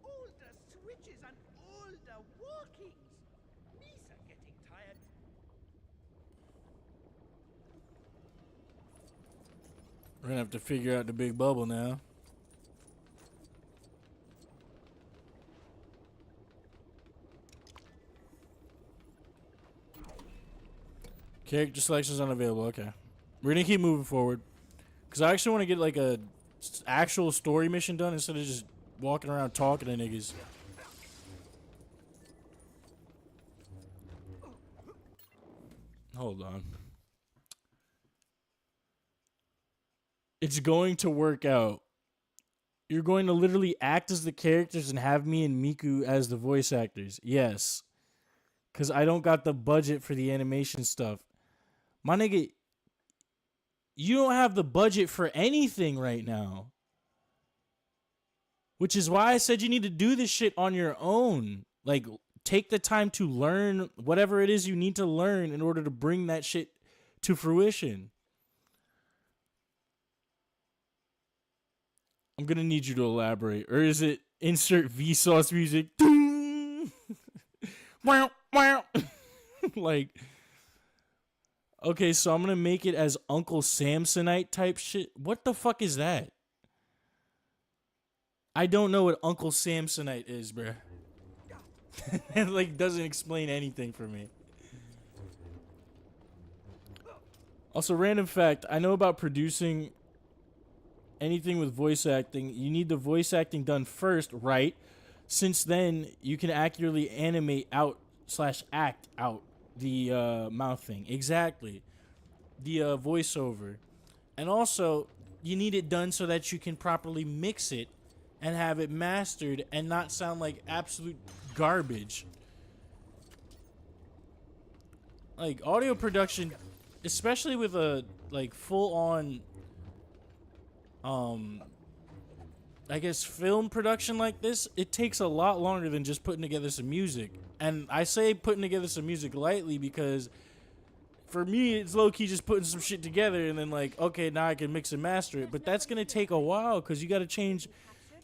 All the switches and all the walkings. Me's are getting tired. We're gonna have to figure out the big bubble now. Character selection is unavailable. Okay. We're gonna keep moving forward. Because I actually want to get like a actual story mission done instead of just walking around talking to niggas. Hold on. It's going to work out. You're going to literally act as the characters and have me and Miku as the voice actors. Yes. Because I don't got the budget for the animation stuff. My nigga, you don't have the budget for anything right now. Which is why I said you need to do this shit on your own. Like, take the time to learn whatever it is you need to learn in order to bring that shit to fruition. I'm gonna need you to elaborate. Or is it insert Vsauce music? Wow, wow. Like, okay, so I'm gonna make it as Uncle Samsonite type shit. What the fuck is that? I don't know what Uncle Samsonite is, bruh. It like doesn't explain anything for me. Also, random fact, I know about producing anything with voice acting. You need the voice acting done first, right? Since then, you can accurately animate out / act out the mouth thing. Exactly. The voiceover. And also, you need it done so that you can properly mix it and have it mastered and not sound like absolute garbage. Like, audio production, especially with a, like, full-on, I guess, film production like this, it takes a lot longer than just putting together some music. And I say putting together some music lightly because for me, it's low-key just putting some shit together and then like, okay, now I can mix and master it. But that's going to take a while because you got to change.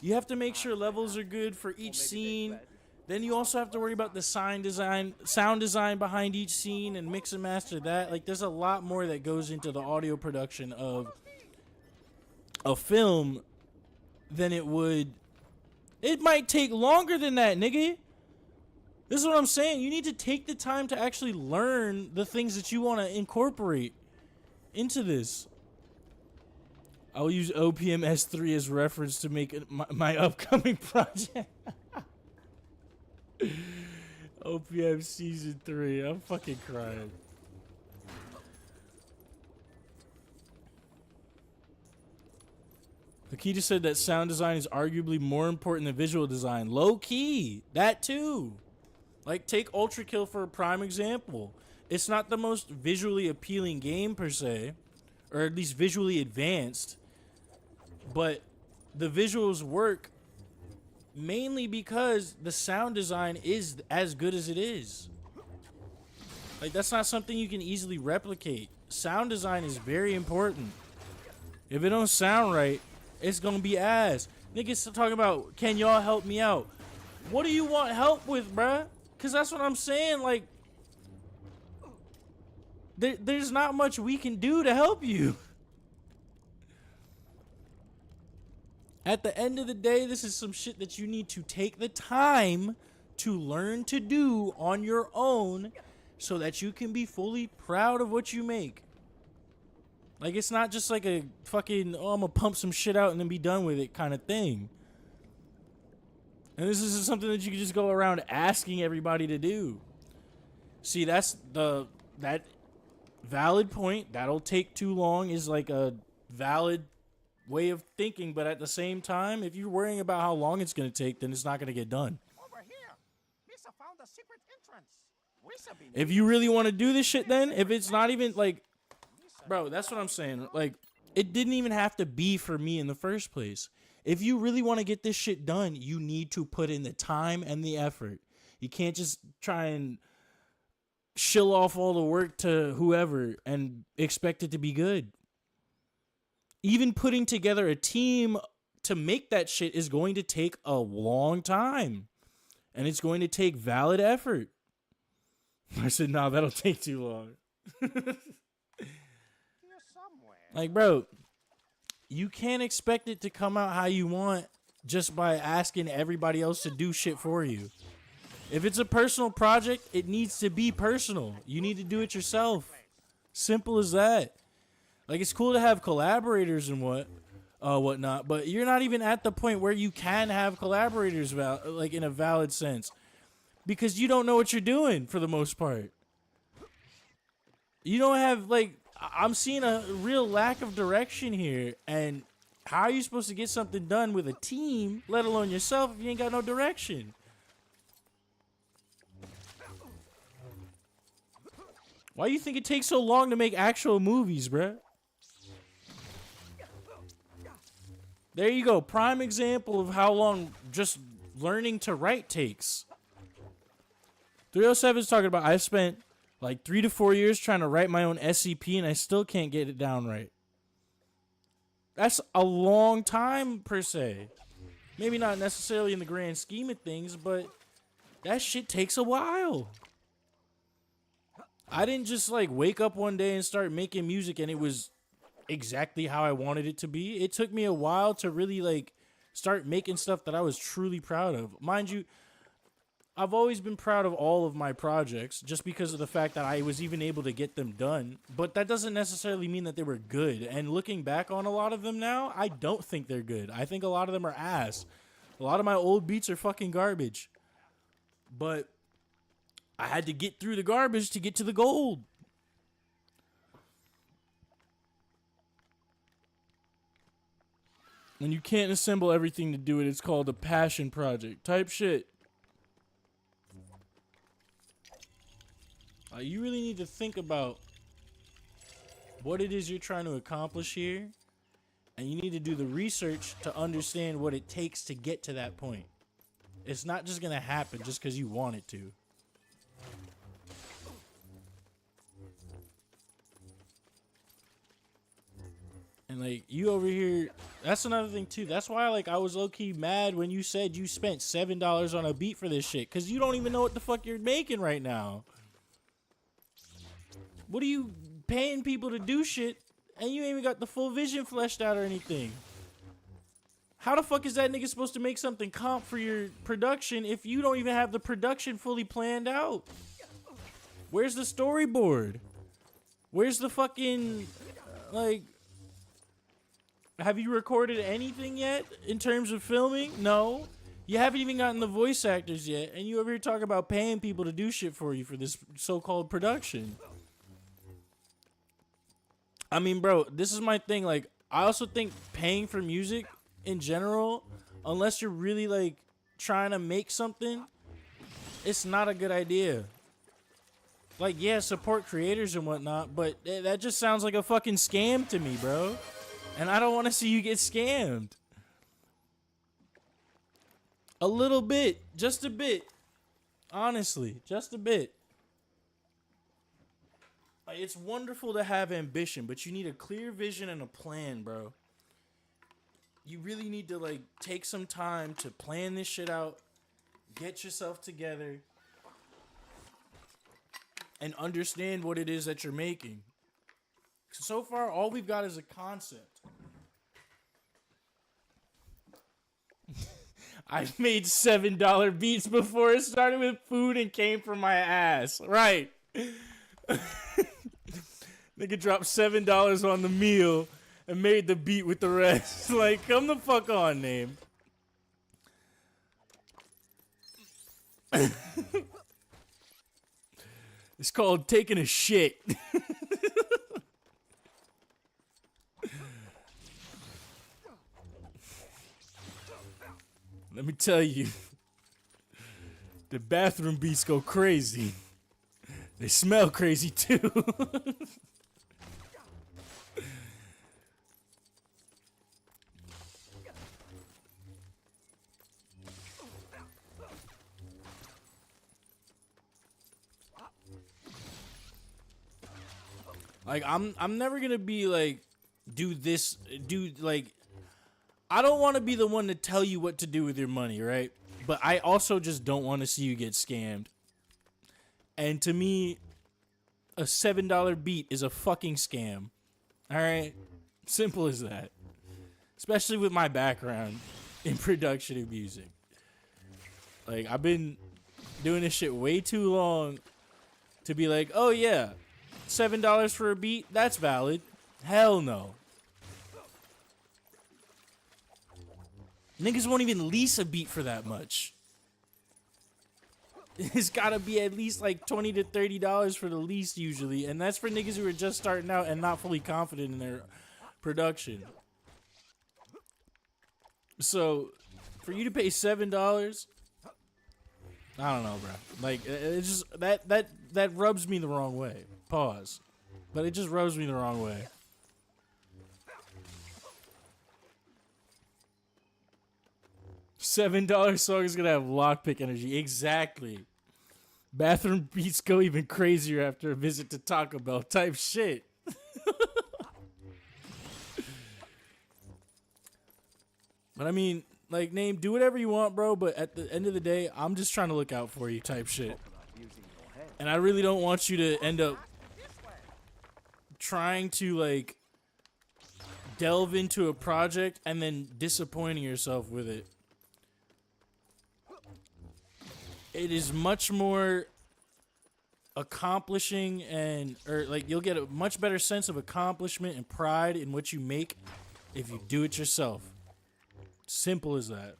You have to make sure levels are good for each scene. Then you also have to worry about the sound design behind each scene and mix and master that. Like, there's a lot more that goes into the audio production of a film than it would. It might take longer than that, nigga. This is what I'm saying. You need to take the time to actually learn the things that you want to incorporate into this. I'll use OPM S3 as reference to make my upcoming project. OPM Season 3. I'm fucking crying. Lakita said that sound design is arguably more important than visual design. Low key. That too. Like, take Ultra Kill for a prime example. It's not the most visually appealing game per se, or at least visually advanced, but the visuals work mainly because the sound design is as good as it is. Like, that's not something you can easily replicate. Sound design is very important. If it don't sound right, it's gonna be ass. Niggas still talking about, can y'all help me out? What do you want help with, bruh? Because that's what I'm saying. Like, there's not much we can do to help you. At the end of the day, this is some shit that you need to take the time to learn to do on your own so that you can be fully proud of what you make. Like, it's not just like a fucking, oh, I'm gonna pump some shit out and then be done with it kind of thing. And this is something that you can just go around asking everybody to do. See, that's that valid point. That'll take too long is like a valid way of thinking. But at the same time, if you're worrying about how long it's going to take, then it's not going to get done. Over here, Misa found a secret entrance. If you really want to do this shit, then if it's not even like, bro, that's what I'm saying. Like, It didn't even have to be for me in the first place. If you really want to get this shit done, you need to put in the time and the effort. You can't just try and shill off all the work to whoever and expect it to be good. Even putting together a team to make that shit is going to take a long time. And it's going to take valid effort. I said, no, that'll take too long. Like, bro, you can't expect it to come out how you want just by asking everybody else to do shit for you. If it's a personal project, it needs to be personal. You need to do it yourself. Simple as that. Like, it's cool to have collaborators and whatnot, but you're not even at the point where you can have collaborators, like, in a valid sense, because you don't know what you're doing for the most part. You don't have, like, I'm seeing a real lack of direction here, and how are you supposed to get something done with a team, let alone yourself, if you ain't got no direction? Why do you think it takes so long to make actual movies, bruh? There you go. Prime example of how long just learning to write takes. 307 is talking about, I've spent like 3 to 4 years trying to write my own SCP and I still can't get it down right. That's a long time, per se. Maybe not necessarily in the grand scheme of things, but that shit takes a while. I didn't just like wake up one day and start making music and it was exactly how I wanted it to be. It took me a while to really like start making stuff that I was truly proud of. Mind you, I've always been proud of all of my projects just because of the fact that I was even able to get them done. But that doesn't necessarily mean that they were good. And looking back on a lot of them now, I don't think they're good. I think a lot of them are ass. A lot of my old beats are fucking garbage. But I had to get through the garbage to get to the gold. And you can't assemble everything to do it. It's called a passion project type shit. You really need to think about what it is you're trying to accomplish here. And you need to do the research to understand what it takes to get to that point. It's not just going to happen just because you want it to. And like you over here, that's another thing too. That's why like I was low-key mad when you said you spent $7 on a beat for this shit, because you don't even know what the fuck you're making right now. What are you paying people to do shit and you ain't even got the full vision fleshed out or anything? How the fuck is that nigga supposed to make something comp for your production if you don't even have the production fully planned out? Where's the storyboard? Where's the fucking like, have you recorded anything yet in terms of filming? No. You haven't even gotten the voice actors yet, and you over here talking about paying people to do shit for you for this so-called production. I mean, bro, this is my thing. Like, I also think paying for music in general, unless you're really, like, trying to make something, it's not a good idea. Like, yeah, support creators and whatnot, but that just sounds like a fucking scam to me, bro. And I don't want to see you get scammed. A little bit. Just a bit. Honestly, just a bit. It's wonderful to have ambition, but you need a clear vision and a plan, bro. You really need to, like, take some time to plan this shit out, get yourself together, and understand what it is that you're making. So far, all we've got is a concept. I've made $7 beats before. It started with food and came from my ass. Right. Nigga dropped $7 on the meal and made the beat with the rest. Like, come the fuck on, name. It's called taking a shit. Let me tell you, the bathroom beats go crazy. They smell crazy too. Like I'm never gonna be like, do this, do like. I don't want to be the one to tell you what to do with your money, right? But I also just don't want to see you get scammed. And to me, a $7 beat is a fucking scam. All right, simple as that. Especially with my background in production of music. Like I've been doing this shit way too long to be like, oh yeah, $7 for a beat, that's valid. Hell no. Niggas won't even lease a beat for that much. It's gotta be at least like $20 to $30 for the lease usually, and that's for niggas who are just starting out and not fully confident in their production. So, for you to pay $7, I don't know, bro. Like it's just that rubs me the wrong way. Pause, but it just rubs me the wrong way. $7 song is gonna have lockpick energy. Exactly. Bathroom beats go even crazier after a visit to Taco Bell type shit. But I mean, like, Name, do whatever you want, bro, but at the end of the day, I'm just trying to look out for you type shit. And I really don't want you to end up trying to, like, delve into a project and then disappointing yourself with it. It is much more accomplishing or like you'll get a much better sense of accomplishment and pride in what you make if you do it yourself. Simple as that.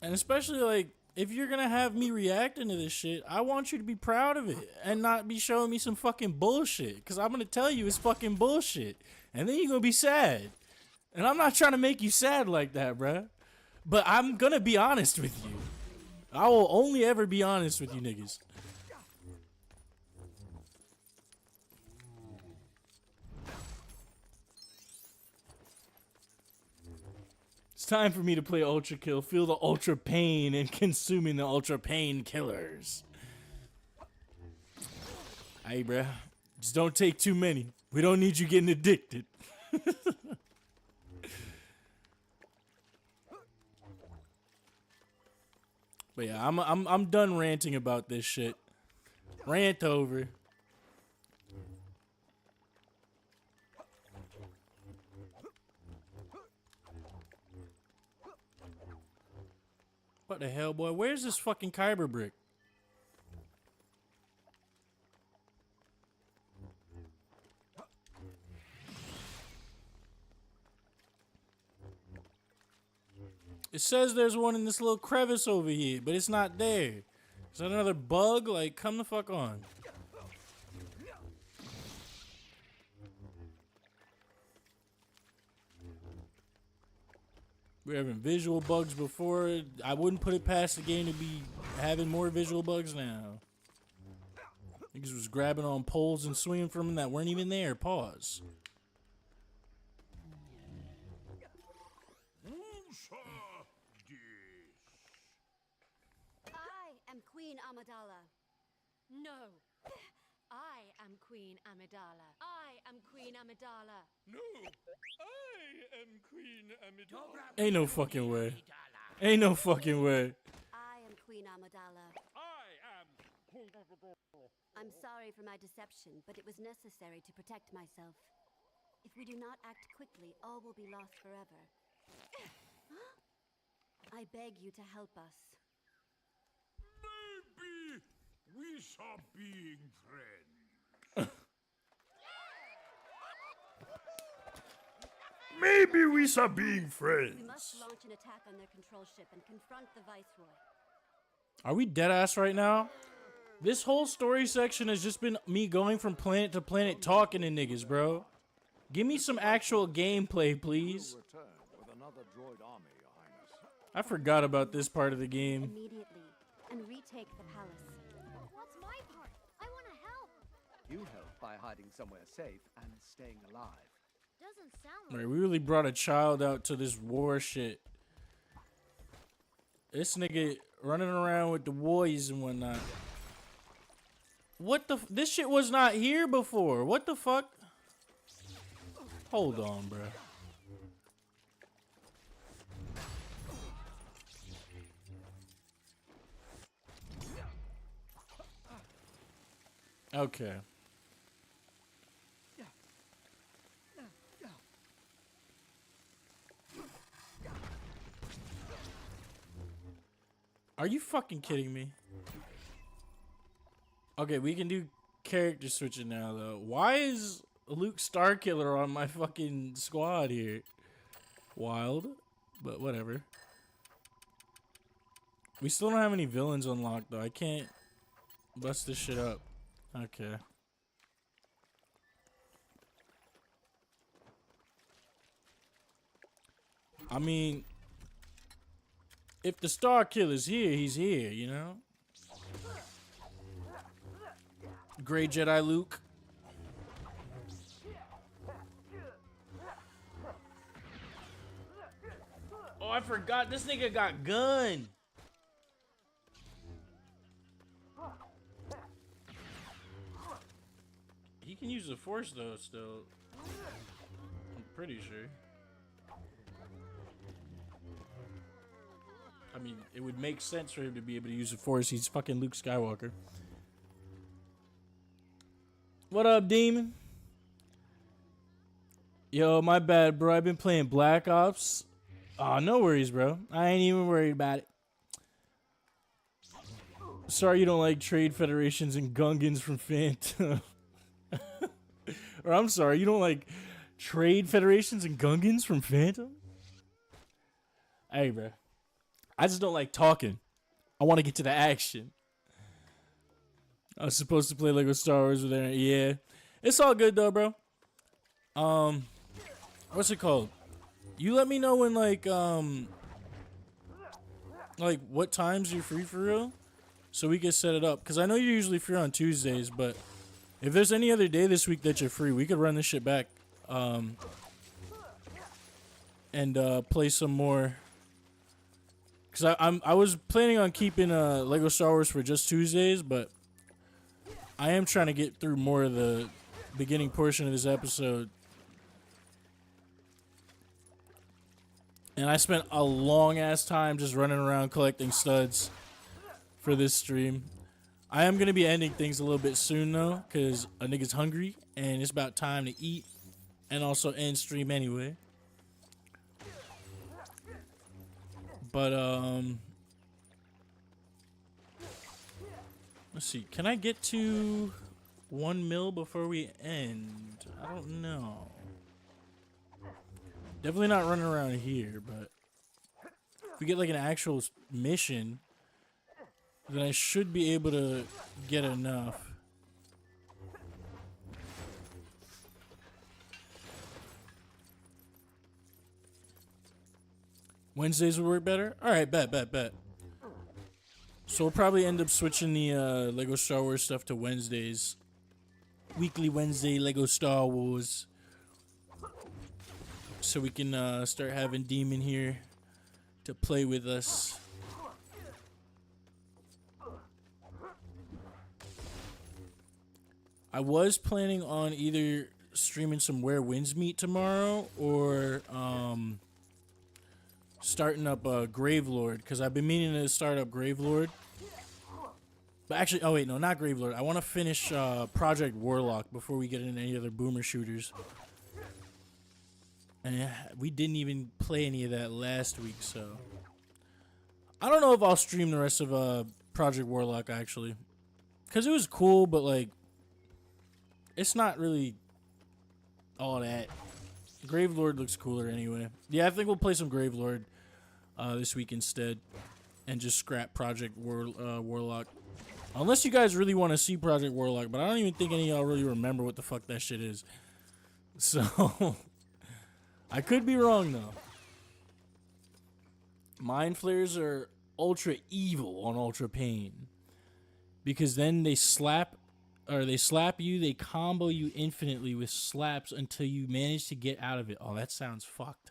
And especially, like, if you're gonna have me reacting to this shit, I want you to be proud of it and not be showing me some fucking bullshit. Because I'm gonna tell you it's fucking bullshit. And then you're gonna be sad. And I'm not trying to make you sad like that, bruh. But I'm gonna be honest with you. I will only ever be honest with you niggas. It's time for me to play Ultra Kill, feel the ultra pain and consuming the ultra pain killers. Hey, bruh. Just don't take too many. We don't need you getting addicted. But yeah, I'm done ranting about this shit. Rant over. What the hell, boy? Where's this fucking Kyber brick? It says there's one in this little crevice over here, but it's not there. Is that another bug? Like, come the fuck on. We're having visual bugs before. I wouldn't put it past the game to be having more visual bugs now. Niggas was grabbing on poles and swinging from them that weren't even there. Pause. I am Queen Amidala. No. I am Queen Amidala. I am Queen Amidala. No. I am Queen Amidala. Ain't no fucking way. Ain't no fucking way. I am Queen Amidala. I am Queen Amidala. I'm sorry for my deception, but it was necessary to protect myself. If we do not act quickly, all will be lost forever. I beg you to help us. Maybe we shall being friends. Maybe we shall being friends. We must launch an attack on their control ship and confront the Viceroy. Are we dead ass right now? This whole story section has just been me going from planet to planet talking to niggas, bro. Give me some actual gameplay, please. With another droid army, Your Highness. I forgot about this part of the game. Immediately and retake the palace. What's my part? I want to help. You help by hiding somewhere safe and staying alive. Doesn't sound Right, we really brought a child out to this war shit. This nigga running around with the boys and whatnot. What the? This shit was not here before. What the fuck? Hold on, bro. Okay. Are you fucking kidding me? Okay, we can do character switching now, though. Why is Luke Starkiller on my fucking squad here? Wild, but whatever. We still don't have any villains unlocked, though. I can't bust this shit up. Okay. I mean, if the Starkiller's here, he's here, you know? Grey Jedi Luke. Oh, I forgot this nigga got gun. He can use the Force though, still. I'm pretty sure. I mean, it would make sense for him to be able to use the Force. He's fucking Luke Skywalker. What up, Demon? Yo, my bad, bro. I've been playing Black Ops. Oh, no worries, bro. I ain't even worried about it. Sorry you don't like Trade Federations and Gungans from Phantom. Or I'm sorry, you don't like Trade Federations and Gungans from Phantom? Hey, bro. I just don't like talking. I want to get to the action. I was supposed to play Lego Star Wars with it. Yeah. It's all good, though, bro. What's it called? You let me know when, like what times you're free for real, so we can set it up. Because I know you're usually free on Tuesdays, but if there's any other day this week that you're free, we could run this shit back and play some more. Because I was planning on keeping Lego Star Wars for just Tuesdays, but I am trying to get through more of the beginning portion of this episode. And I spent a long ass time just running around collecting studs for this stream. I am going to be ending things a little bit soon though, because a nigga's hungry and it's about time to eat and also end stream anyway. But let's see. Can I get to 1 mil before we end? I don't know. Definitely not running around here, but if we get like an actual mission, then I should be able to get enough. Wednesdays would work better? Alright, bet. So we'll probably end up switching the Lego Star Wars stuff to Wednesdays. Weekly Wednesday Lego Star Wars. So we can start having Demon here to play with us. I was planning on either streaming some Where Winds Meet tomorrow or starting up Gravelord, because I've been meaning to start up Gravelord. But actually, oh wait, no, not Gravelord. I want to finish Project Warlock before we get into any other boomer shooters. And we didn't even play any of that last week, so I don't know if I'll stream the rest of Project Warlock actually, because it was cool, but like it's not really all that. Gravelord looks cooler anyway. Yeah, I think we'll play some Gravelord this week instead. and just scrap Project Warlock. Unless you guys really want to see Project Warlock, but I don't even think any of y'all really remember what the fuck that shit is. So, I could be wrong though. Mind Flayers are ultra evil on Ultra Pain. Because then they slap you, they combo you infinitely with slaps until you manage to get out of it. Oh, that sounds fucked.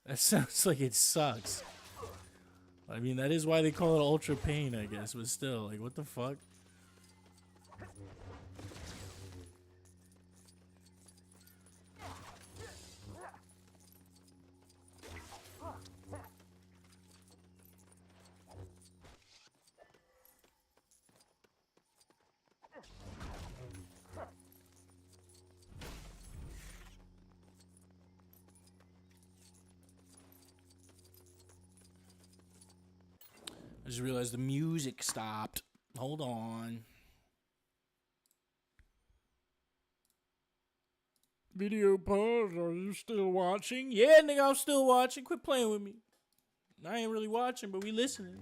That sounds like it sucks. I mean, that is why they call it Ultra Pain, I guess, but still, like, what the fuck? I just realized the music stopped. Hold on. Video pause. Are you still watching? Yeah, nigga, I'm still watching. Quit playing with me. I ain't really watching, but we listening.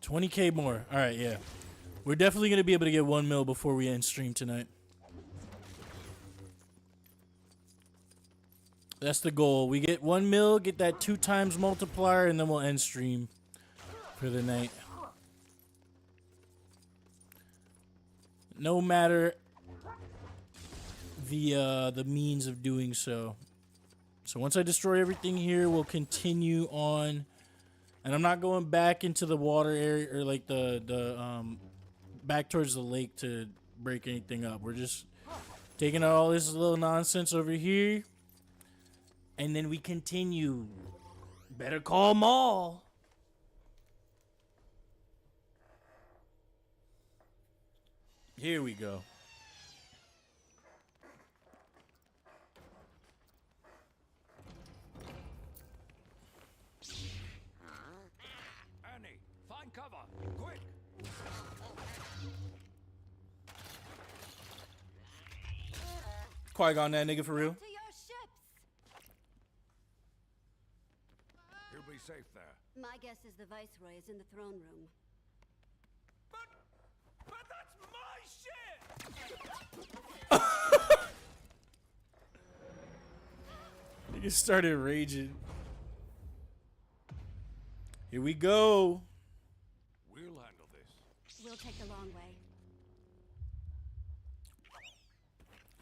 $20K more. All right, yeah. We're definitely going to be able to get 1 mil before we end stream tonight. That's the goal. We get 1 mil, get that 2 times multiplier, and then we'll end stream for the night. No matter the means of doing so. So once I destroy everything here, we'll continue on. And I'm not going back into the water area or like the back towards the lake to break anything up. We're just taking out all this little nonsense over here. And then we continue. Better call Maul. Here we go. Annie, find cover, quick! Qui-Gon that nigga for real. He'll be safe there. My guess is the Viceroy is in the throne room. But that's my shit! Nigga started raging. Here we go. We'll handle this. We'll take the long way.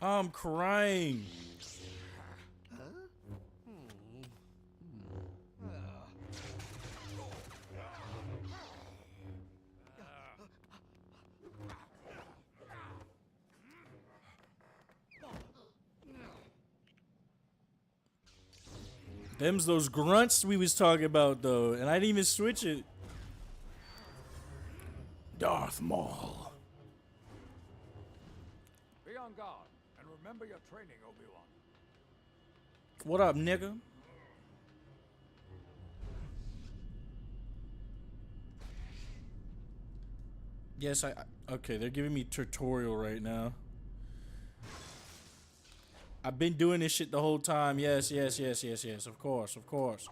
I'm crying. Them's those grunts we was talking about though, and I didn't even switch it. Darth Maul. Be on guard, and remember your training, Obi-Wan. What up, nigga? Yes, okay, they're giving me tutorial right now. I've been doing this shit the whole time. Yes, yes, yes, yes, yes. Of course, of course.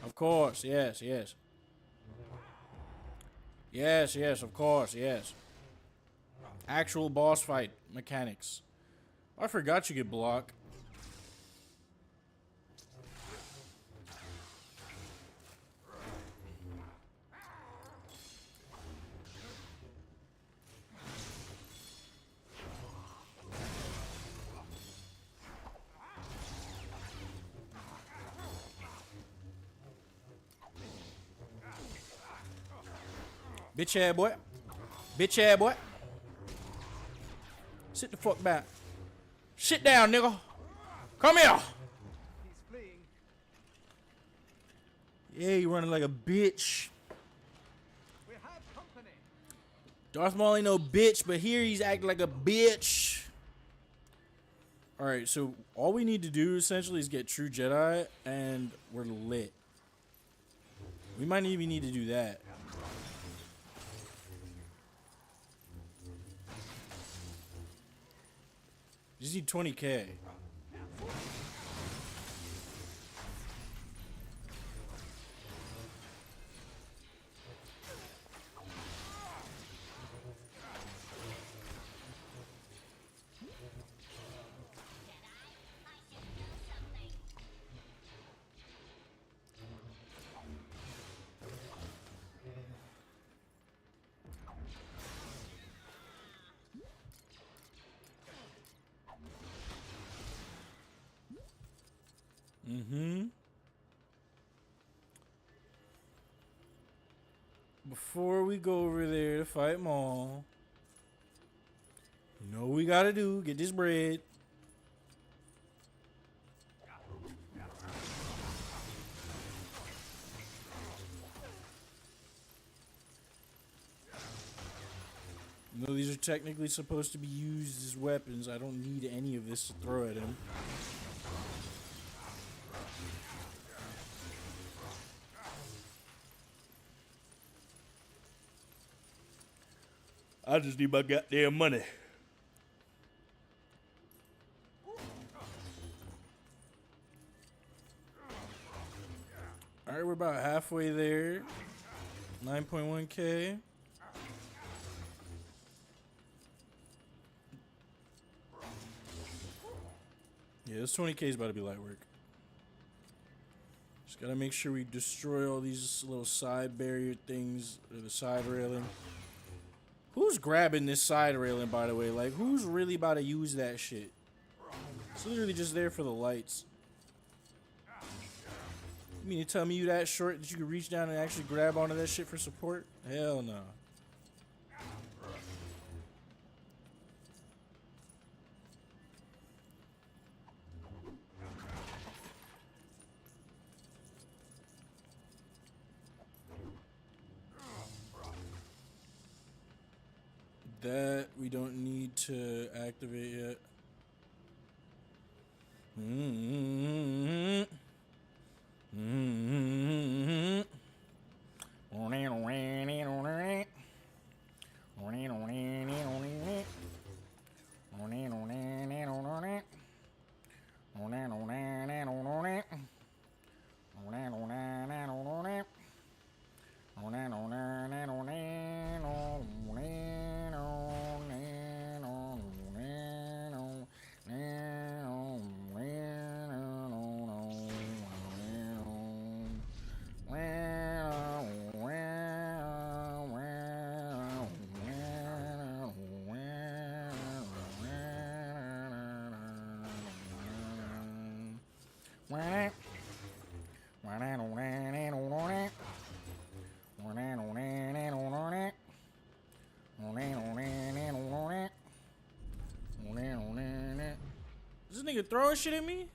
Of course, yes, yes. Yes, yes, of course, yes. Actual boss fight mechanics. I forgot you could block. Bitch ass boy. Bitch ass boy. Sit the fuck back. Sit down, nigga. Come here. He's fleeing. Yeah, you running like a bitch. We have company. Darth Maul ain't no bitch, but here he's acting like a bitch. Alright, so all we need to do essentially is get True Jedi, and we're lit. We might even need to do that. Just need 20K. Before we go over there to fight Maul, you know what we gotta do? Get this bread. You know these are technically supposed to be used as weapons. I don't need any of this to throw at him. I just need my goddamn money. Alright, we're about halfway there. 9.1K. Yeah, this 20K is about to be light work. Just gotta make sure we destroy all these little side barrier things, or the side railing. Who's grabbing this side railing, by the way? Like, who's really about to use that shit? It's literally just there for the lights. You mean to tell me you that short that you can reach down and actually grab onto that shit for support? Hell no. That we don't need to activate yet. Is this nigga throwing shit at me?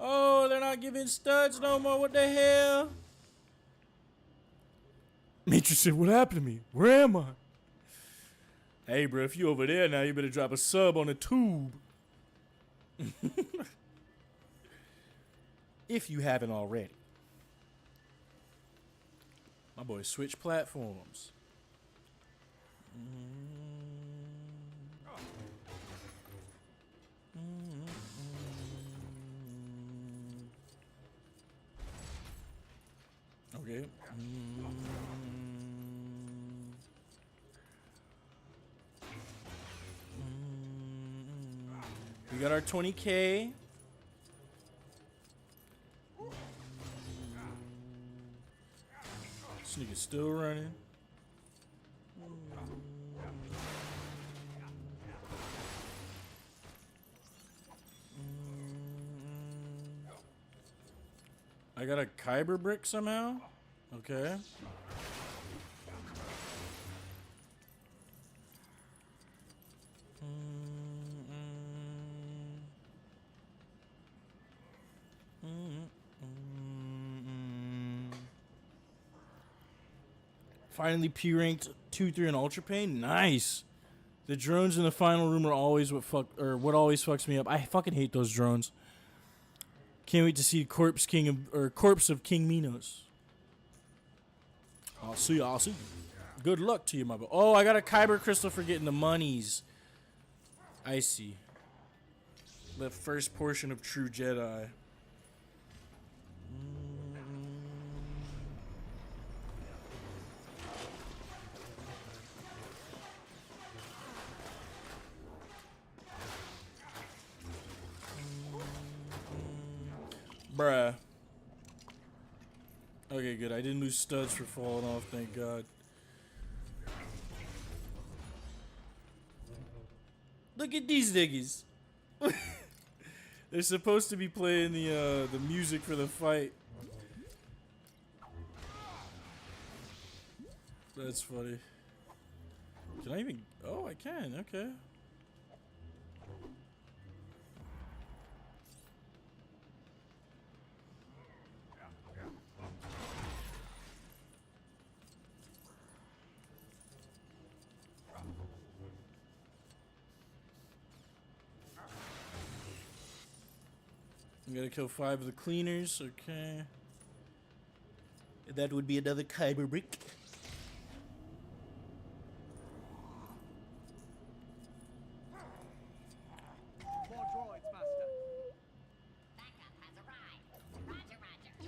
Oh, they're not giving studs no more. What the hell? Mitchell said, what happened to me? Where am I? Hey, bro, if you over there now, you better drop a sub on the tube. If you haven't already. My boy switch platforms. Okay. We got our 20K. This nigga's still running. I got a Kyber brick somehow? Okay. Finally P ranked 2-3 in Ultra Pain. Nice. The drones in the final room are always what always fucks me up. I fucking hate those drones. Can't wait to see Corpse of King Minos. I'll see you. Good luck to you, my boy. Oh, I got a Kyber crystal for getting the monies. I see. The first portion of True Jedi. Bruh. Okay, good. I didn't lose studs for falling off, thank God. Look at these niggas. They're supposed to be playing the music for the fight. That's funny. Can I even... Oh, I can. Okay. I'm gonna kill 5 of the cleaners, okay. That would be another Kyber brick. More droids, Master. Backup has arrived. Roger, roger.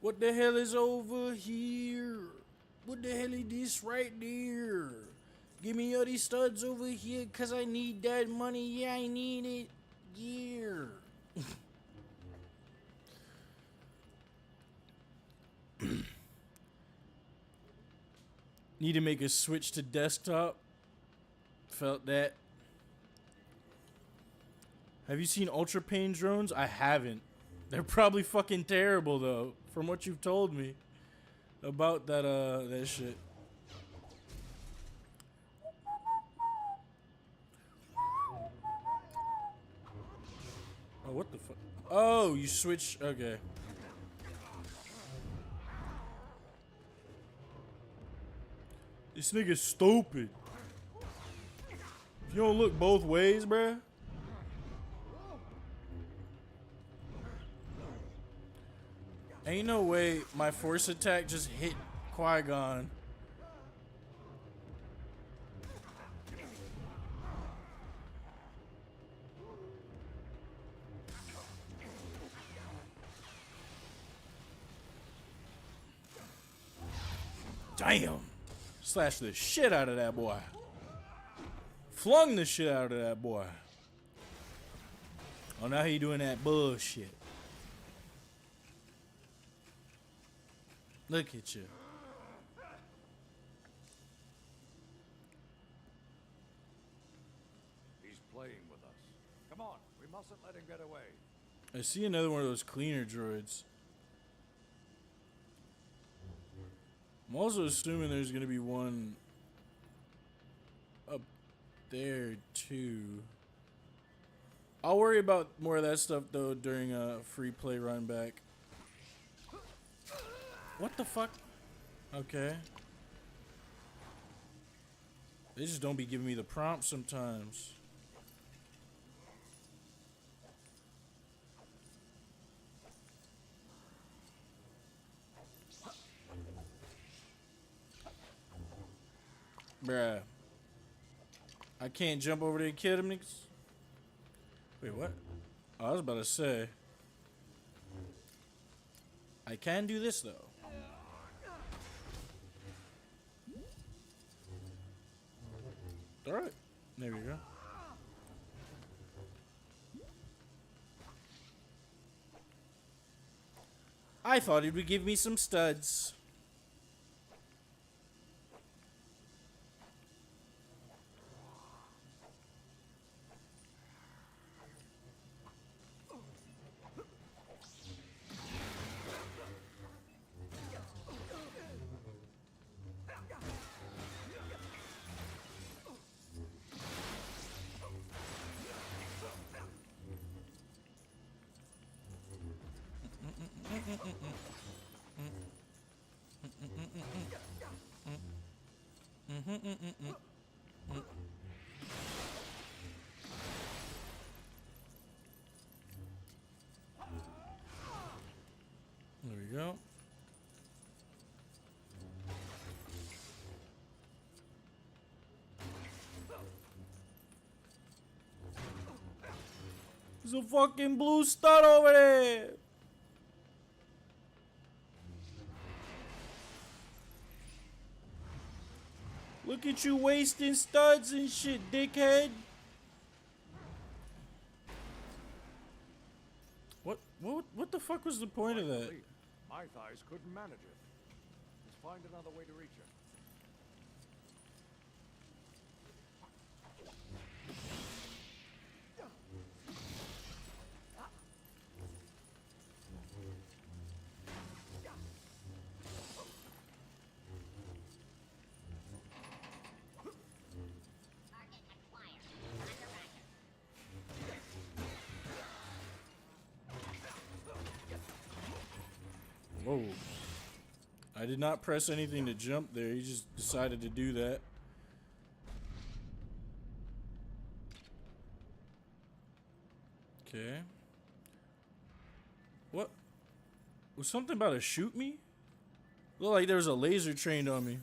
What the hell is over here? What the hell is this right there? Give me all these studs over here, cause I need that money. Yeah, I need it. Yeah. Need to make a switch to desktop. Felt that. Have you seen Ultra Pain drones? I haven't. They're probably fucking terrible though, from what you've told me about that shit. Oh, what the fuck? Oh, you switch. Okay. This nigga's stupid. If you don't look both ways, bruh. Ain't no way my force attack just hit Qui-Gon. Damn. Slashed the shit out of that boy. Flung the shit out of that boy. Oh, now he doing that bullshit. Look at you. He's playing with us. Come on, we mustn't let him get away. I see another one of those cleaner droids. I'm also assuming there's going to be one up there too. I'll worry about more of that stuff though during a free play run back. What the fuck? Okay. They just don't be giving me the prompts sometimes. Bruh. I can't jump over there and kill them niggas. Wait, what? I was about to say. I can do this though. Alright. There we go. I thought it would give me some studs. There we go. There's a fucking blue stud over there. Look at you wasting studs and shit, dickhead. What the fuck was the point of that? My thighs couldn't manage it. Let's find another way to reach it. Whoa. I did not press anything to jump there. He just decided to do that. Okay. What? Was something about to shoot me? Looked like there was a laser trained on me.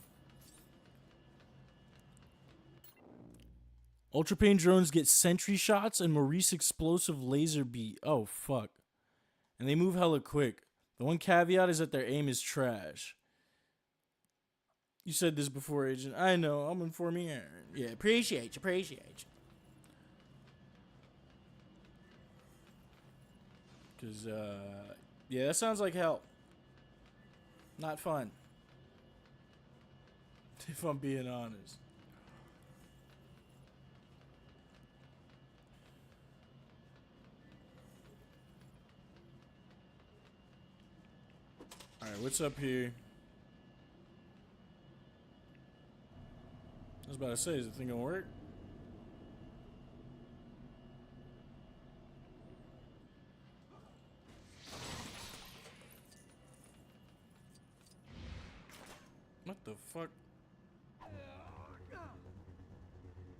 Ultra Pain drones get sentry shots and Maurice explosive laser beat. Oh, fuck. And they move hella quick. The one caveat is that their aim is trash. You said this before, Agent. I know. I'm informing Aaron. Yeah, appreciate you. Because, yeah, that sounds like hell. Not fun. If I'm being honest. Alright, what's up here? I was about to say, is the thing gonna work? What the fuck?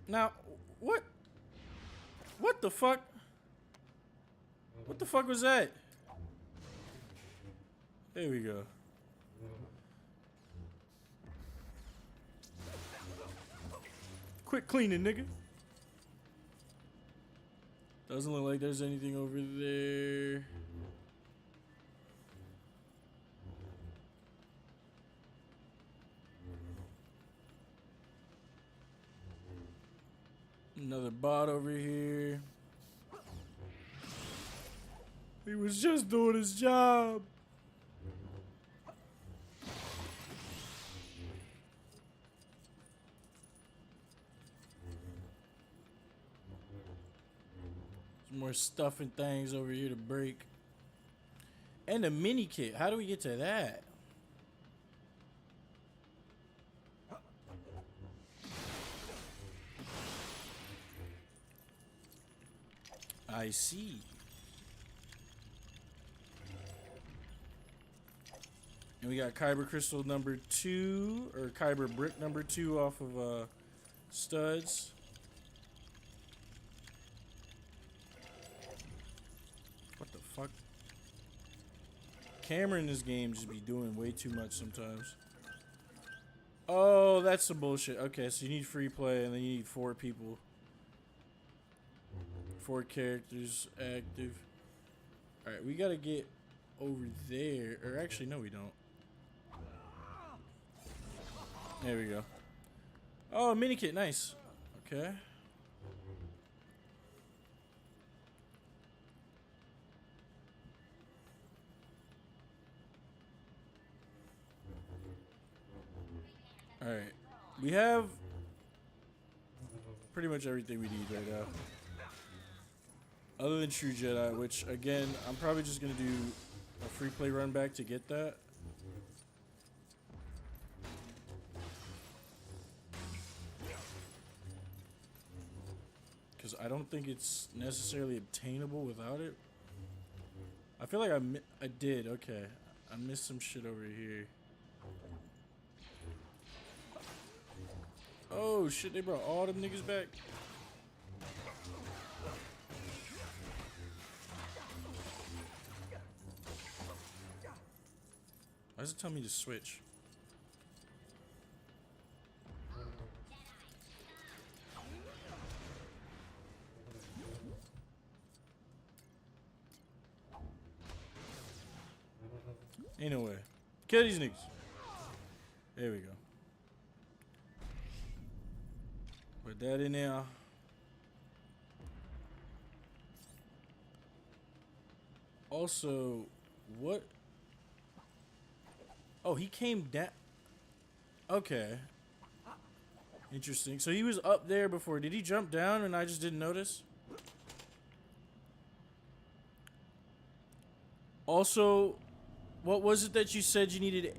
Now, what? What the fuck? What the fuck was that? There we go. Quit cleaning, nigga. Doesn't look like there's anything over there. Another bot over here. He was just doing his job. Some more stuff and things over here to break. And a mini kit. How do we get to that? I see. And we got Kyber Crystal number 2, or Kyber Brick number 2 off of studs. What the fuck? Camera in this game just be doing way too much sometimes. Oh, that's some bullshit. Okay, so you need free play and then you need 4 people. 4 characters active. Alright, we gotta get over there. Or actually, no, we don't. There we go. Oh, mini kit, nice. Okay. Alright. We have pretty much everything we need right now. Other than True Jedi, which, again, I'm probably just going to do a free play run back to get that. Because I don't think it's necessarily obtainable without it. I feel like I did. Okay. I missed some shit over here. Oh, shit. They brought all them niggas back. Why does it tell me to switch? Ain't no way. Kill these niggas. There we go. Put that in there. Also, what? Oh, he came down. Okay. Interesting. So he was up there before. Did he jump down and I just didn't notice? Also, what was it that you said you needed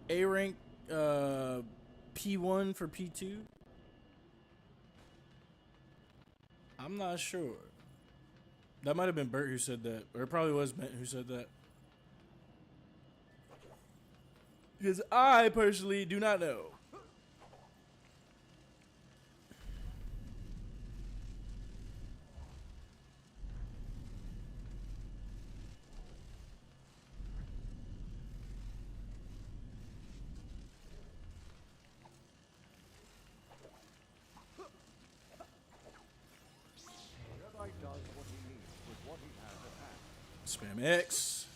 A rank P1 for P2? I'm not sure. That might have been Bert who said that. Or it probably was Bent who said that. Because I personally do not know. Jedi does what he needs with what he has at hand. Spam X.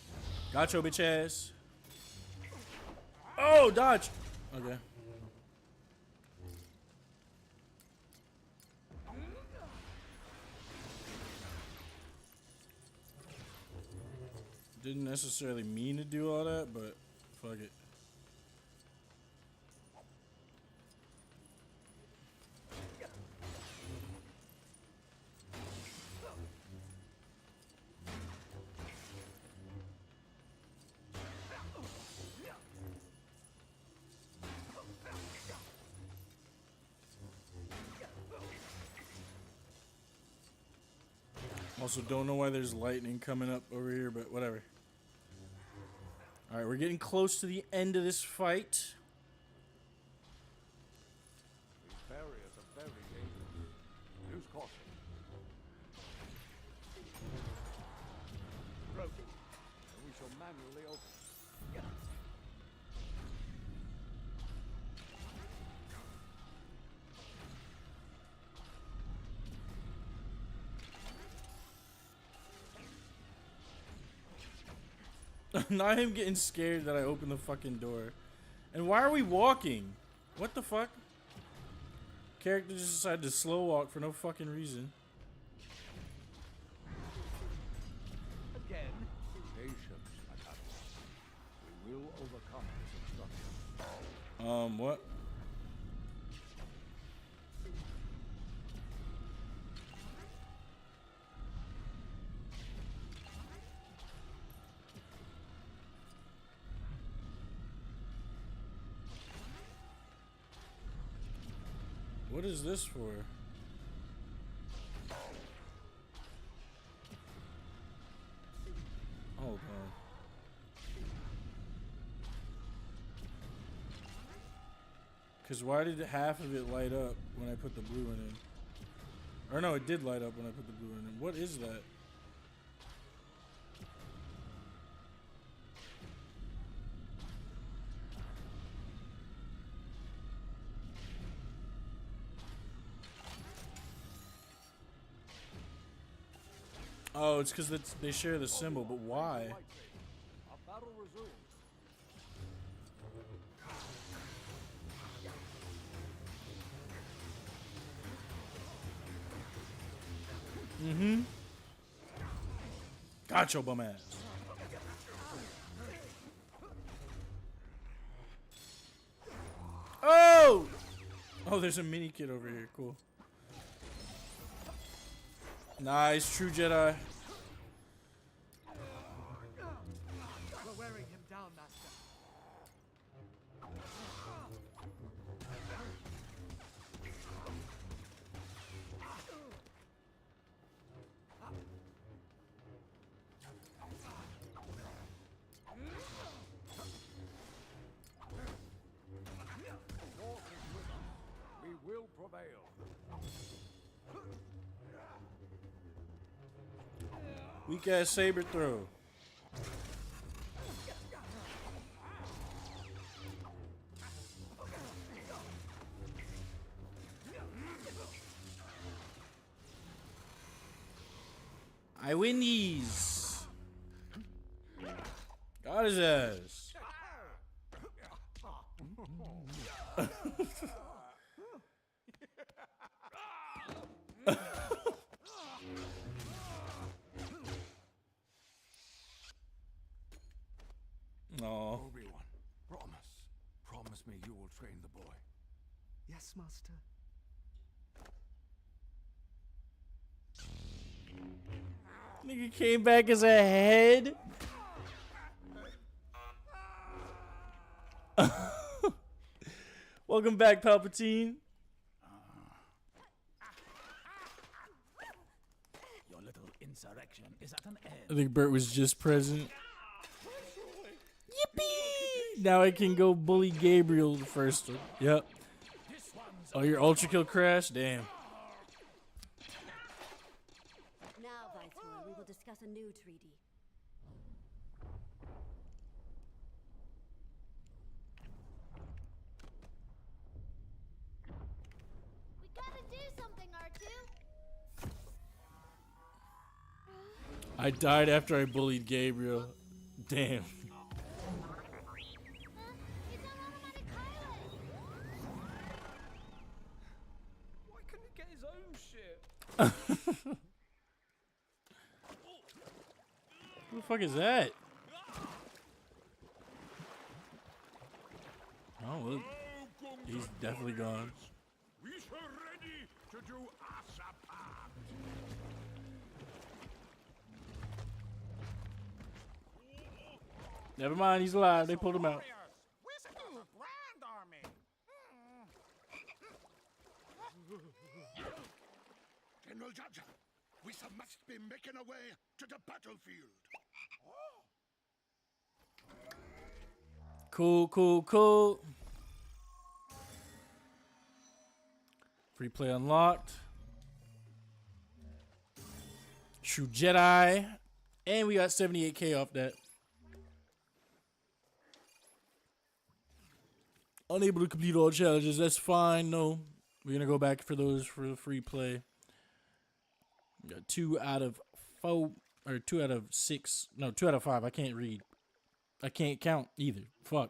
Got your bitch ass. Oh, dodge. Okay. Didn't necessarily mean to do all that, but fuck it. Also, don't know why there's lightning coming up over here, but whatever. Alright, we're getting close to the end of this fight. These barriers are very dangerous. Use caution. Broken. And we shall manually open. Not him getting scared that I opened the fucking door. And why are we walking? What the fuck? Character just decided to slow walk for no fucking reason. Again. Patience, my Padawan. We will overcome this obstruction. What? What is this for? Hold on. Because why did half of it light up when I put the blue one in? Or no, it did light up when I put the blue one in. What is that? Oh, it's because they share the symbol, but why? Our battle resumes. Mm-hmm. Got your bum ass. Oh! Oh, there's a mini kid over here. Cool. Nice, true Jedi. We're wearing him down, Master. North is with us. We will prevail. Weak ass saber throw. I win these. Got his ass. No. Obi-Wan, promise me you will train the boy. Yes, Master. Nigga came back as a head. Welcome back, Palpatine. Your little insurrection is at an end. I think Bert was just present. Yippee! Now I can go bully Gabriel the first one. Yep. Oh, your Ultra Kill crash? Damn. Now, Viceroy, we will discuss a new treaty. We gotta do something, R2. I died after I bullied Gabriel. Damn. Why couldn't he get his own shit? Who the fuck is that? Oh, well, he's definitely gone. We shall ready to do us a part. Never mind, he's alive. They pulled him out. We're such a grand army. General Judge, we must be making our way to the battlefield. Cool, cool, cool. Free play unlocked. True Jedi. And we got 78K off that. Unable to complete all challenges. That's fine. No. We're going to go back for those for the free play. We got 2 out of 4. Or 2 out of 6. No, 2 out of 5. I can't read. I can't count either. Fuck.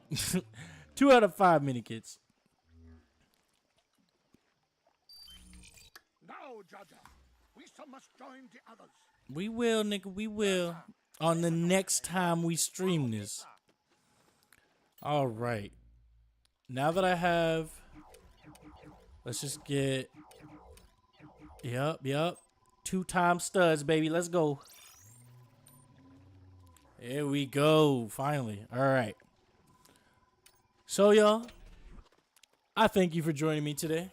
2 out of 5 mini kits. Now, Judge, we must join the others. We will, nigga. We will. On the next time we stream this. All right. Now that I have... Let's just get... Yep. 2-time studs, baby. Let's go. Here we go. Finally. All right. So, y'all, I thank you for joining me today.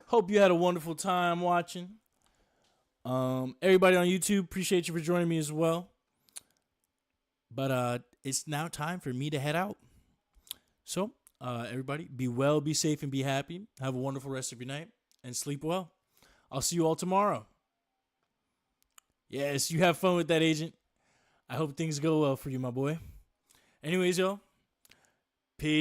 Hope you had a wonderful time watching. Everybody on YouTube, appreciate you for joining me as well. But it's now time for me to head out. So, everybody, be well, be safe, and be happy. Have a wonderful rest of your night, and sleep well. I'll see you all tomorrow. Yes, you have fun with that, Agent. I hope things go well for you, my boy. Anyways, y'all, peace.